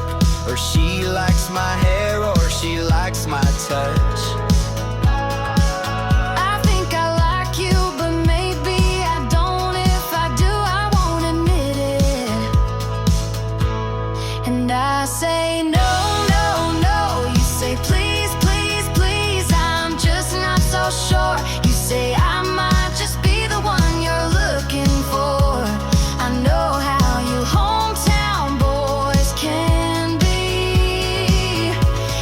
or she likes my hair, or she likes my touch. I think I like you, but maybe I don't. If I do, I won't admit it. And I say no, no, no. You say please, please, please. I'm just not so sure. You say I might just be the one you're looking for. I know how you hometown boys can be.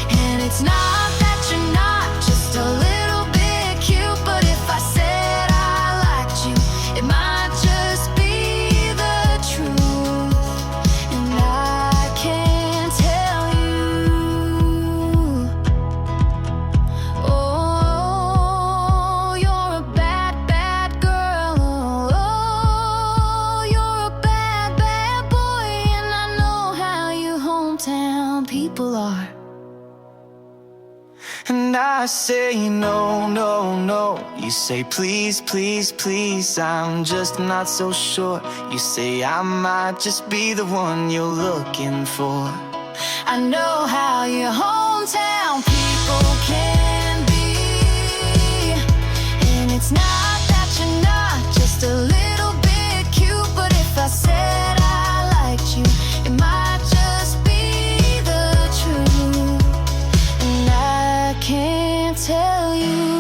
And it's not that you're not just a little bit cute, but if I said I liked you, it might just be the truth. And I can't tell you. Oh, you're a bad, bad girl. Oh, you're a bad, bad boy. And I know how you hometown people are. And I say no, no, no. You say please, please, please. I'm just not so sure. You say I might just be the one you're looking for. I know how your hometown people can be. And it's not that you're not just a little bit cute, but if I said I liked you, it might just be the truth. And I can't tell you.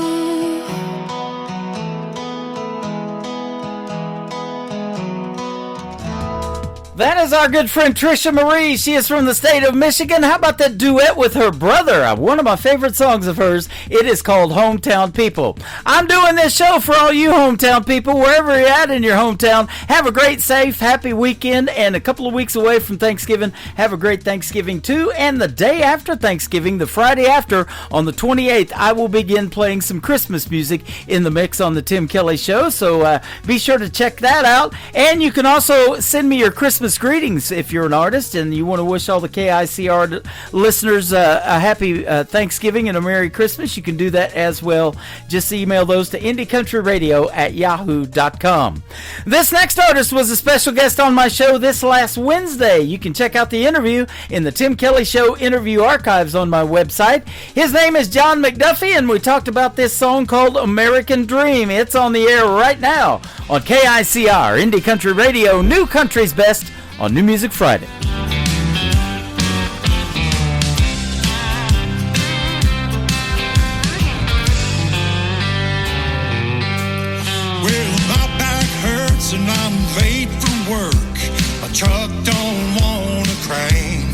That is our good friend Trisha Marie. She is from the state of Michigan. How about that duet with her brother? One of my favorite songs of hers. It is called Hometown People. I'm doing this show for all you hometown people, wherever you're at in your hometown. Have a great, safe, happy weekend, and a couple of weeks away from Thanksgiving. Have a great Thanksgiving too. And the day after Thanksgiving, the Friday after, on the 28th, I will begin playing some Christmas music in the mix on the Tim Kelly Show. So be sure to check that out. And you can also send me your Christmas Christmas greetings if you're an artist and you want to wish all the KICR listeners a happy Thanksgiving and a Merry Christmas, you can do that as well. Just email those to IndieCountryRadio@yahoo.com. This next artist was a special guest on my show this last Wednesday. You can check out the interview in the Tim Kelly Show interview archives on my website. His name is John McDuffie, and we talked about this song called American Dream. It's on the air right now on KICR, Indie Country Radio, New Country's Best on New Music Friday. Well, my back hurts and I'm late for work. My truck don't want to crank.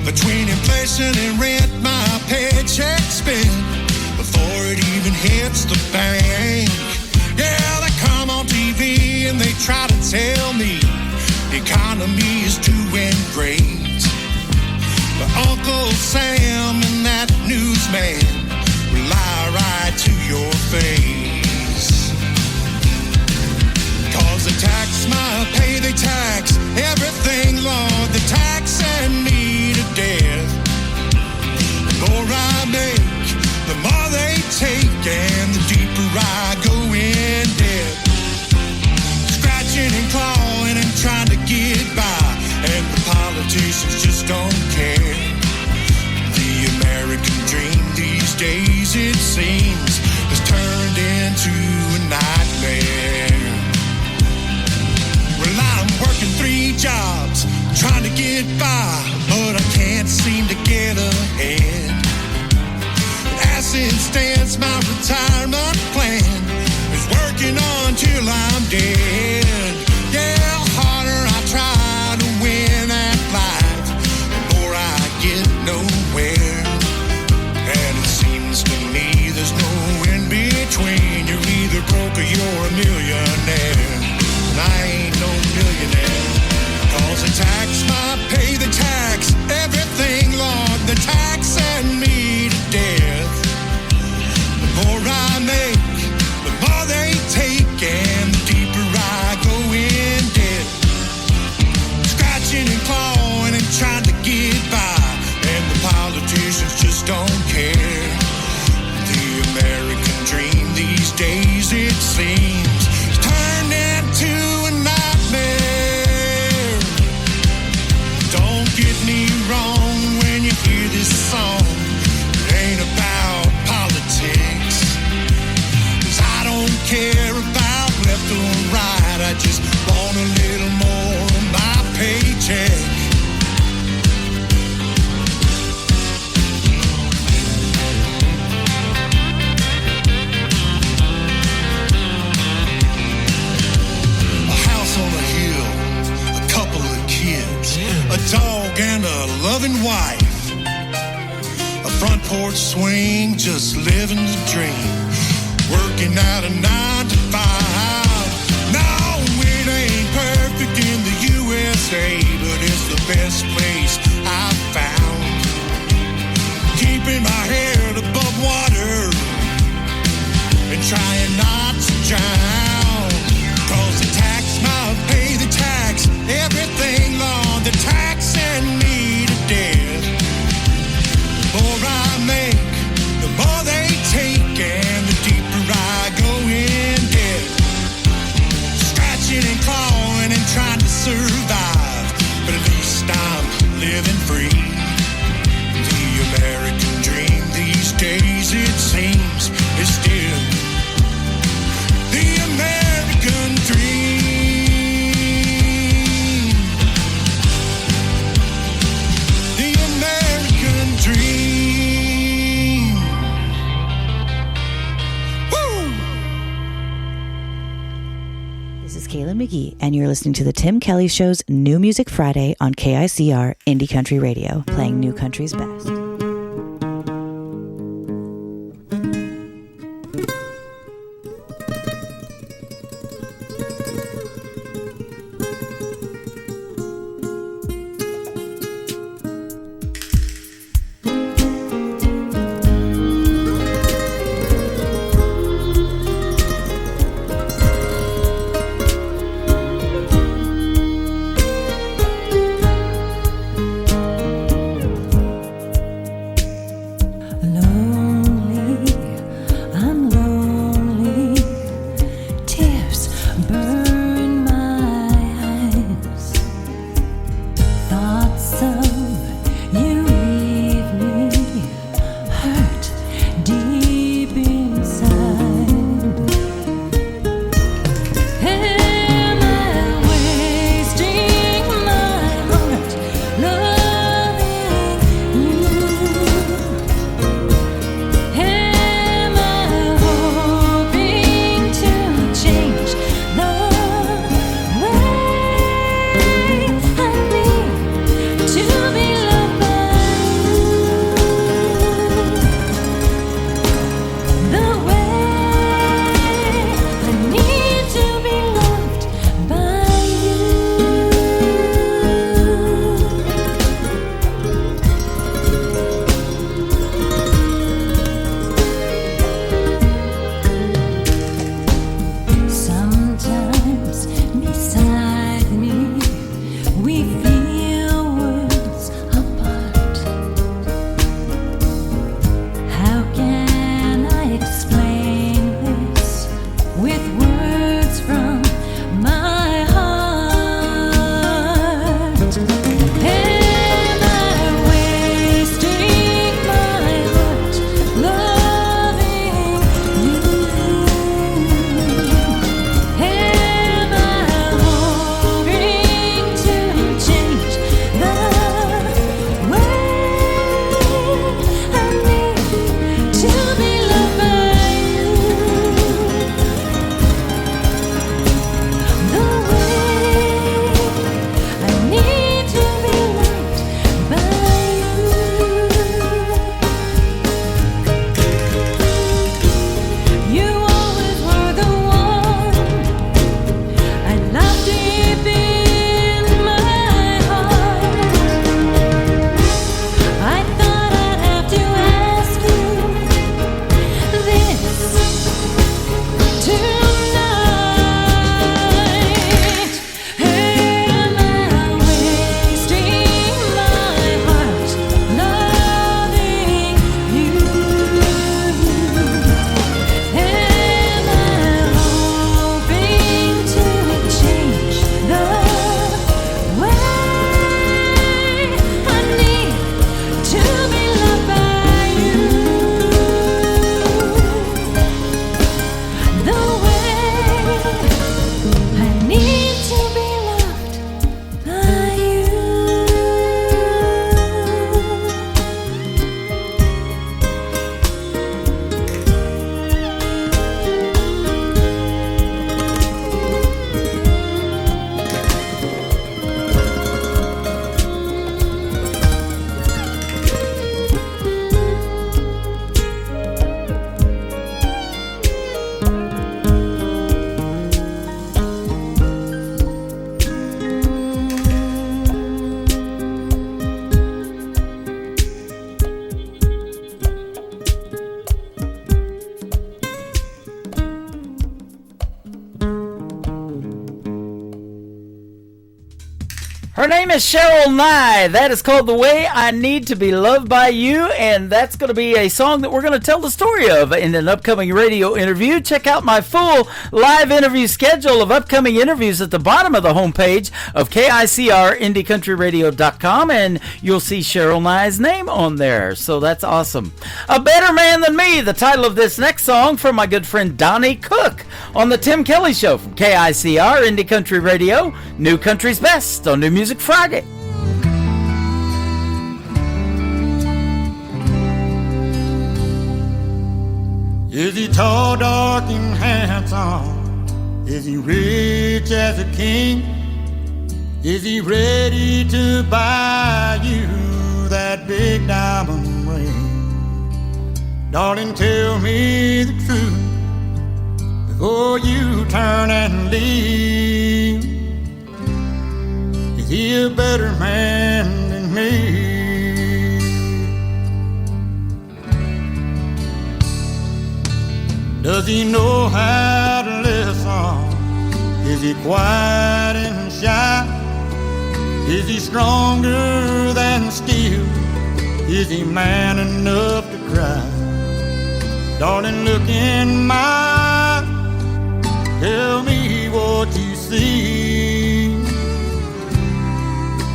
Between inflation and rent, my paycheck spent before it even hits the bank. Yeah, they come on TV and they try to tell me the economy is doing great. But Uncle Sam and that newsman will lie right to your face. 'Cause they tax my pay, they tax everything, Lord. They tax and me to death. The more I make, the more they take, and the deeper I go in debt. Scratching and clawing and trying to get by, and the politicians just don't care. The American dream these days, it seems, has turned into a nightmare. Well, I'm working 3 jobs, trying to get by, but I can't seem to get ahead. As it stands, my retirement plan is working on till I'm dead. Yeah, the harder I try to win at life, the more I get nowhere. And it seems to me there's no in between. You're either broke or you're a millionaire. And I ain't no millionaire. 'Cause they tax my pay, they tax everything, Lord. They tax and me to death. The more I make, the more they take, and the deeper I go in debt. Scratching and clawing and trying to get by, and the politicians just don't care. The American dream these days, it seems, has turned into a nightmare. Don't get me wrong when you hear this song. It ain't about politics. 'Cause I don't care about left or right. I just want a little more of my paycheck. A house on a hill, a couple of kids, a dog and a loving wife. A front porch swing, just living the dream. Working out a 9 to 5. No, it ain't perfect in the USA, but it's the best place I've found. Keeping my head above water and trying not to drown. 'Cause the tax my pay, the tax everything, Lord. The tax and me to death. The more I make, the more they take, and the deeper I go in debt. Scratching and clawing and trying to survive, but at least I'm living free. The American dream these days, it seems, is still the American dream. The American dream. This is Kaylin McGee, and you're listening to the Tim Kelly Show's New Music Friday on KICR Indie Country Radio, playing New Country's best. Her name is Cheryl Nye. That is called The Way I Need to Be Loved by You, and that's going to be a song that we're going to tell the story of in an upcoming radio interview. Check out my full live interview schedule of upcoming interviews at the bottom of the homepage of KICR-IndieCountryRadio.com, and you'll see Cheryl Nye's name on there, so that's awesome. A Better Man Than Me, the title of this next song from my good friend Donnie Cook on the Tim Kelly Show from KICR Indie Country Radio, New Country's Best on New Music Friday. Is he tall, dark, and handsome? Is he rich as a king? Is he ready to buy you that big diamond ring? Darling, tell me the truth before you turn and leave. Is he a better man than me? Does he know how to listen? Is he quiet and shy? Is he stronger than steel? Is he man enough to cry? Darling, look in my eyes. Tell me what you see.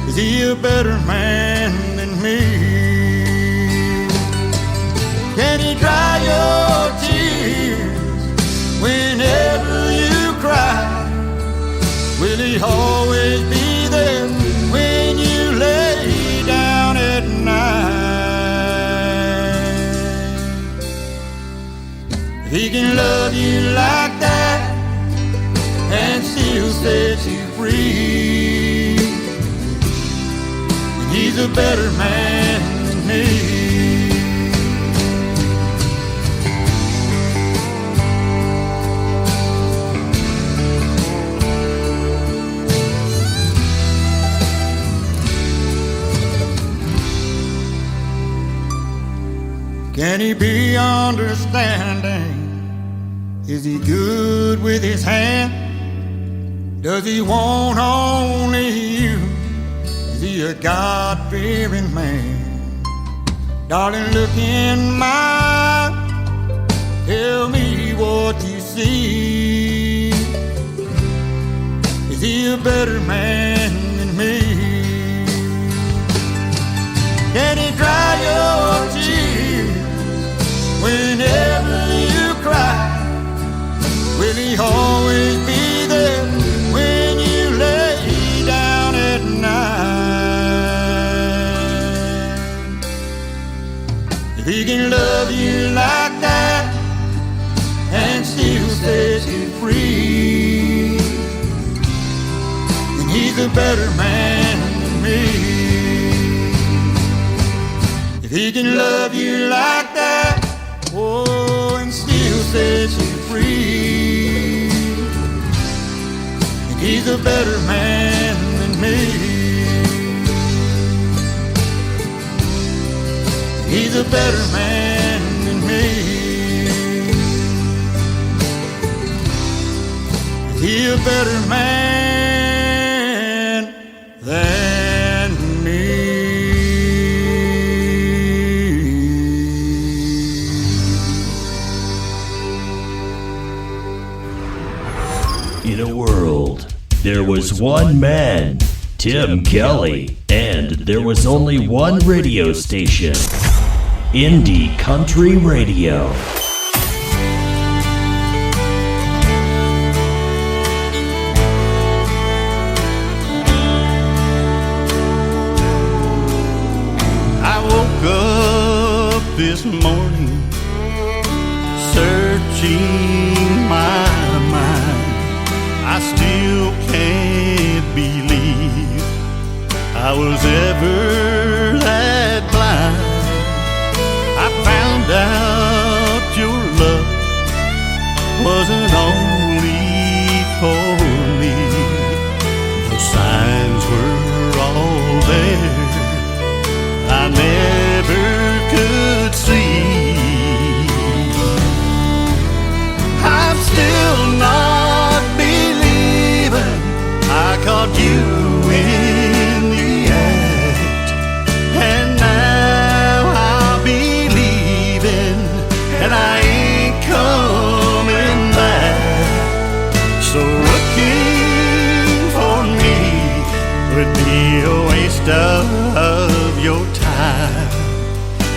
Is he a better man than me? Can he dry your tears whenever you cry? Will he always be there when you lay down at night? If he can love you like that and still set you free, he's a better man than me. Can he be understanding? Is he good with his hand? Does he want only you? Is he a God-fearing man? Darling, look in my eyes. Tell me what you see. Is he a better man than me? Can he dry your tears whenever you cry? Will he always be there when you lay down at night? If he can love you like that and still set you free, then he's a better man than me. If he can love you like that, oh, and still set you free, then he's a better man than me. He's a better man than me. He's a better man than me. In a world, there was one man, Tim Kelly, and there was only one radio station, Indie Country Radio. I woke up this morning searching my mind. I still can't believe I was ever that blind. I found out your love wasn't only for me. The signs were all there I never could see. I'm still not believing I caught you in and I ain't coming back. So looking for me would be a waste of your time.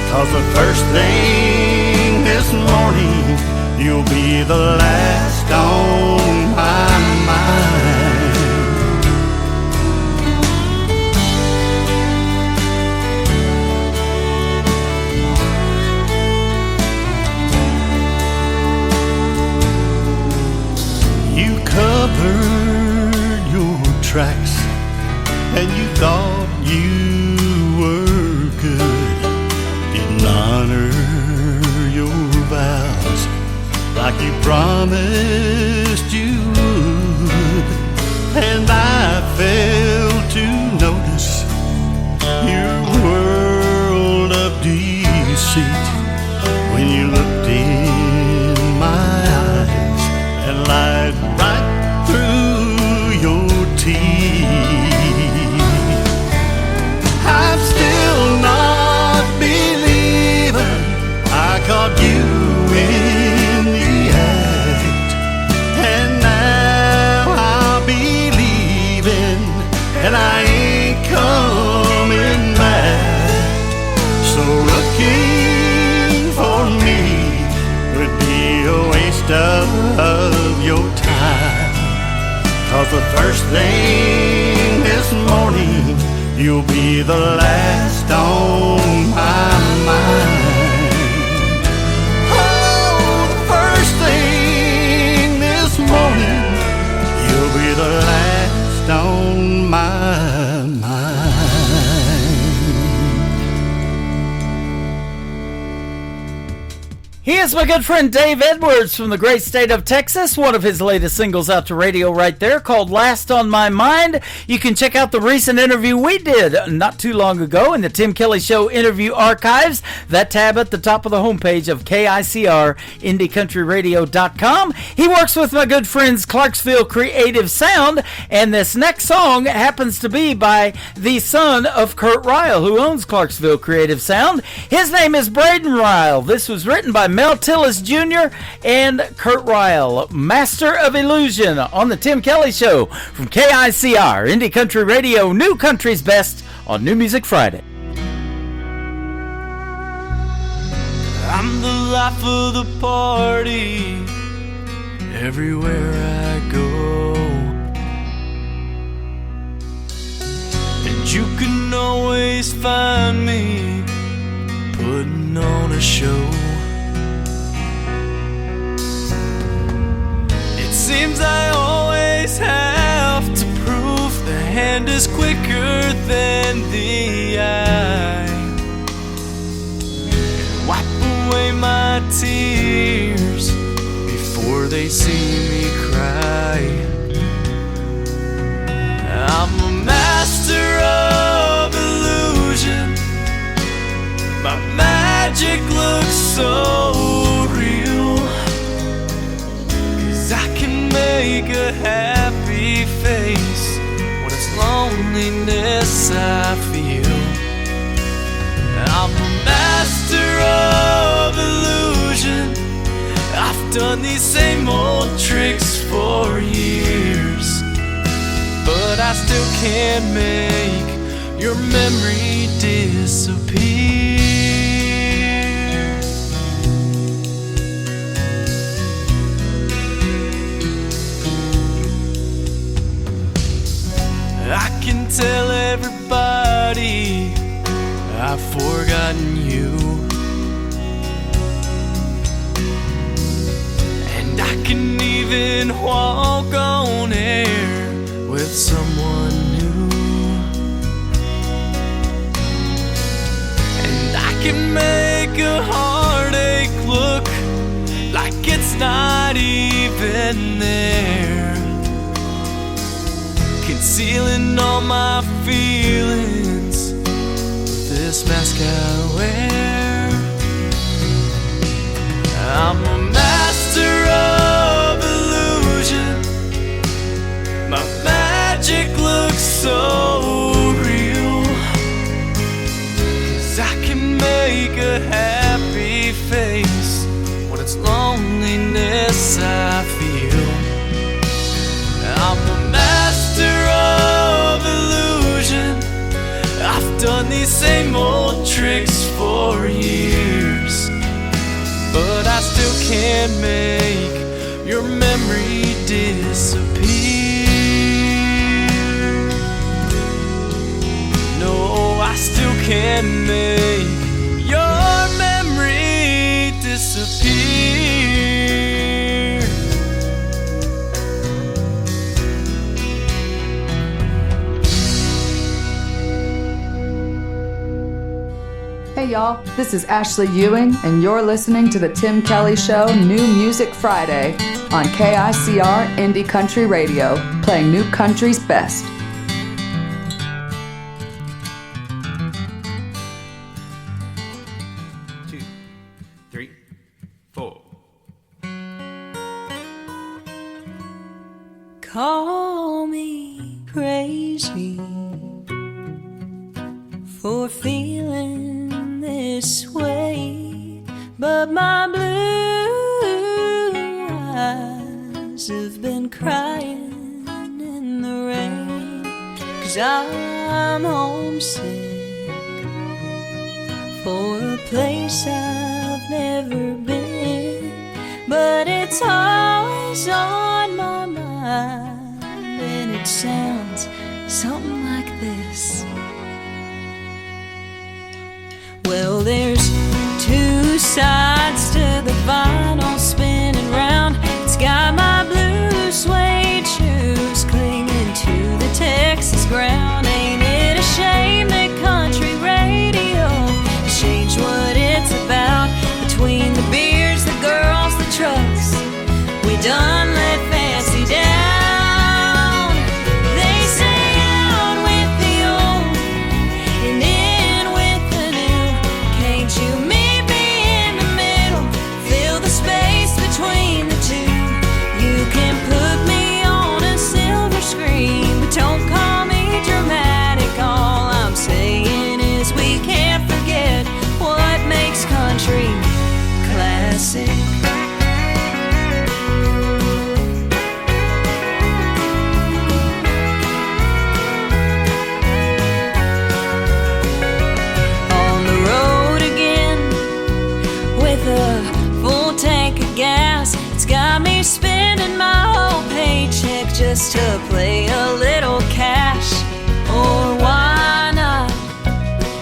'Cause the first thing this morning, you'll be the last on my mind. You covered your tracks and you thought you were good. Didn't honor your vows like you promised you would. And I failed to notice your world of deceit when you looked in my eyes and lied right through your teeth. I'm still not believing I caught you in the act, and now I'll be leaving, and I ain't coming back. So looking for me would be a waste of your time. 'Cause the first thing this morning, you'll be the last on my mind. Oh, the first thing this morning, you'll be the last on my mind. He is my good friend Dave Edwards from the great state of Texas. One of his latest singles out to radio right there called Last on My Mind. You can check out the recent interview we did not too long ago in the Tim Kelly Show interview archives. That tab at the top of the homepage of KICR, IndieCountryRadio.com. He works with my good friends Clarksville Creative Sound, and this next song happens to be by the son of Kurt Ryle, who owns Clarksville Creative Sound. His name is Braden Ryle. This was written by Mel Tillis Jr. and Kurt Ryle, Master of Illusion, on the Tim Kelly Show from KICR, Indie Country Radio, New Country's Best on New Music Friday. I'm the life of the party everywhere I go, and you can always find me putting on a show. Seems I always have to prove the hand is quicker than the eye, and wipe away my tears before they see me cry. I'm a master of illusion. My magic looks so real, 'cause I can make a happy face when it's loneliness I feel. I'm a master of illusion. I've done these same old tricks for years, but I still can't make your memory disappear. I can tell everybody I've forgotten you, and I can even walk on air with someone new, and I can make a heartache look like it's not even there, concealing all my feelings with this mask I wear. I'm a master of illusion. My magic looks so real, 'cause I can make a happy face can't make your memory disappear. No, I still can't make your memory disappear. Hey y'all, this is Ashley Ewing, and you're listening to The Tim Kelly Show New Music Friday on KICR Indie Country Radio, playing new country's best. Call me crazy for feeling this way, but my blue eyes have been crying in the rain, 'cause I'm homesick for a place I've never been, but it's always on my mind, and it sounds something like this. Well, there's two sides to the vinyl spinning round. It's got my blue suede shoes clinging to the Texas ground. Ain't it a shame that country radio changed what it's about? Between the beers, the girls, the trucks, we done let fancy down. They say out with the old and in with the new. Can't you meet me in the middle? Fill the space between the two. You can put me on a silver screen, but don't call me dramatic. All I'm saying is we can't forget what makes country classic. On the road again with a full tank of gas. It's got me spending my whole paycheck just to play a little cash. Or why not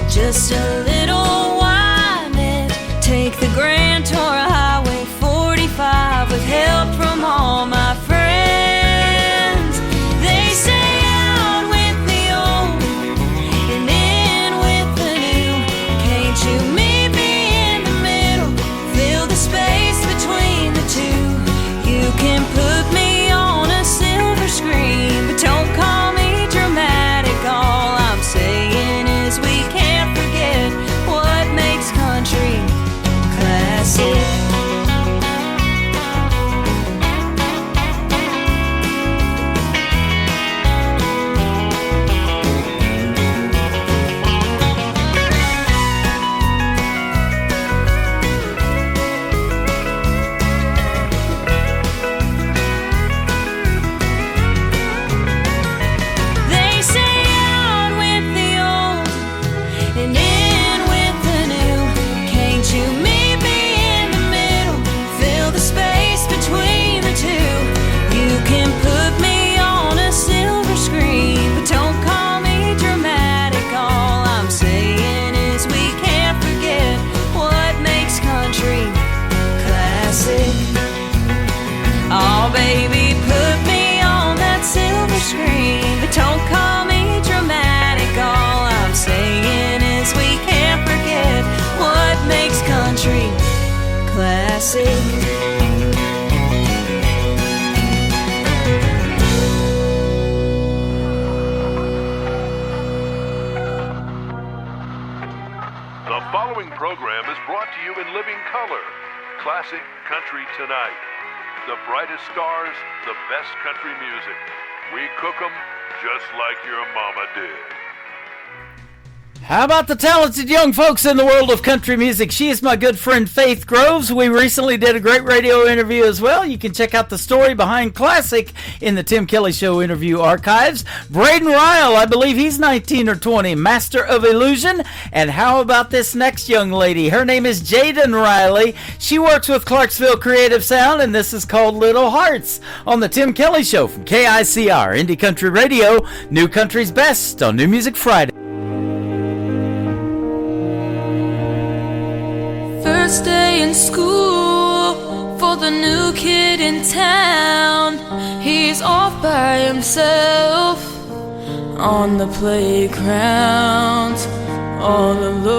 just a little whine it? Take the Grand Tour Highway 45 with help from all my friends. They say out with the old and in with the new. Can't you meet me in the middle? Fill the space between the two. You can put me on a silver screen, but don't call me dramatic. All I'm saying is we can't forget what makes country classic. They say out with the old and in with the new. Can't you meet me in the middle? Fill the space between the two. You can put me on a silver screen, but don't call me dramatic. All I'm saying is we can't forget what makes country classic. Oh, baby, put me on that silver screen, but don't call me dramatic. All I'm saying is we can't forget what makes country classic. The following program is brought to you in living color. Classic Country Tonight. The brightest stars, the best country music. We cook 'em just like your mama did. How about the talented young folks in the world of country music? She is my good friend Faith Groves. We recently did a great radio interview as well. You can check out the story behind Classic in the Tim Kelly Show interview archives. Braden Ryle, I believe he's 19 or 20, Master of Illusion. And how about this next young lady? Her name is Jaden Riley. She works with Clarksville Creative Sound, and this is called Little Hearts on the Tim Kelly Show from KICR, Indie Country Radio, New Country's Best on New Music Friday. First day in school for the new kid in town. He's off by himself on the playground, all alone.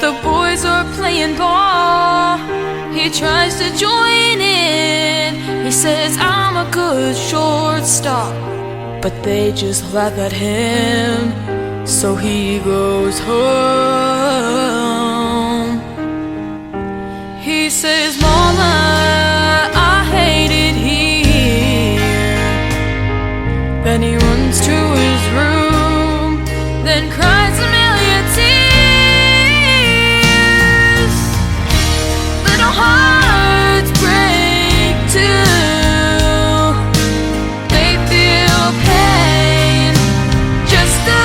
The boys are playing ball. He tries to join in. He says, I'm a good shortstop, but they just laugh at him. So he goes home. He says, Mama, I hate it here. Then he runs to his room, then cries a million tears. Little hearts break too. They feel pain just the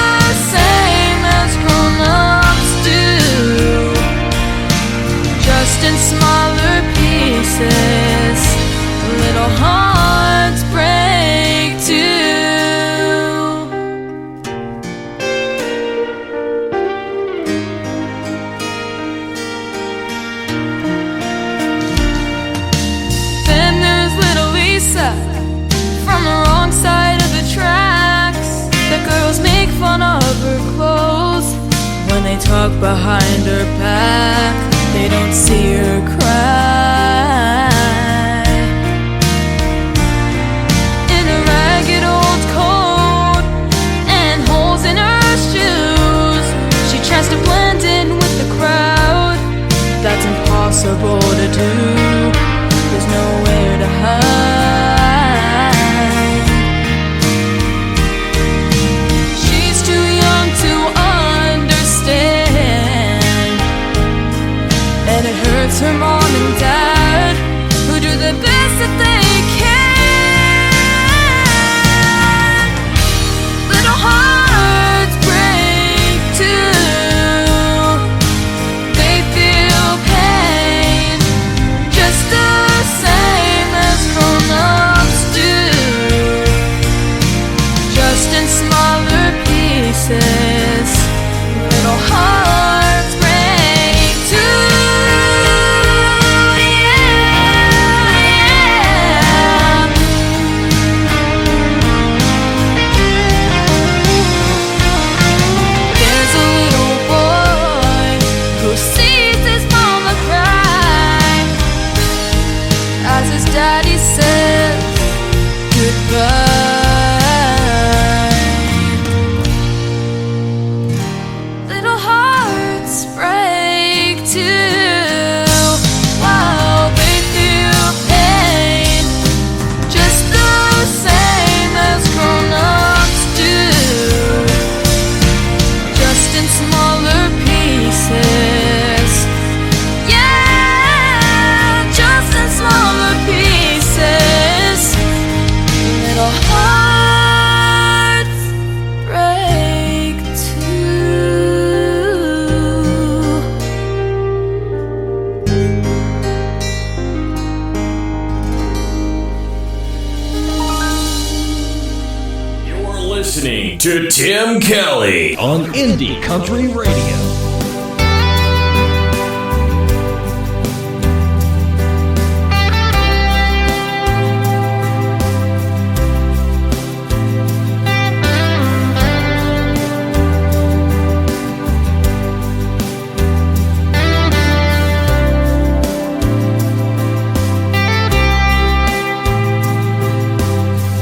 in smaller pieces, little hearts break too. Then there's little Lisa from the wrong side of the tracks. The girls make fun of her clothes when they talk behind her back. They don't see her cry. In a ragged old coat and holes in her shoes, she tries to blend in with the crowd. That's impossible to do. There's nowhere to hide. She's too young to understand, and it hurts her mom and dad, who do the best that they can. Little hearts break too. They feel pain just the same as grown-ups do, just in smaller pieces. Little hearts break too. Daddy says goodbye. Little hearts break too. Wow, they feel pain just the same as grown-ups do, just in smaller pieces. Yeah, just in smaller pieces. Little hearts break too. You're listening to Tim Kelly on Indie Country Radio.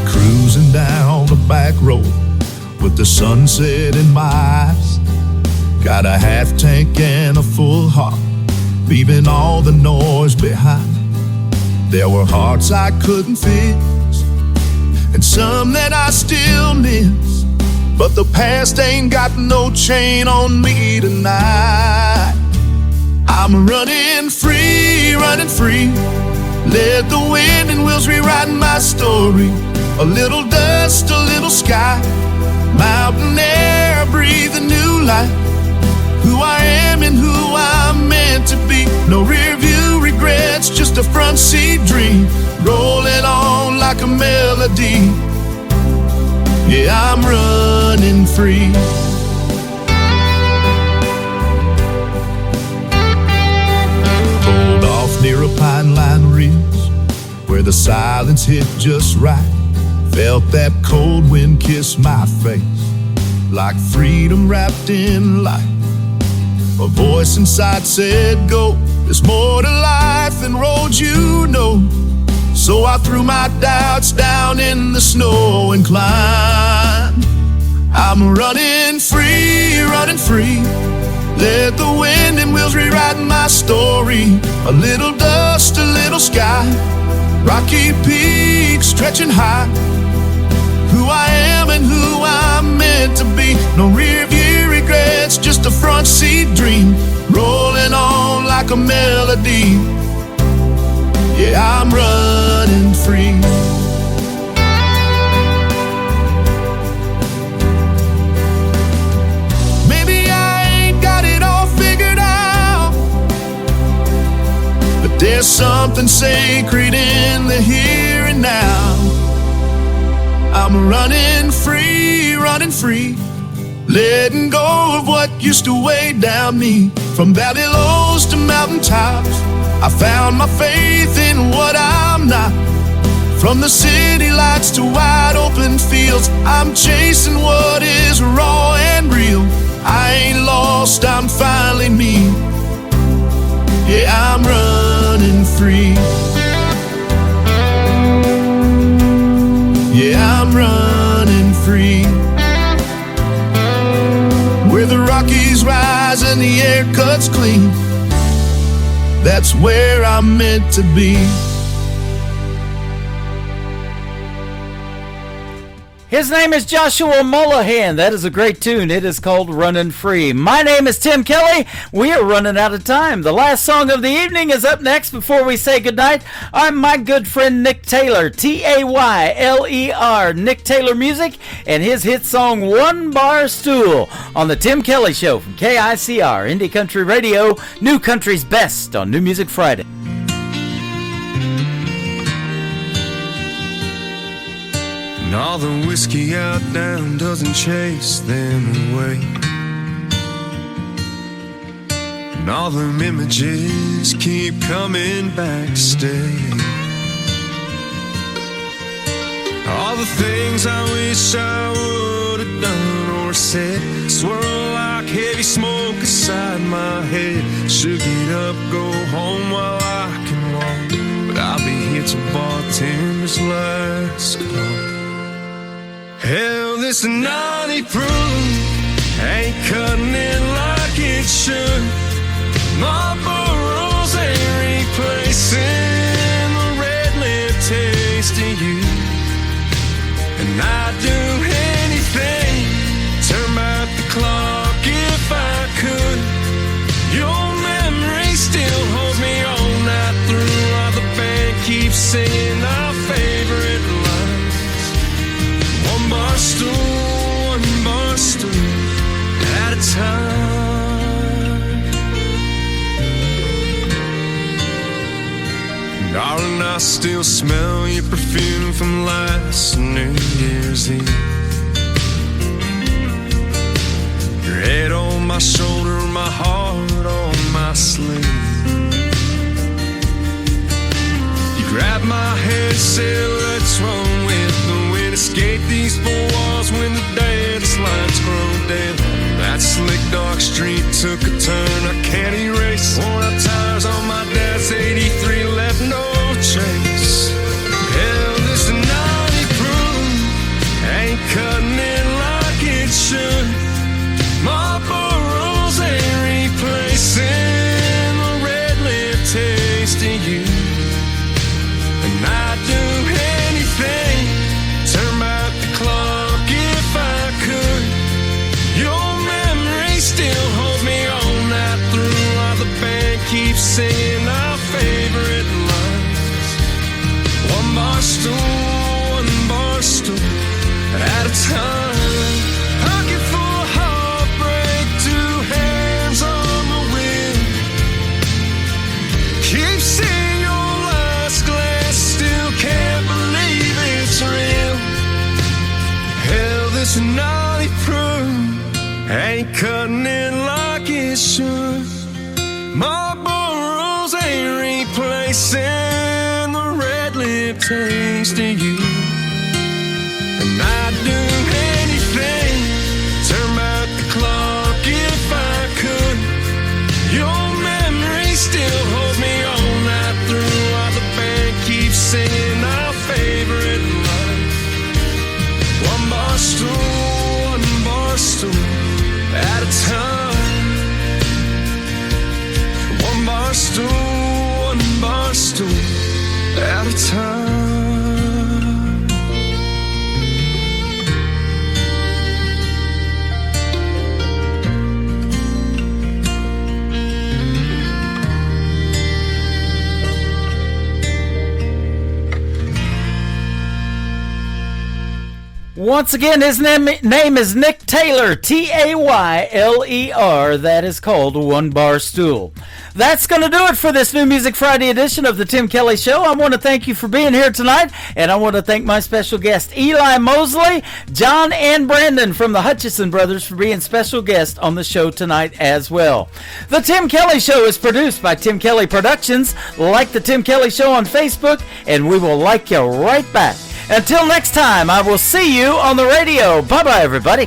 Cruising down the back road with the sunset in my eyes. Got a half tank and a full heart, leaving all the noise behind. There were hearts I couldn't fix, and some that I still miss. But the past ain't got no chain on me tonight. I'm running free, running free. Let the wind and wheels rewrite my story. A little dust, a little sky, mountain air, breathe a new life. Who I am and who I'm meant to be. No rear view regrets, just a front seat dream, rolling on like a melody. Yeah, I'm running free. Pulled off near a pine line ridge where the silence hit just right. Felt that cold wind kiss my face like freedom wrapped in light. A voice inside said, go, there's more to life than roads you know. So I threw my doubts down in the snow and climbed. I'm running free, running free. Let the wind and wheels rewrite my story. A little dust, a little sky, rocky peaks stretching high. Who I am and who I'm meant to be. No rear view regrets, just a front seat dream, rolling on like a melody. Yeah, I'm running free. Maybe I ain't got it all figured out, but there's something sacred in the here and now. I'm running free, letting go of what used to weigh down me. From valley lows to mountain tops, I found my faith in what I'm not. From the city lights to wide open fields, I'm chasing what is raw and real. I ain't lost, I'm finally me. Yeah, I'm running free. Yeah, I'm running free. Where the Rockies rise and the air cuts clean, that's where I'm meant to be. His name is Joshua Mullahan. That is a great tune. It is called Runnin' Free. My name is Tim Kelly. We are running out of time. The last song of the evening is up next before we say goodnight. I'm my good friend Nick Taylor, Tayler, Nick Taylor Music, and his hit song One Bar Stool on the Tim Kelly Show from KICR, Indie Country Radio, New Country's Best on New Music Friday. And all the whiskey out down doesn't chase them away. And all them images keep coming back to stay. All the things I wish I would have done or said swirl like heavy smoke inside my head. Should get up, go home while I can walk, but I'll be here till bartender's last call. Hell, this naughty proof ain't cutting it like it should. My burrows ain't replacing the red lip taste of you. And I'd do anything, turn back the clock if I could. Your memory still holds me all night through, while the band keeps singing our favorite lines. One bar stool at a time. Darling, I still smell your perfume from last New Year's Eve. Your head on my shoulder, my heart on my sleeve. You grabbed my head, said, let's run with the wind. Escape these four walls when the dance lines grow dim. That slick dark street took a turn I can't erase. Worn out tires on my dad's 83 left no trace. Hell, this 90 proof ain't cutting it like it should. My burrows ain't replacing the red lip taste of you. And I'd do anything, turn singing our favorite lines. One bar stool at a time. Pocket full of heartbreak, two hands on the wheel. Keep seeing your last glass, still can't believe it's real. Hell, this naughty proof ain't cutting it like it should. Marlboro's ain't replacing the red lip taste of you. And I'd do anything, turn back the clock if I could. Your memory still holds me all night through, while the band keeps singing our favorite line. One bar stool at a time. One bar stool at a time. Once again, his name is Nick Taylor, Tayler. That is called One Bar Stool. That's going to do it for this New Music Friday edition of the Tim Kelly Show. I want to thank you for being here tonight, and I want to thank my special guests, Eli Mosley, John, and Brandon from the Hutchison Brothers for being special guests on the show tonight as well. The Tim Kelly Show is produced by Tim Kelly Productions. Like the Tim Kelly Show on Facebook, and we will like you right back. Until next time, I will see you on the radio. Bye-bye, everybody.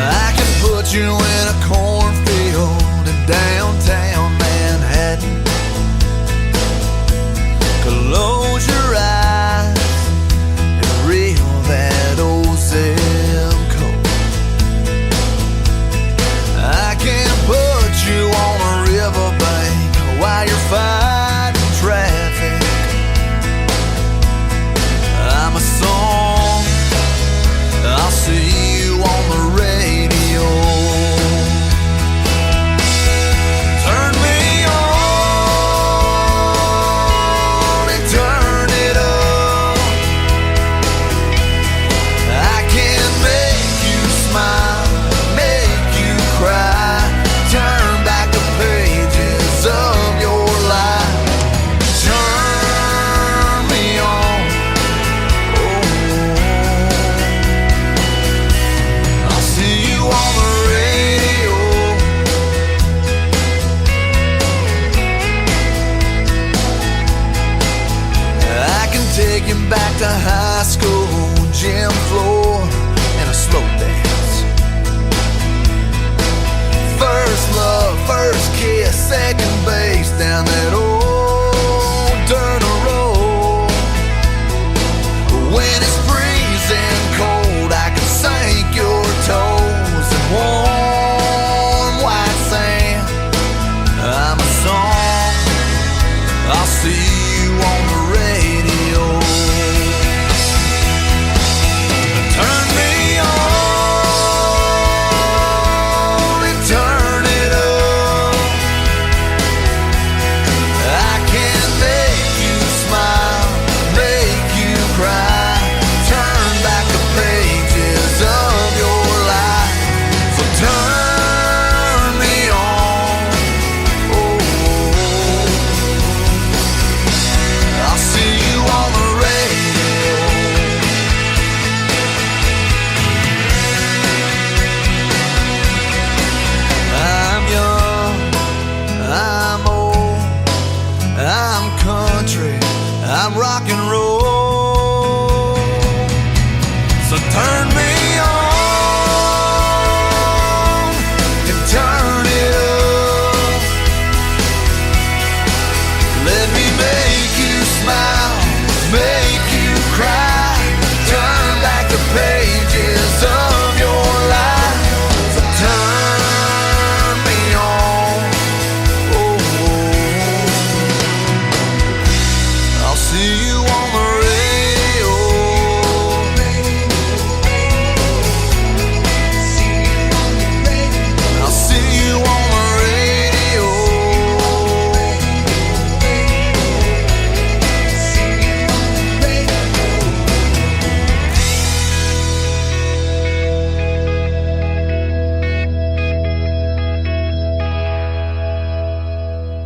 I can put you in a cornfield in downtown Manhattan. Close your eyes and reel that old zip code. I can put you on a riverbank while you're fighting traffic. I'm a song, I'll see you on the radio. Turn me on and turn it up. I can make you smile, make you cry, turn back the pages of your life. Turn me on, oh, I'll see you on the radio. I can take you back to high school, gym floor, and a slow dance. First love, first kiss, second base down that old